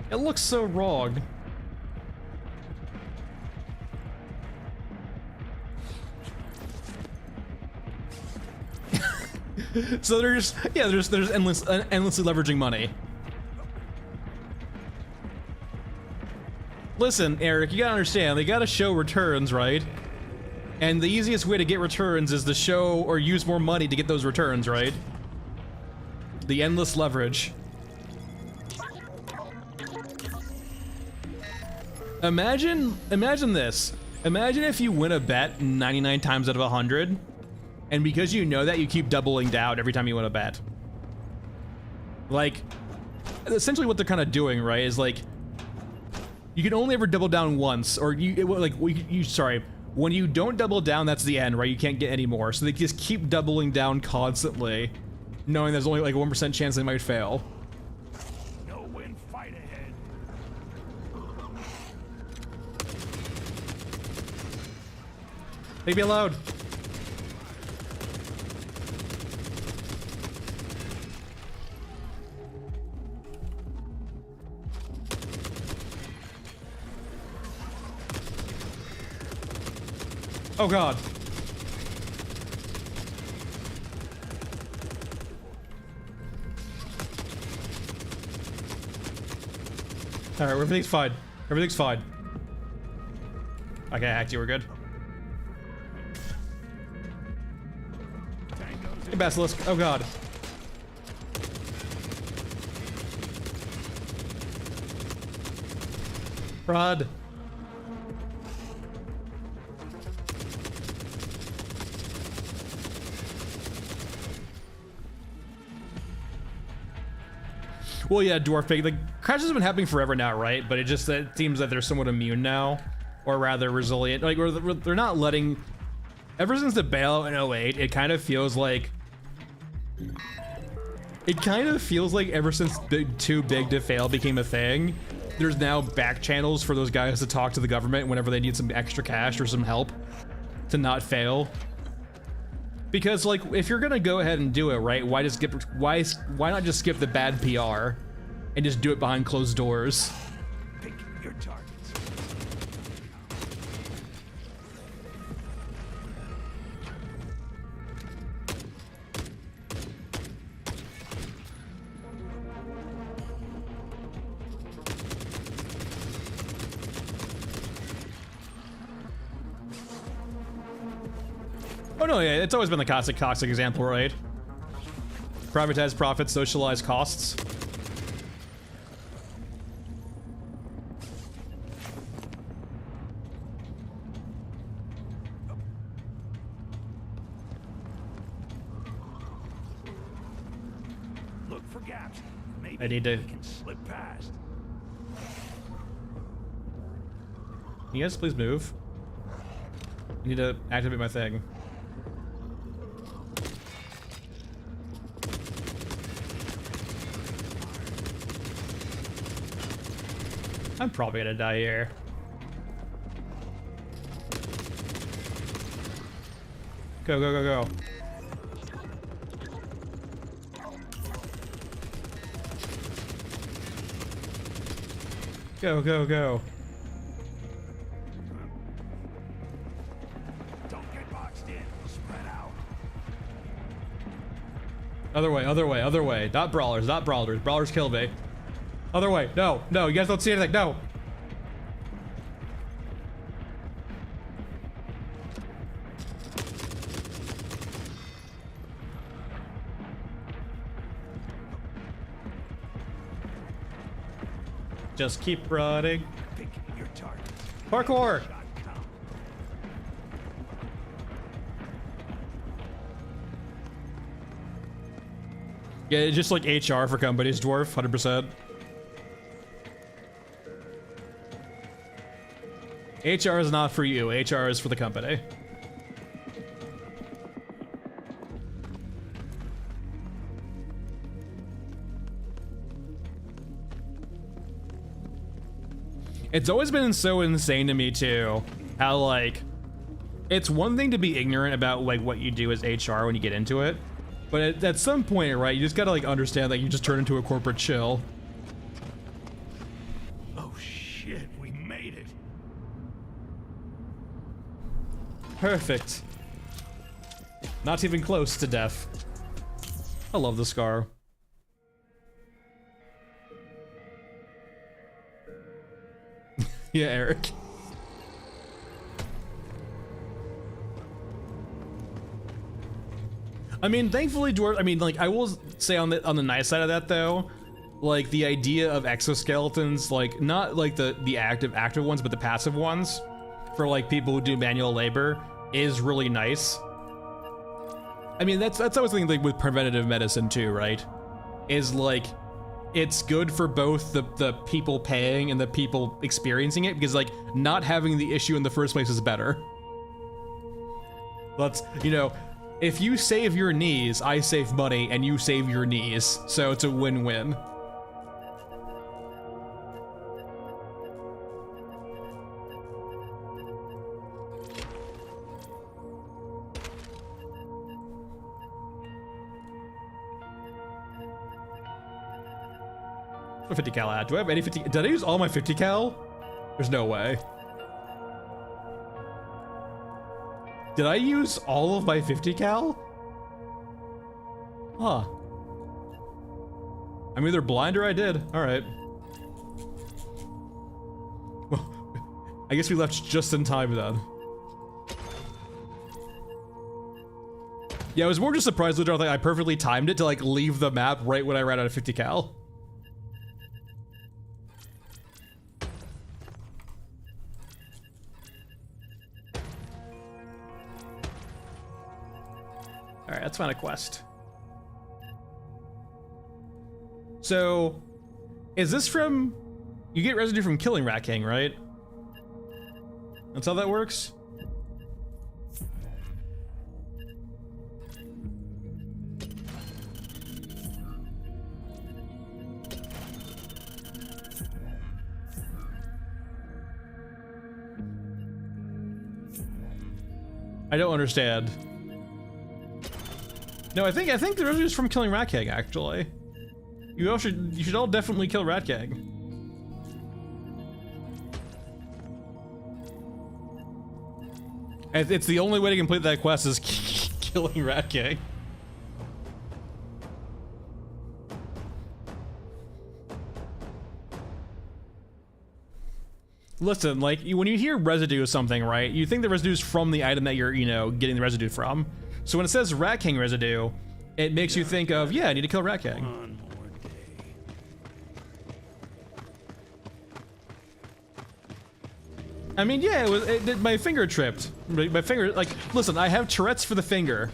It looks so wrong. So there's endlessly leveraging money. Listen, Eric, you gotta understand, they gotta show returns, right? And the easiest way to get returns is to show or use more money to get those returns, right? The endless leverage. Imagine this. Imagine if you win a bet 99 times out of 100. And because you know that, you keep doubling down every time you win a bet. Like, essentially what they're kind of doing, right, is like, you can only ever double down once, or sorry, when you don't double down, that's the end, right? You can't get any more. So they just keep doubling down constantly, knowing there's only like a 1% chance they might fail.
No win, fight ahead.
Leave me alone. Oh god. Alright, everything's fine. Everything's fine. Okay, hacked you, we're good. Hey, Basilisk. Oh god. Rod. Well, yeah, dwarf pig. The crashes have been happening forever now, right? But it seems that they're somewhat immune now, or rather resilient. Like they're not letting. Ever since the bailout in 08, it kind of feels like. It kind of feels like ever since Too Big to Fail became a thing, there's now back channels for those guys to talk to the government whenever they need some extra cash or some help to not fail. Because like, if you're gonna go ahead and do it, right? Why not just skip the bad PR and just do it behind closed doors?
Pick your targets.
Oh no, yeah, it's always been the toxic example, right? Privatize profits, socialize costs.
Look for gaps. Maybe
I need to.
we can slip past.
Can you guys please move? I need to activate my thing. I'm probably gonna die here. Go, go, go, go. Go, go, go.
Don't get boxed in. Spread out.
Other way, other way, other way. Not brawlers, not brawlers. Brawlers kill me. Other way. No, no, you guys don't see anything. No. Just keep running.
Pick your targets.
Parkour.
Shot count.
Yeah, it's just like HR for companies, dwarf, 100%. HR is not for you, HR is for the company. It's always been so insane to me too, how like, it's one thing to be ignorant about like what you do as HR when you get into it, but at some point, right, you just gotta like understand that you just turn into a corporate shill.
Oh shit, we made it.
Perfect. Not even close to death. I love the scar. Yeah, Eric. I mean, thankfully, dwarf. I mean, like, I will say on the nice side of that though, like the idea of exoskeletons, like not like the active ones, but the passive ones, for like people who do manual labor, is really nice. I mean, that's always the thing like with preventative medicine too, right? Is like, it's good for both the people paying and the people experiencing it, because like not having the issue in the first place is better. That's, you know, if you save your knees, I save money and you save your knees, so it's a win-win. A 50 cal ad. Do I have any 50? Did I use all my 50 cal? There's no way. Did I use all of my 50 cal? Huh. I'm either blind or I did. All right. Well, I guess we left just in time then. Yeah, I was more just surprised that I perfectly timed it to like leave the map right when I ran out of 50 cal. Alright, let's find a quest. So, is this from... You get residue from killing Rat King, right? That's how that works? I don't understand. No, I think the residue is from killing Rat King, actually. You should all definitely kill Rat King. It's the only way to complete that quest is killing Rat King. Listen, like, when you hear residue of something, right, you think the residue is from the item that you're, you know, getting the residue from. So when it says Rat King residue, it makes you think of, yeah, I need to kill Rat King.
One more day.
I mean, yeah, my finger tripped. My finger, like, listen, I have Tourette's for the finger.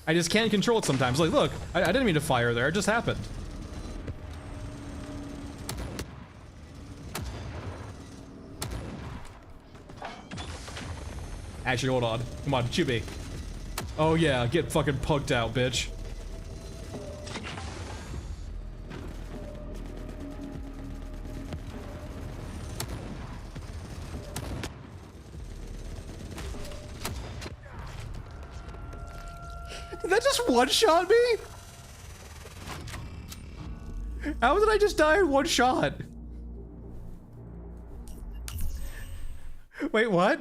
I just can't control it sometimes. Like, look, I didn't mean to fire there, it just happened. Actually, hold on. Come on, shoot me. Oh yeah, get fucking punked out, bitch. Did that just one-shot me? How did I just die in one shot? Wait, what?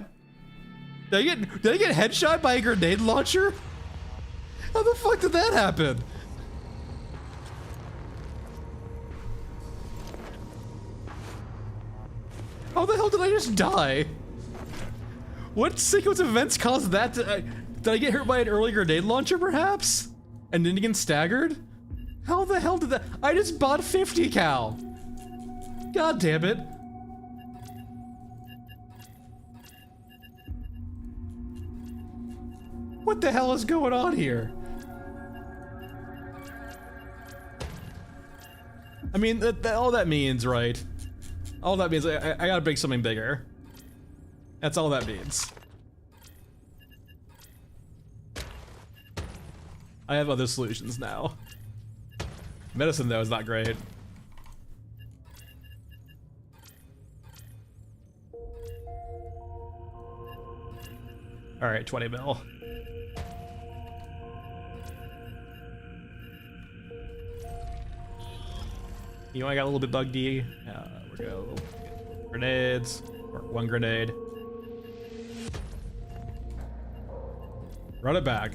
Did I get headshot by a grenade launcher? How the fuck did that happen? How the hell did I just die? What sequence of events caused that to... did I get hurt by an early grenade launcher, perhaps? And then get staggered? How the hell did that... I just bought 50 cal! God damn it. What the hell is going on here? I mean, all that means, right? All that means I gotta make something bigger. That's all that means. I have other solutions now. Medicine, though, is not great. Alright, 20 mil. You know, I got a little bit buggy. We're gonna go grenades, or one grenade. Run it back.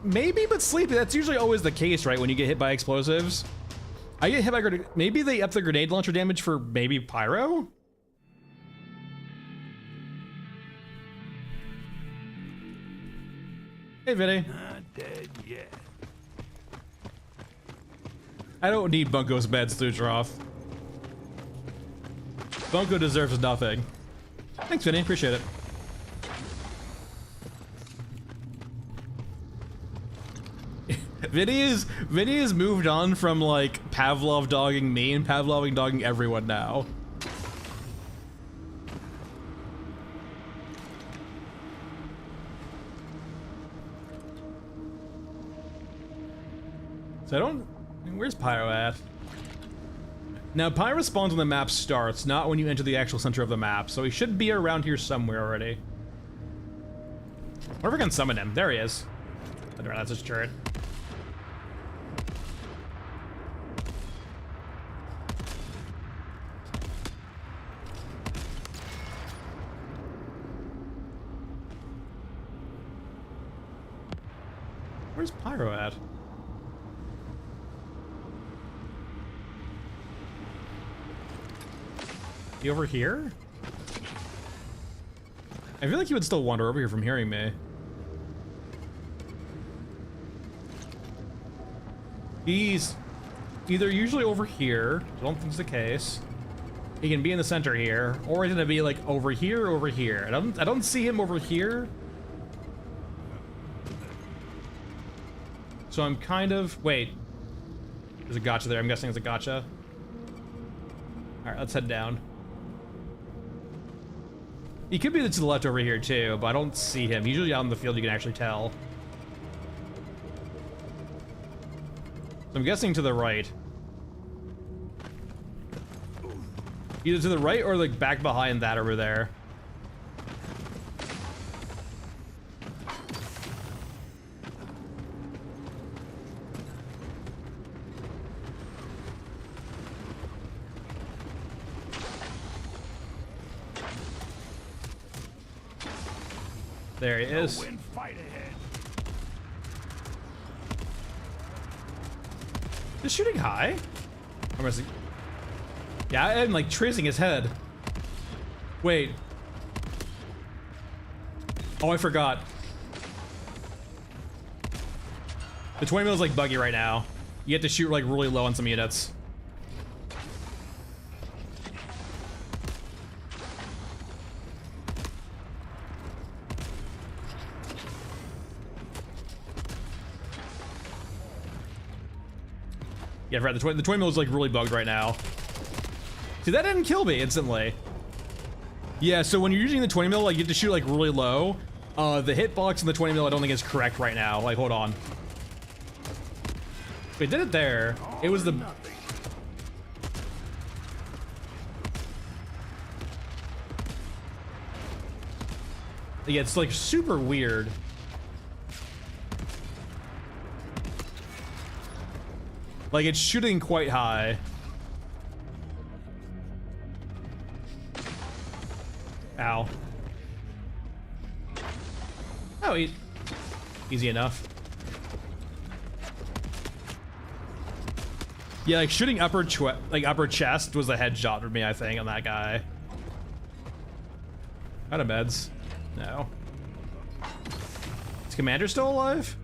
Maybe, but sleepy. That's usually always the case, right? When you get hit by explosives. I get hit by grenade. Maybe they up the grenade launcher damage for maybe pyro? Hey, Vinny.
Not dead yet.
I don't need Bunko's meds to draw. Bunko deserves nothing. Thanks, Vinny. Appreciate it. Vinny has moved on from like Pavlov dogging me and Pavlov dogging everyone now. So I don't... Where's Pyro at? Now, Pyro spawns when the map starts, not when you enter the actual center of the map, so he should be around here somewhere already. I wonder if I can summon him. There he is. I don't know, that's his turret. Where's Pyro at? He over here? I feel like he would still wander over here from hearing me. He's either usually over here, I don't think it's the case. He can be in the center here, or he's gonna be like over here, over here. I don't see him over here. So I'm kind of, wait. There's a gotcha there, I'm guessing it's a gotcha. Alright, let's head down. He could be to the left over here too, but I don't see him. Usually out in the field you can actually tell. So I'm guessing to the right. Either to the right or like back behind that over there. There he is.
Win, fight ahead.
Just shooting high? I'm missing. Yeah, I'm like tracing his head. Wait. Oh, I forgot. The 20 mil is like buggy right now. You have to shoot like really low on some units. Yeah, right. The 20 mil is like really bugged right now. See, that didn't kill me instantly. Yeah, so when you're using the 20 mil, like you have to shoot like really low. The hitbox in the 20 mil I don't think is correct right now. Like, hold on. We did it there. It was the. Yeah, it's like super weird. Like it's shooting quite high. Ow. Oh, easy enough. Yeah, like shooting upper chest was a headshot for me, I think, on that guy. Out of meds. No. Is Commander still alive?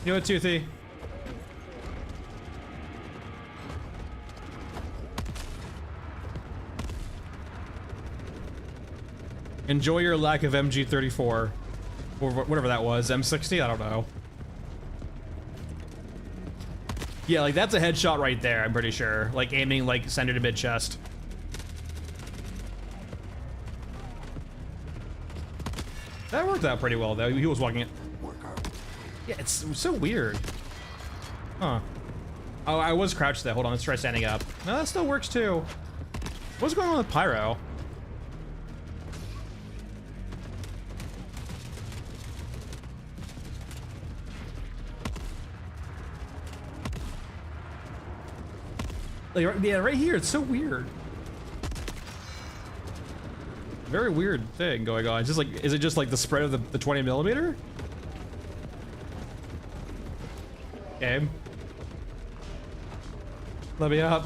You know what, Toothy? Enjoy your lack of MG34. Or whatever that was. M60? I don't know. Yeah, like that's a headshot right there, I'm pretty sure. Like aiming like center to mid chest. That worked out pretty well though. He was walking it. Yeah, it's so weird. Huh. Oh, I was crouched there. Hold on, let's try standing up. No, that still works too. What's going on with Pyro? Like, yeah, right here, it's so weird. Very weird thing going on. It's just like, is it just like the spread of the 20 millimeter? Okay. Let me up.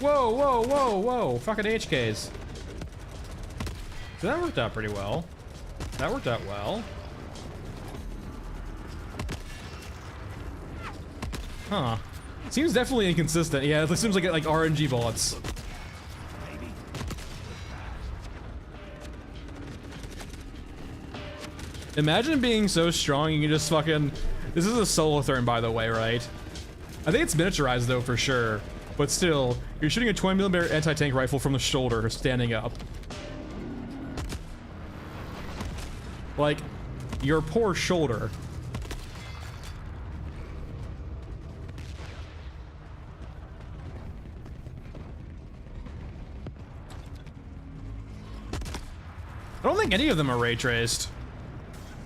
Whoa, whoa, whoa, whoa. Fucking HKs. So that worked out pretty well. That worked out well. Huh. Seems definitely inconsistent. Yeah, it seems like RNG bullets. Imagine being so strong you can just fucking... This is a solo therm, by the way, right? I think it's miniaturized though, for sure. But still, you're shooting a 20mm anti-tank rifle from the shoulder, standing up. Like, your poor shoulder. I don't think any of them are ray traced.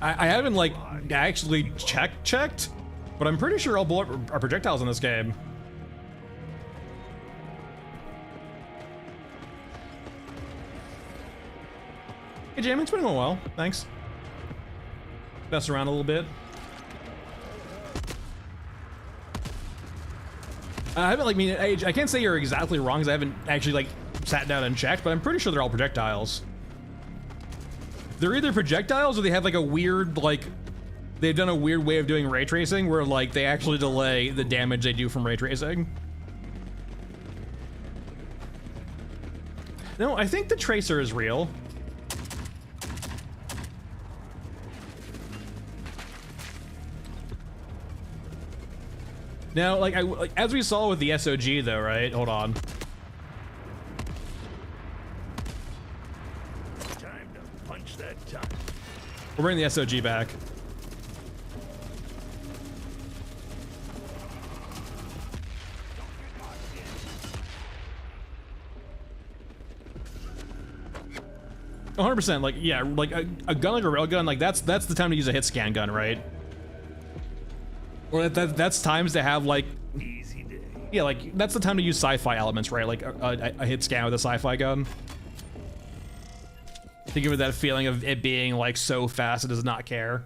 I haven't like actually checked, but I'm pretty sure all bullet are projectiles in this game. Hey Jamie, it's been going well, thanks. Mess around a little bit. I haven't like I can't say you're exactly wrong because I haven't actually like sat down and checked, but I'm pretty sure they're all projectiles. They're either projectiles or they have like a weird like they've done a weird way of doing ray tracing where like they actually delay the damage they do from ray tracing. No, I think the tracer is real. Now, like as we saw with the SOG though, right? Hold on.
Time to punch that time.
We're bringing the SOG back. Oh, 100%, like, yeah, like a gun like a railgun, like that's the time to use a hit scan gun, right? Or that's times to have like,
Easy day.
yeah, like that's the time to use sci-fi elements, right? Like a hit scan with a sci-fi gun. To give it that feeling of it being like so fast it does not care.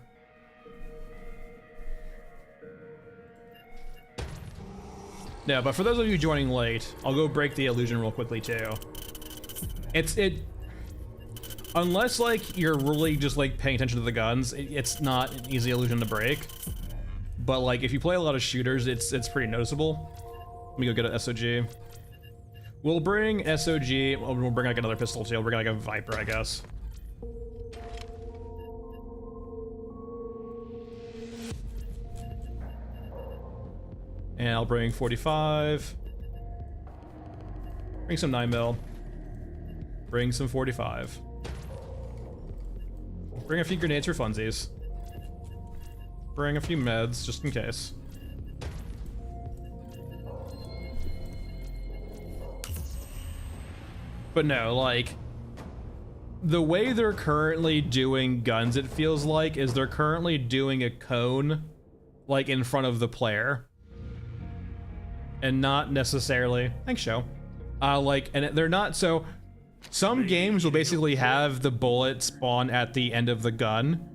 No, but for those of you joining late, I'll go break the illusion real quickly too. Unless like you're really just like paying attention to the guns, it's not an easy illusion to break. But like if you play a lot of shooters, it's pretty noticeable. Let me go get an SOG. We'll bring SOG. We'll bring like another pistol too. We'll bring like a Viper, I guess. And I'll bring 45. Bring some 9mm. Bring some 45. Bring a few grenades for funsies. Bring a few meds, just in case. But no, like, the way they're currently doing guns, it feels like, is they're currently doing a cone, like, in front of the player. And not necessarily, thanks, show. Like, and they're not, so, some games will basically have the bullet spawn at the end of the gun,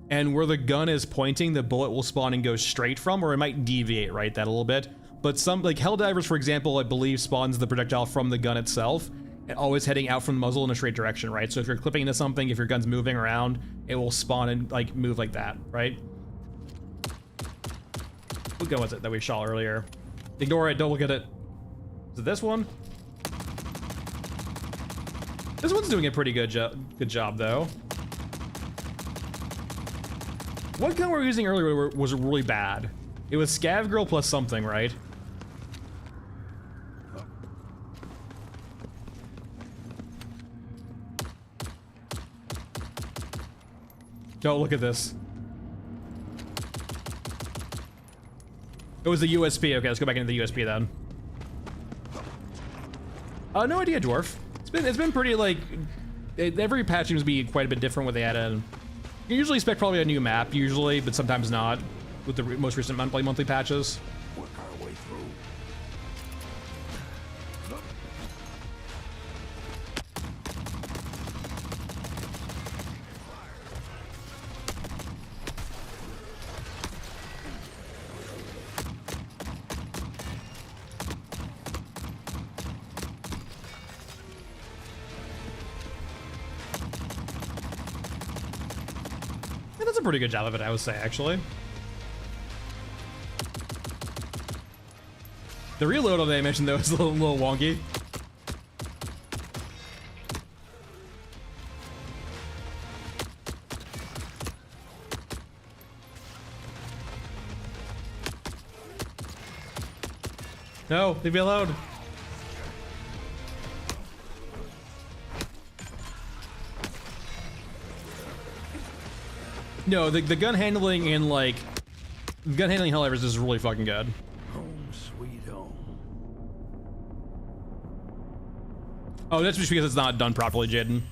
and where the gun is pointing, the bullet will spawn and go straight from, or it might deviate, right, that a little bit. But some, like Helldivers, for example, I believe spawns the projectile from the gun itself, and always heading out from the muzzle in a straight direction, right? So if you're clipping into something, if your gun's moving around, it will spawn and like move like that, right? What gun was it that we shot earlier? Ignore it, don't look at it. Is it this one? This one's doing a pretty good job though. What gun we were using earlier was really bad. It was Scav Girl plus something, right? Don't look at this. It was the USP. Okay, let's go back into the USP then. No idea, Dwarf. It's been pretty like every patch seems to be quite a bit different what they added. You usually expect probably a new map, usually, but sometimes not with the most recent monthly patches.
Work our way through.
Yeah, that's a pretty good job of it, I would say, actually. The reload on the animation, though, is a little wonky. No, leave me alone. No, the gun handling in like gun handling Helldivers is really fucking good.
Home sweet home.
Oh, that's just because it's not done properly, Jaden.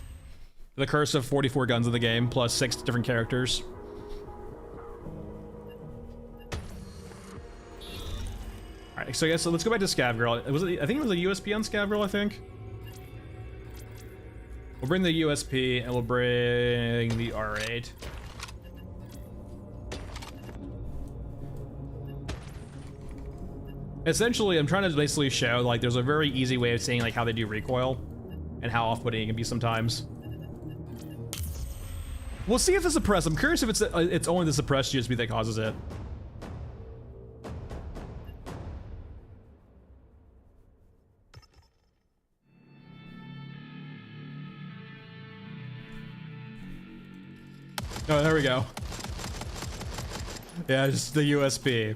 The curse of 44 guns in the game, plus 6 different characters. Alright, so I guess let's go back to Scav Girl. I think it was a USP on Scav Girl, I think. We'll bring the USP and we'll bring the R8. Essentially, I'm trying to basically show like there's a very easy way of seeing like how they do recoil and how off-putting it can be sometimes. We'll see if the suppress. I'm curious if it's only the suppressed USB that causes it. Oh, there we go. Yeah, just the USB.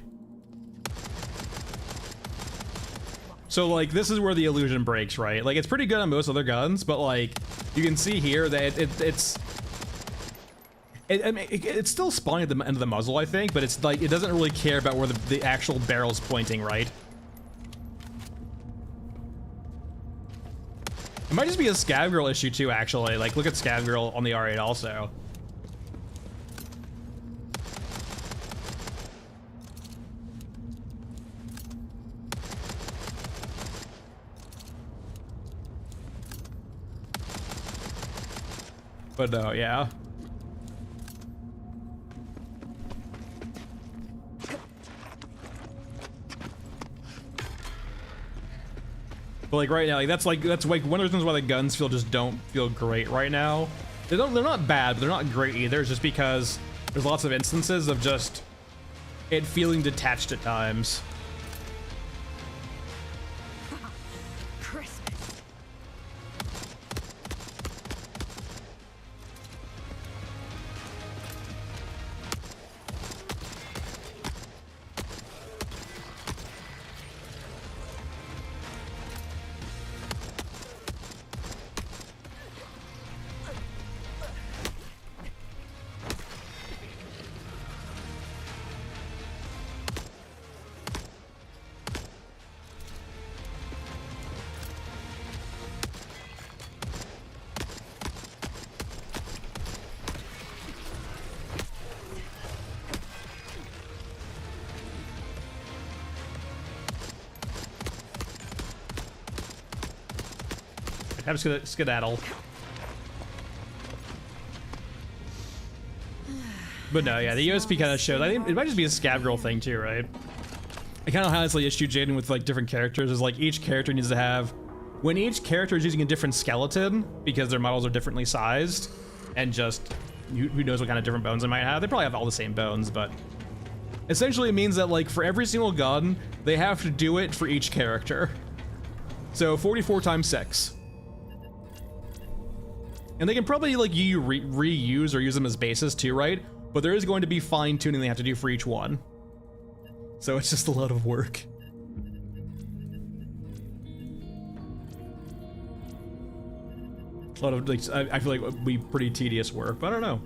So like this is where the illusion breaks, right? Like it's pretty good on most other guns, but like you can see here that it's still spawning at the end of the muzzle, I think, but it's like it doesn't really care about where the actual barrel's pointing, right? It might just be a Scav Girl issue too, actually. Like look at Scav Girl on the R8 also. But no, yeah. But like right now, like that's like one of the reasons why the guns don't feel great right now. They're not bad, but they're not great either. It's just because there's lots of instances of just it feeling detached at times. I'm just gonna skedaddle. But no, yeah, the USB kind of showed. I think it might just be a Scav Girl thing too, right? It kind of highlights the issue Jaden with like different characters is like each character needs to have, when each character is using a different skeleton because their models are differently sized, and just who knows what kind of different bones they might have. They probably have all the same bones, but essentially it means that like for every single gun, they have to do it for each character. So 44 times 6. And they can probably like reuse or use them as bases too, right? But there is going to be fine tuning they have to do for each one. So it's just a lot of work. A lot of like, I feel like it would be pretty tedious work, but I don't know.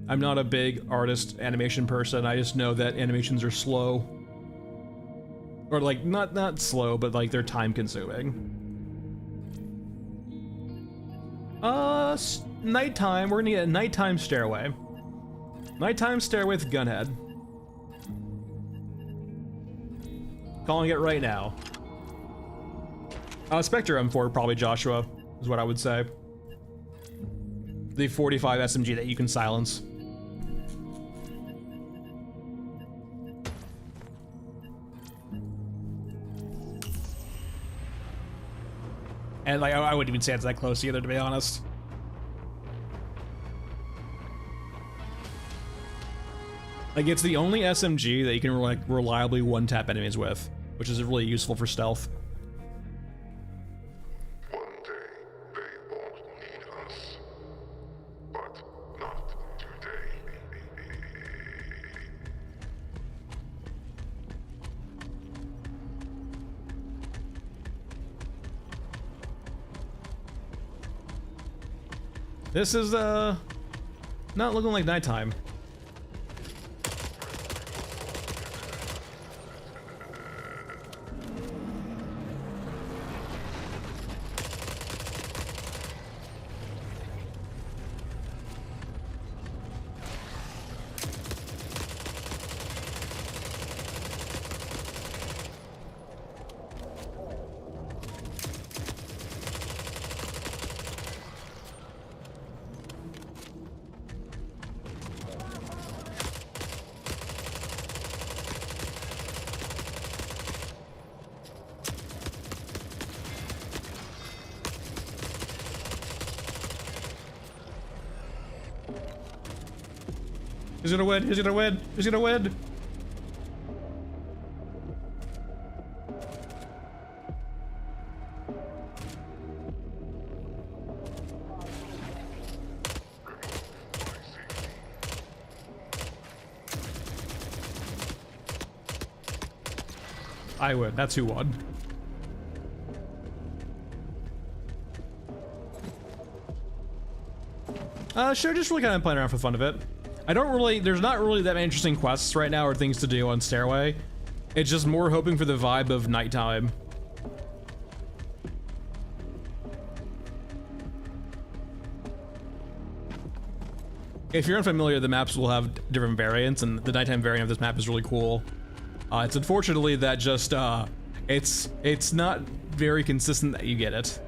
I'm not a big artist animation person. I just know that animations are slow. Or like, not slow, but like they're time consuming. Nighttime, we're gonna get a nighttime stairway. Nighttime stairway with gunhead. Calling it right now. Spectre M4, probably Joshua, is what I would say. The 45 SMG that you can silence. And like, I wouldn't even say it's that close either, to be honest. Like, it's the only SMG that you can like reliably one-tap enemies with, which is really useful for stealth.
One day they won't need us, but not today.
This is not looking like nighttime. Who's gonna win? Who's gonna win? Who's gonna win? I win. That's who won. Sure, just really kind of playing around for the fun of it. There's not really that many interesting quests right now or things to do on Stairway. It's just more hoping for the vibe of nighttime. If you're unfamiliar, the maps will have different variants, and the nighttime variant of this map is really cool. It's unfortunately that just, it's not very consistent that you get it.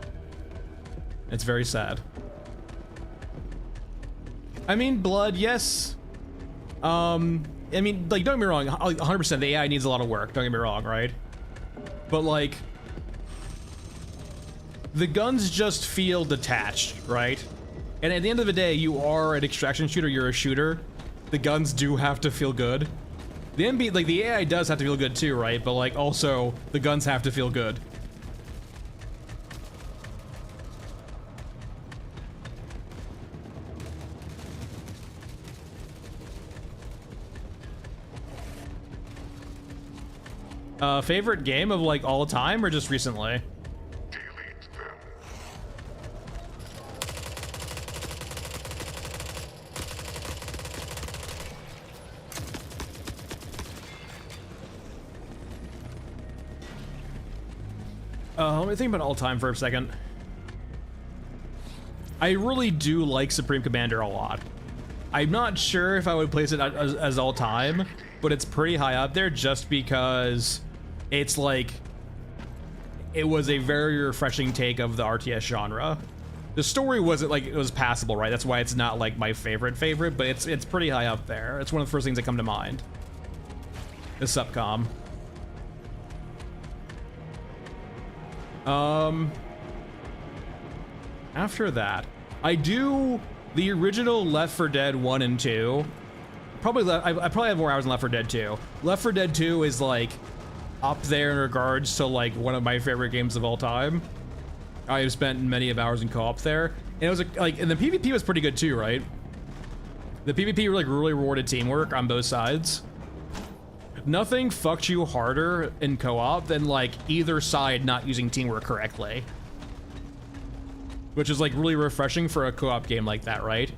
It's very sad. I mean, blood, yes. I mean, like, don't get me wrong, 100% the AI needs a lot of work, don't get me wrong, right? But, like, the guns just feel detached, right? And at the end of the day, you are an extraction shooter, you're a shooter. The guns do have to feel good. The AI does have to feel good too, right? But, like, also, the guns have to feel good. Favorite game of, like, all time or just recently?
Delete them.
Let me think about all time for a second. I really do like Supreme Commander a lot. I'm not sure if I would place it as all time, but it's pretty high up there just because it's like, it was a very refreshing take of the RTS genre. The story wasn't like, it was passable, right? That's why it's not like my favorite, but it's pretty high up there. It's one of the first things that come to mind. The Subcom. After that, I do the original Left 4 Dead 1 and 2. I probably have more hours in Left 4 Dead 2. Left 4 Dead 2 is like up there in regards to like one of my favorite games of all time. I have spent many of hours in co-op there, and it was like, and the PvP was pretty good too, right? The PvP really rewarded teamwork on both sides. Nothing fucked you harder in co-op than like either side not using teamwork correctly. Which is like really refreshing for a co-op game like that, right?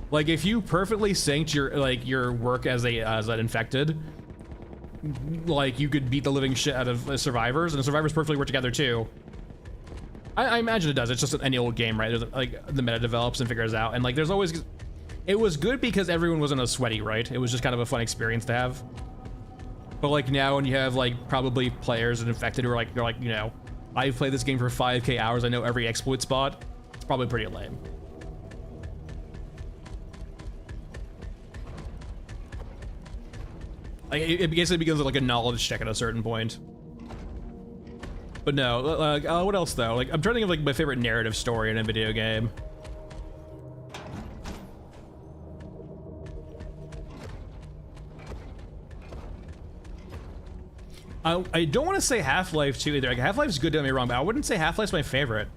Like if you perfectly synced your work as an infected, like you could beat the living shit out of survivors, and the survivors perfectly work together too. I imagine it does. It's just any old game, right? There's, like the meta develops and figures out, and like there's always, it was good because everyone wasn't as sweaty, right? It was just kind of a fun experience to have. But like now, when you have like probably players and infected who are like, they're like, you know, I've played this game for 5K hours, I know every exploit spot. It's probably pretty lame. Like, it basically becomes like a knowledge check at a certain point. But no, what else though? Like, I'm trying to think of like my favorite narrative story in a video game. I don't want to say Half-Life 2 either. Like, Half-Life's good, don't get me wrong, but I wouldn't say Half-Life's my favorite.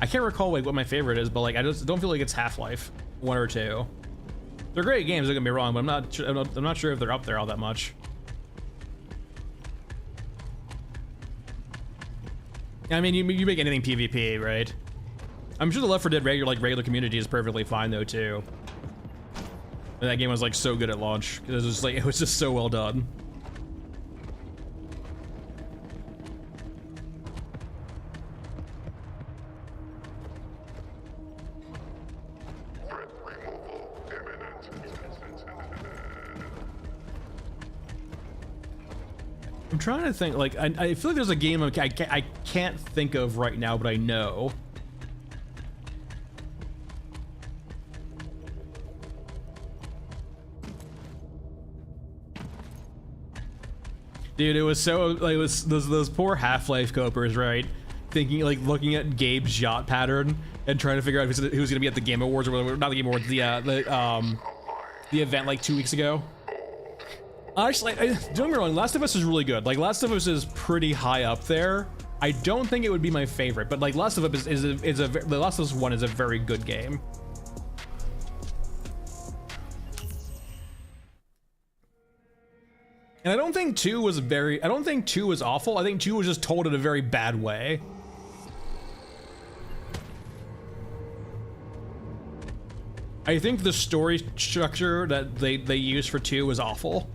I can't recall like what my favorite is, but like I just don't feel like it's Half-Life 1 or 2. They're great games, don't get me wrong, but I'm not sure if they're up there all that much. I mean, you make anything PvP, right? I'm sure the Left 4 Dead regular community is perfectly fine though too. And that game was like so good at launch. It was just so well done.
Threat removal imminent.
I'm trying to think, like, I feel like there's a game I can't think of right now, but I know. Dude, it was so, like, it was those poor Half-Life copers, right? Thinking, like, looking at Gabe's yacht pattern and trying to figure out who's gonna be at the Game Awards or whatever, not the Game Awards, the event like 2 weeks ago. Honestly, don't get me wrong, Last of Us is really good. Like, Last of Us is pretty high up there. I don't think it would be my favorite, but like Last of Us The Last of Us 1 is a very good game. And I don't think 2 was awful. I think 2 was just told in a very bad way. I think the story structure that they used for 2 was awful.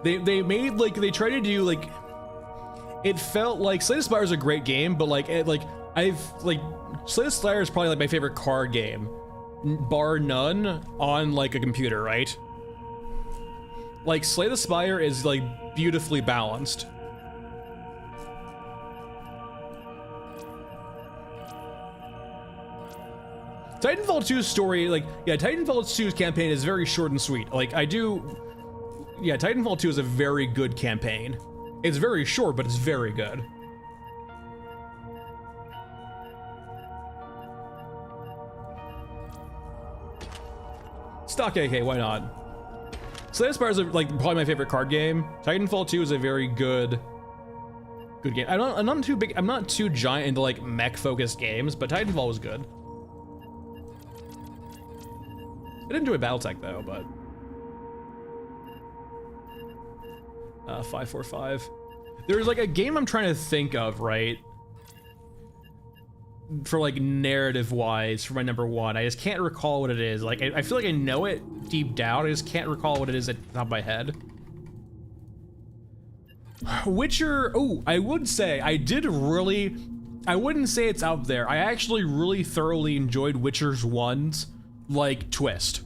They made, like, they tried to do, like, it felt like Slay the Spire is a great game, but like Slay the Spire is probably like my favorite card game, bar none, on like a computer, right? Like, Slay the Spire is like beautifully balanced. Titanfall 2's story, like, yeah, Titanfall 2's campaign is very short and sweet. Like, yeah, Titanfall 2 is a very good campaign. It's very short, but it's very good. Stock AK, why not? Slay the Spire is like probably my favorite card game. Titanfall 2 is a very good game. I'm not too giant into like mech focused games, but Titanfall was good. I didn't enjoy BattleTech though, but 545. There's like a game I'm trying to think of, right? For like narrative wise, for my number 1. I just can't recall what it is. Like, I feel like I know it deep down. I just can't recall what it is at the top of my head. Witcher, oh, I would say I wouldn't say it's out there. I actually really thoroughly enjoyed Witcher's 1's like twist.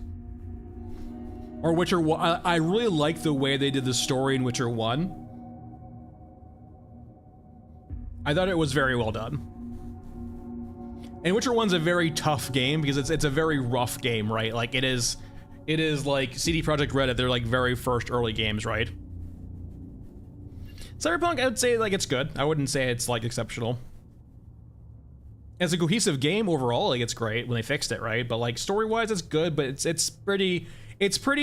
Or Witcher 1, I really like the way they did the story in Witcher 1. I thought it was very well done. And Witcher 1's a very tough game because it's a very rough game, right? Like, it is like CD Projekt Red at their like very first early games, right? Cyberpunk, I would say like it's good. I wouldn't say it's like exceptional. As a cohesive game overall, like it's great when they fixed it, right? But like story-wise, it's good, but it's pretty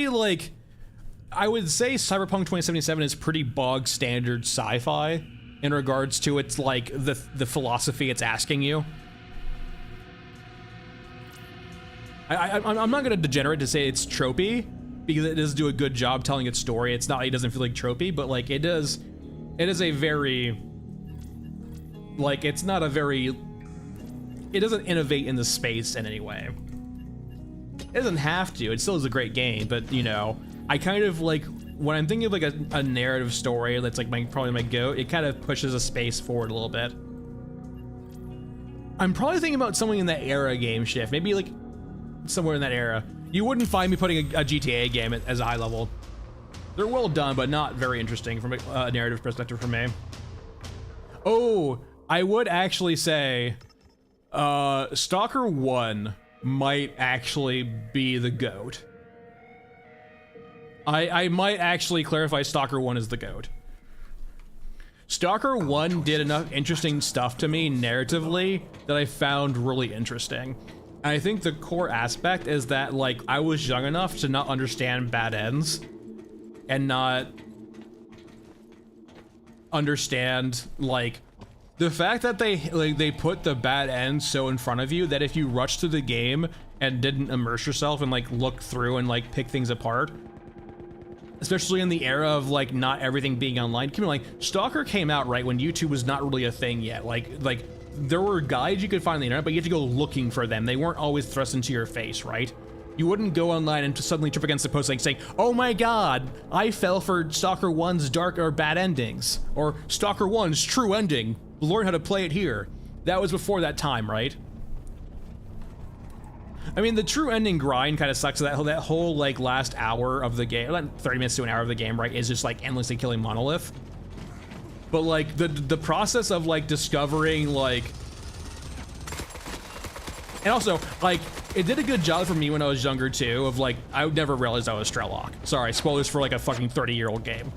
like, I would say Cyberpunk 2077 is pretty bog standard sci-fi in regards to its like the philosophy it's asking you. I'm not gonna degenerate to say it's tropey because it does do a good job telling its story. It's not, it doesn't feel like tropey, but like it is a very, like, it's not a very, it doesn't innovate in the space in any way. It doesn't have to, it still is a great game, but you know, I kind of like, when I'm thinking of like a narrative story that's like probably my goat, it kind of pushes a space forward a little bit. I'm probably thinking about something in that era game shift, maybe like somewhere in that era. You wouldn't find me putting a GTA game as a high level. They're well done, but not very interesting from a narrative perspective for me. Oh, I would actually say Stalker 1 might actually be the GOAT. I might actually clarify Stalker 1 is the GOAT. Stalker 1 did enough interesting stuff to me narratively that I found really interesting. And I think the core aspect is that, like, I was young enough to not understand bad ends and not understand, like, the fact that they put the bad end so in front of you that if you rushed through the game and didn't immerse yourself and like look through and like pick things apart, especially in the era of like not everything being online. Keep in mind, like, Stalker came out right when YouTube was not really a thing yet. Like there were guides you could find on the internet, but you had to go looking for them. They weren't always thrust into your face, right? You wouldn't go online and suddenly trip against a post like saying, "Oh my God, I fell for Stalker 1's dark or bad endings," or "Stalker 1's true ending. Learn how to play it here." That was before that time, right? I mean, the true ending grind kind of sucks. That whole like last hour of the game, like 30 minutes to an hour of the game, right, is just like endlessly killing Monolith. But like the process of like discovering like, and also like it did a good job for me when I was younger too. Of like, I never realized I was Strelok. Sorry, spoilers for like a fucking 30-year-old game.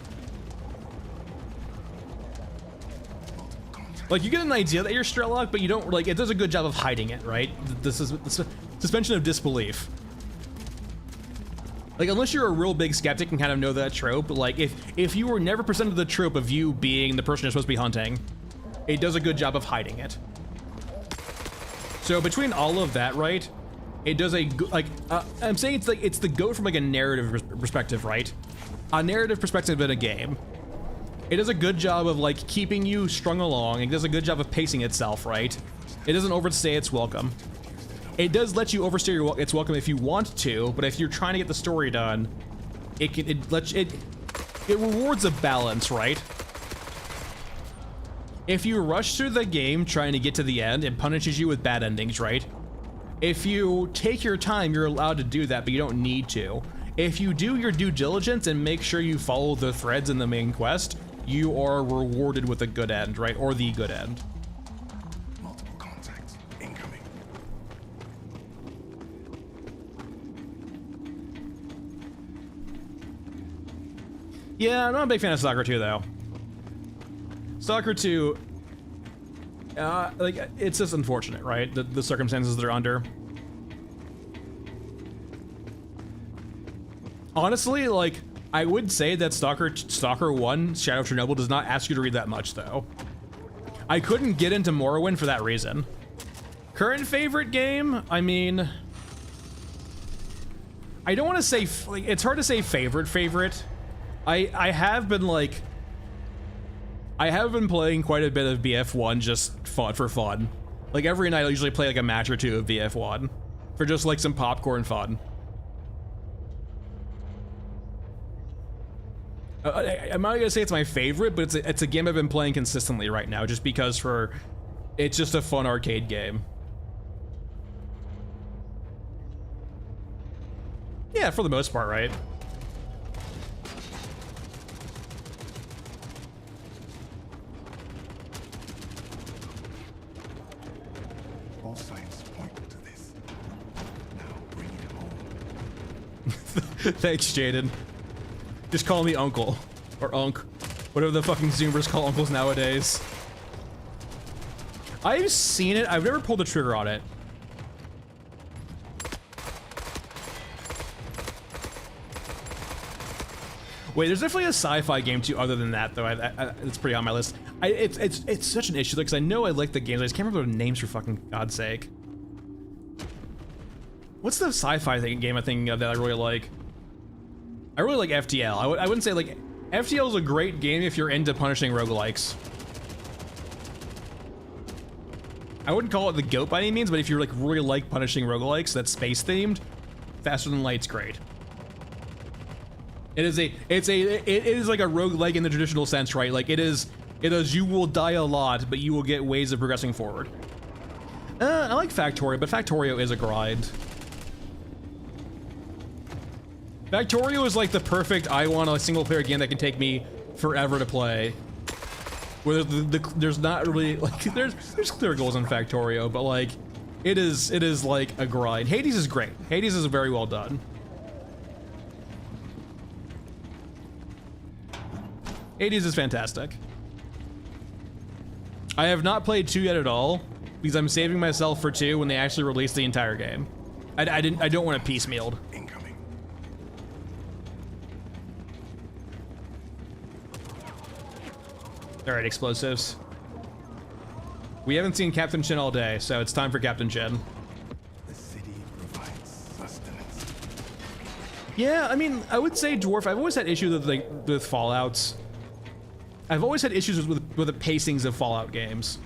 Like, you get an idea that you're Strelok, but you don't, like, it does a good job of hiding it, right? This is the suspension of disbelief. Like, unless you're a real big skeptic and kind of know that trope, like, if you were never presented the trope of you being the person you're supposed to be hunting, it does a good job of hiding it. So between all of that, right, it does I'm saying it's the GOAT from, like, a narrative perspective, right? A narrative perspective in a game. It does a good job of, like, keeping you strung along. It does a good job of pacing itself, right? It doesn't overstay its welcome. It does let you overstay its welcome if you want to, but if you're trying to get the story done, it rewards a balance, right? If you rush through the game trying to get to the end, it punishes you with bad endings, right? If you take your time, you're allowed to do that, but you don't need to. If you do your due diligence and make sure you follow the threads in the main quest, you are rewarded with a good end, right? Or the good end.
Multiple contacts incoming.
Yeah, I'm not a big fan of Stalker 2, though. Stalker 2, like, it's just unfortunate, right? The circumstances they're under. Honestly, like, I would say that Stalker 1, Shadow of Chernobyl, does not ask you to read that much, though. I couldn't get into Morrowind for that reason. Current favorite game? I mean, I don't want to say, like, it's hard to say favorite. I have been, like, I have been playing quite a bit of BF1 just for fun. Like, every night I'll usually play, like, a match or two of BF1 for just, like, some popcorn fun. I'm not gonna say it's my favorite, but it's a game I've been playing consistently right now, just because it's just a fun arcade game. Yeah, for the most part, right?
All signs point to this. Now bring it home.
Thanks, Jaden. Just call me Uncle. Or Unk. Whatever the fucking Zoomers call uncles nowadays. I've seen it. I've never pulled the trigger on it. Wait, there's definitely a sci-fi game too other than that, though. It's pretty on my list. It's such an issue, because I know I like the games. I just can't remember the names, for fucking God's sake. What's the sci-fi game I'm thinking of that I really like? I really like FTL. I wouldn't say, like, FTL is a great game if you're into punishing roguelikes. I wouldn't call it the GOAT by any means, but if you're, like, really like punishing roguelikes that's space themed, Faster Than Light's great. It is like a roguelike in the traditional sense, right? Like, it is you will die a lot, but you will get ways of progressing forward. I like Factorio, but Factorio is a grind. Factorio is like the perfect I want a single player game that can take me forever to play. Where there's not really, like, there's clear goals in Factorio, but, like, it is like a grind. Hades is great. Hades is very well done. Hades is fantastic. I have not played 2 yet at all, because I'm saving myself for 2 when they actually release the entire game. I don't want it piecemealed.
Incoming.
All right, explosives. We haven't seen Captain Chin all day, so it's time for Captain Chin.
The city provides sustenance.
Yeah, I mean, I would say Dwarf. I've always had issues with Fallouts. I've always had issues with the pacings of Fallout games.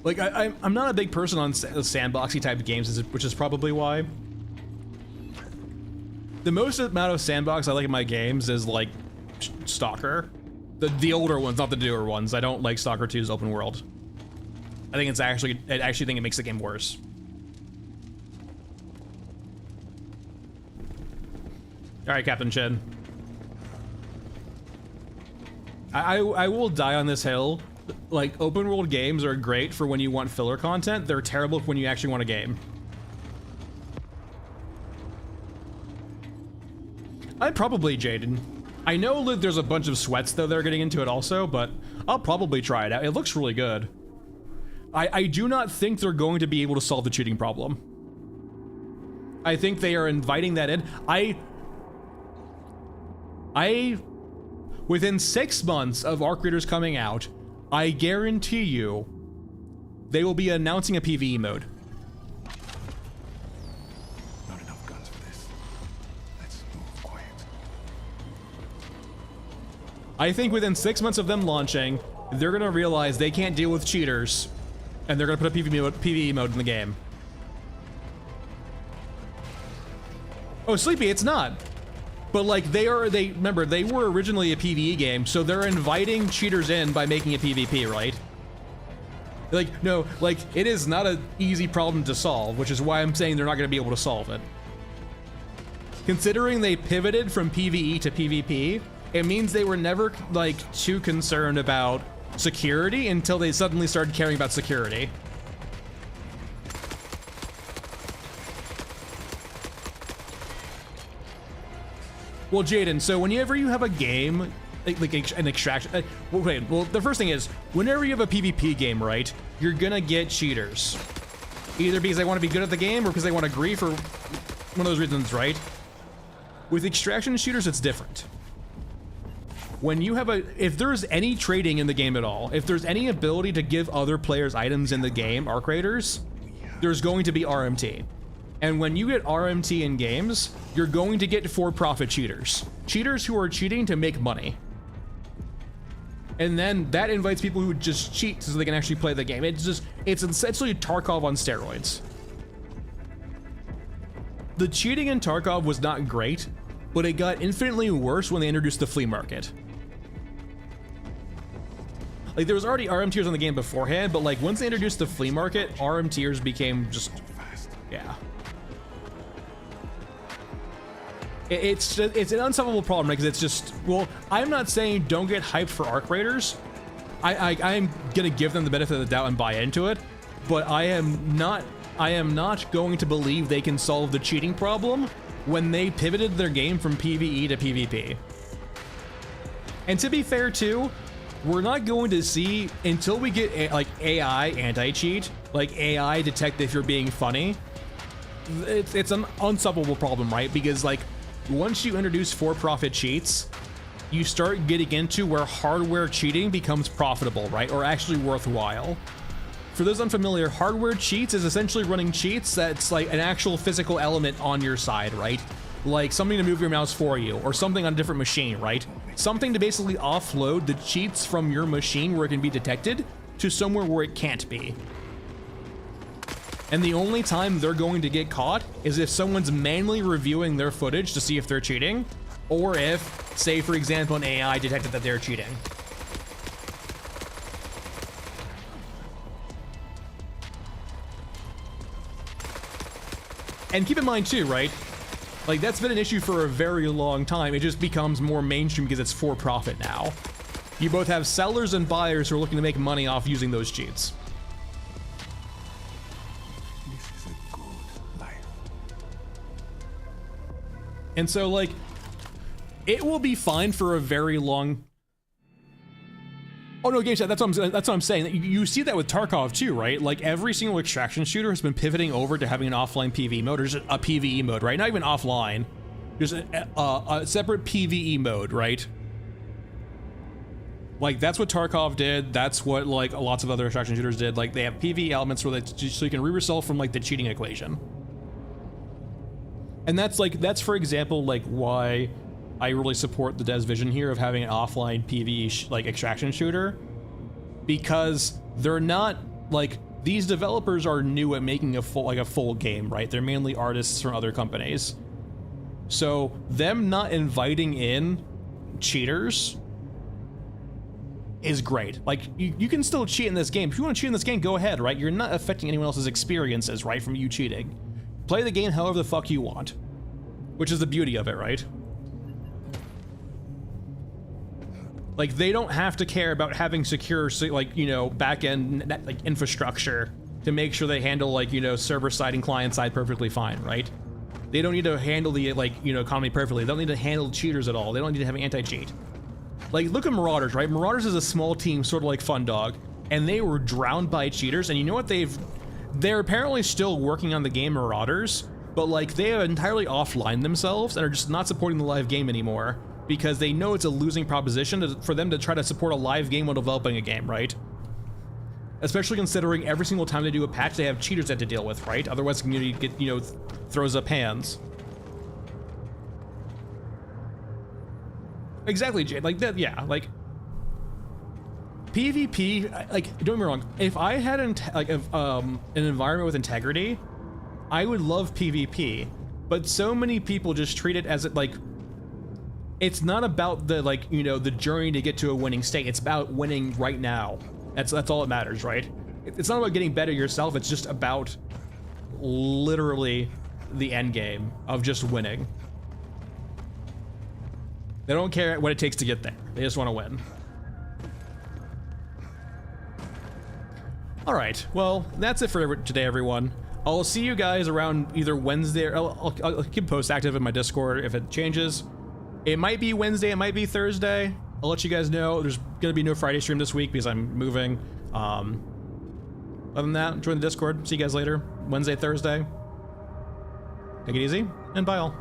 Like, I'm not a big person on sandboxy type of games, which is probably why. The most amount of sandbox I like in my games is, like, Stalker. The older ones, not the newer ones. I don't like Stalker 2's open world. I actually think it makes the game worse. All right, Captain Chin. I will die on this hill. Like, open world games are great for when you want filler content. They're terrible when you actually want a game. I'd probably Jaden. I know there's a bunch of sweats though that are getting into it also, but I'll probably try it out. It looks really good. I do not think they're going to be able to solve the cheating problem. I think they are inviting that in. Within 6 months of Arc Raiders coming out, I guarantee you they will be announcing a PvE mode.
Not enough guns for this. Let's move quiet.
I think within 6 months of them launching, they're gonna realize they can't deal with cheaters, and they're gonna put a PvE mode in the game. Oh, Sleepy, it's not. But like remember, they were originally a PvE game, so they're inviting cheaters in by making it PvP, right? Like, no, like, it is not an easy problem to solve, which is why I'm saying they're not gonna be able to solve it. Considering they pivoted from PvE to PvP, it means they were never, like, too concerned about security until they suddenly started caring about security. Well, Jaden, so whenever you have a game, like an extraction, well, the first thing is, whenever you have a PvP game, right, you're gonna get cheaters. Either because they want to be good at the game or because they want to grief, or one of those reasons, right? With extraction shooters, it's different. When you have if there's any trading in the game at all, if there's any ability to give other players items in the game, Arc Raiders, there's going to be RMT. And when you get RMT in games, you're going to get for-profit cheaters. Cheaters who are cheating to make money. And then that invites people who just cheat so they can actually play the game. It's essentially Tarkov on steroids. The cheating in Tarkov was not great, but it got infinitely worse when they introduced the flea market. Like, there was already RMTers on the game beforehand, but like once they introduced the flea market, RMTers became just, yeah. It's an unsolvable problem, because it's just, well, I'm not saying don't get hyped for Arc Raiders. I'm gonna give them the benefit of the doubt and buy into it, but I am not going to believe they can solve the cheating problem when they pivoted their game from PvE to PvP. And to be fair too, we're not going to see, until we get like AI anti-cheat, like AI detect if you're being funny. It's an unsolvable problem, right? Because like, once you introduce for-profit cheats, you start getting into where hardware cheating becomes profitable, right? Or actually worthwhile. For those unfamiliar, hardware cheats is essentially running cheats that's like an actual physical element on your side, right? Like something to move your mouse for you, or something on a different machine, right? Something to basically offload the cheats from your machine where it can be detected to somewhere where it can't be. And the only time they're going to get caught is if someone's manually reviewing their footage to see if they're cheating, or if, say for example, an AI detected that they're cheating. And keep in mind too, right? Like, that's been an issue for a very long time. It just becomes more mainstream because it's for profit now. You both have sellers and buyers who are looking to make money off using those cheats. And so, like, it will be fine for a very long... Oh no, game chat, that's what I'm saying. You see that with Tarkov too, right? Like, every single extraction shooter has been pivoting over to having an offline PvE mode, or just a PvE mode, right? Not even offline. There's a separate PvE mode, right? Like, that's what Tarkov did. That's what, like, lots of other extraction shooters did. Like, they have PvE elements where so you can remove yourself from, like, the cheating equation. And that's for example, like, why I really support the devs' vision here of having an offline PvE like extraction shooter, because they're not, like, these developers are new at making a full game, right? They're mainly artists from other companies. So them not inviting in cheaters is great. Like, you can still cheat in this game. If you want to cheat in this game, go ahead, right? You're not affecting anyone else's experiences, right, from you cheating. Play the game however the fuck you want, which is the beauty of it, right? Like, they don't have to care about having secure, like, you know, back-end, like, infrastructure to make sure they handle, like, you know, server-side and client-side perfectly fine, right? They don't need to handle the, like, you know, economy perfectly. They don't need to handle cheaters at all. They don't need to have anti-cheat. Like, look at Marauders, right? Marauders is a small team, sort of like Fun Dog, and they were drowned by cheaters. And you know what? They're apparently still working on the game Marauders, but like they have entirely offline themselves and are just not supporting the live game anymore because they know it's a losing proposition for them to try to support a live game while developing a game, right? Especially considering every single time they do a patch, they have cheaters they have to deal with, right? Otherwise, the community throws up hands. Exactly, Jade. Like that, yeah. Like PvP. Like, don't get me wrong. If I had an environment with integrity, I would love PvP. But so many people just treat it as it's not about the the journey to get to a winning state. It's about winning right now. That's all that matters, right? It's not about getting better yourself. It's just about literally the end game of just winning. They don't care what it takes to get there. They just want to win. All right, well, that's it for today, everyone. I'll see you guys around either Wednesday, or I'll keep post active in my Discord if it changes. It might be Wednesday, it might be Thursday. I'll let you guys know. There's gonna be no Friday stream this week because I'm moving. Other than that, join the Discord. See you guys later. Wednesday, Thursday. Take it easy, and bye all.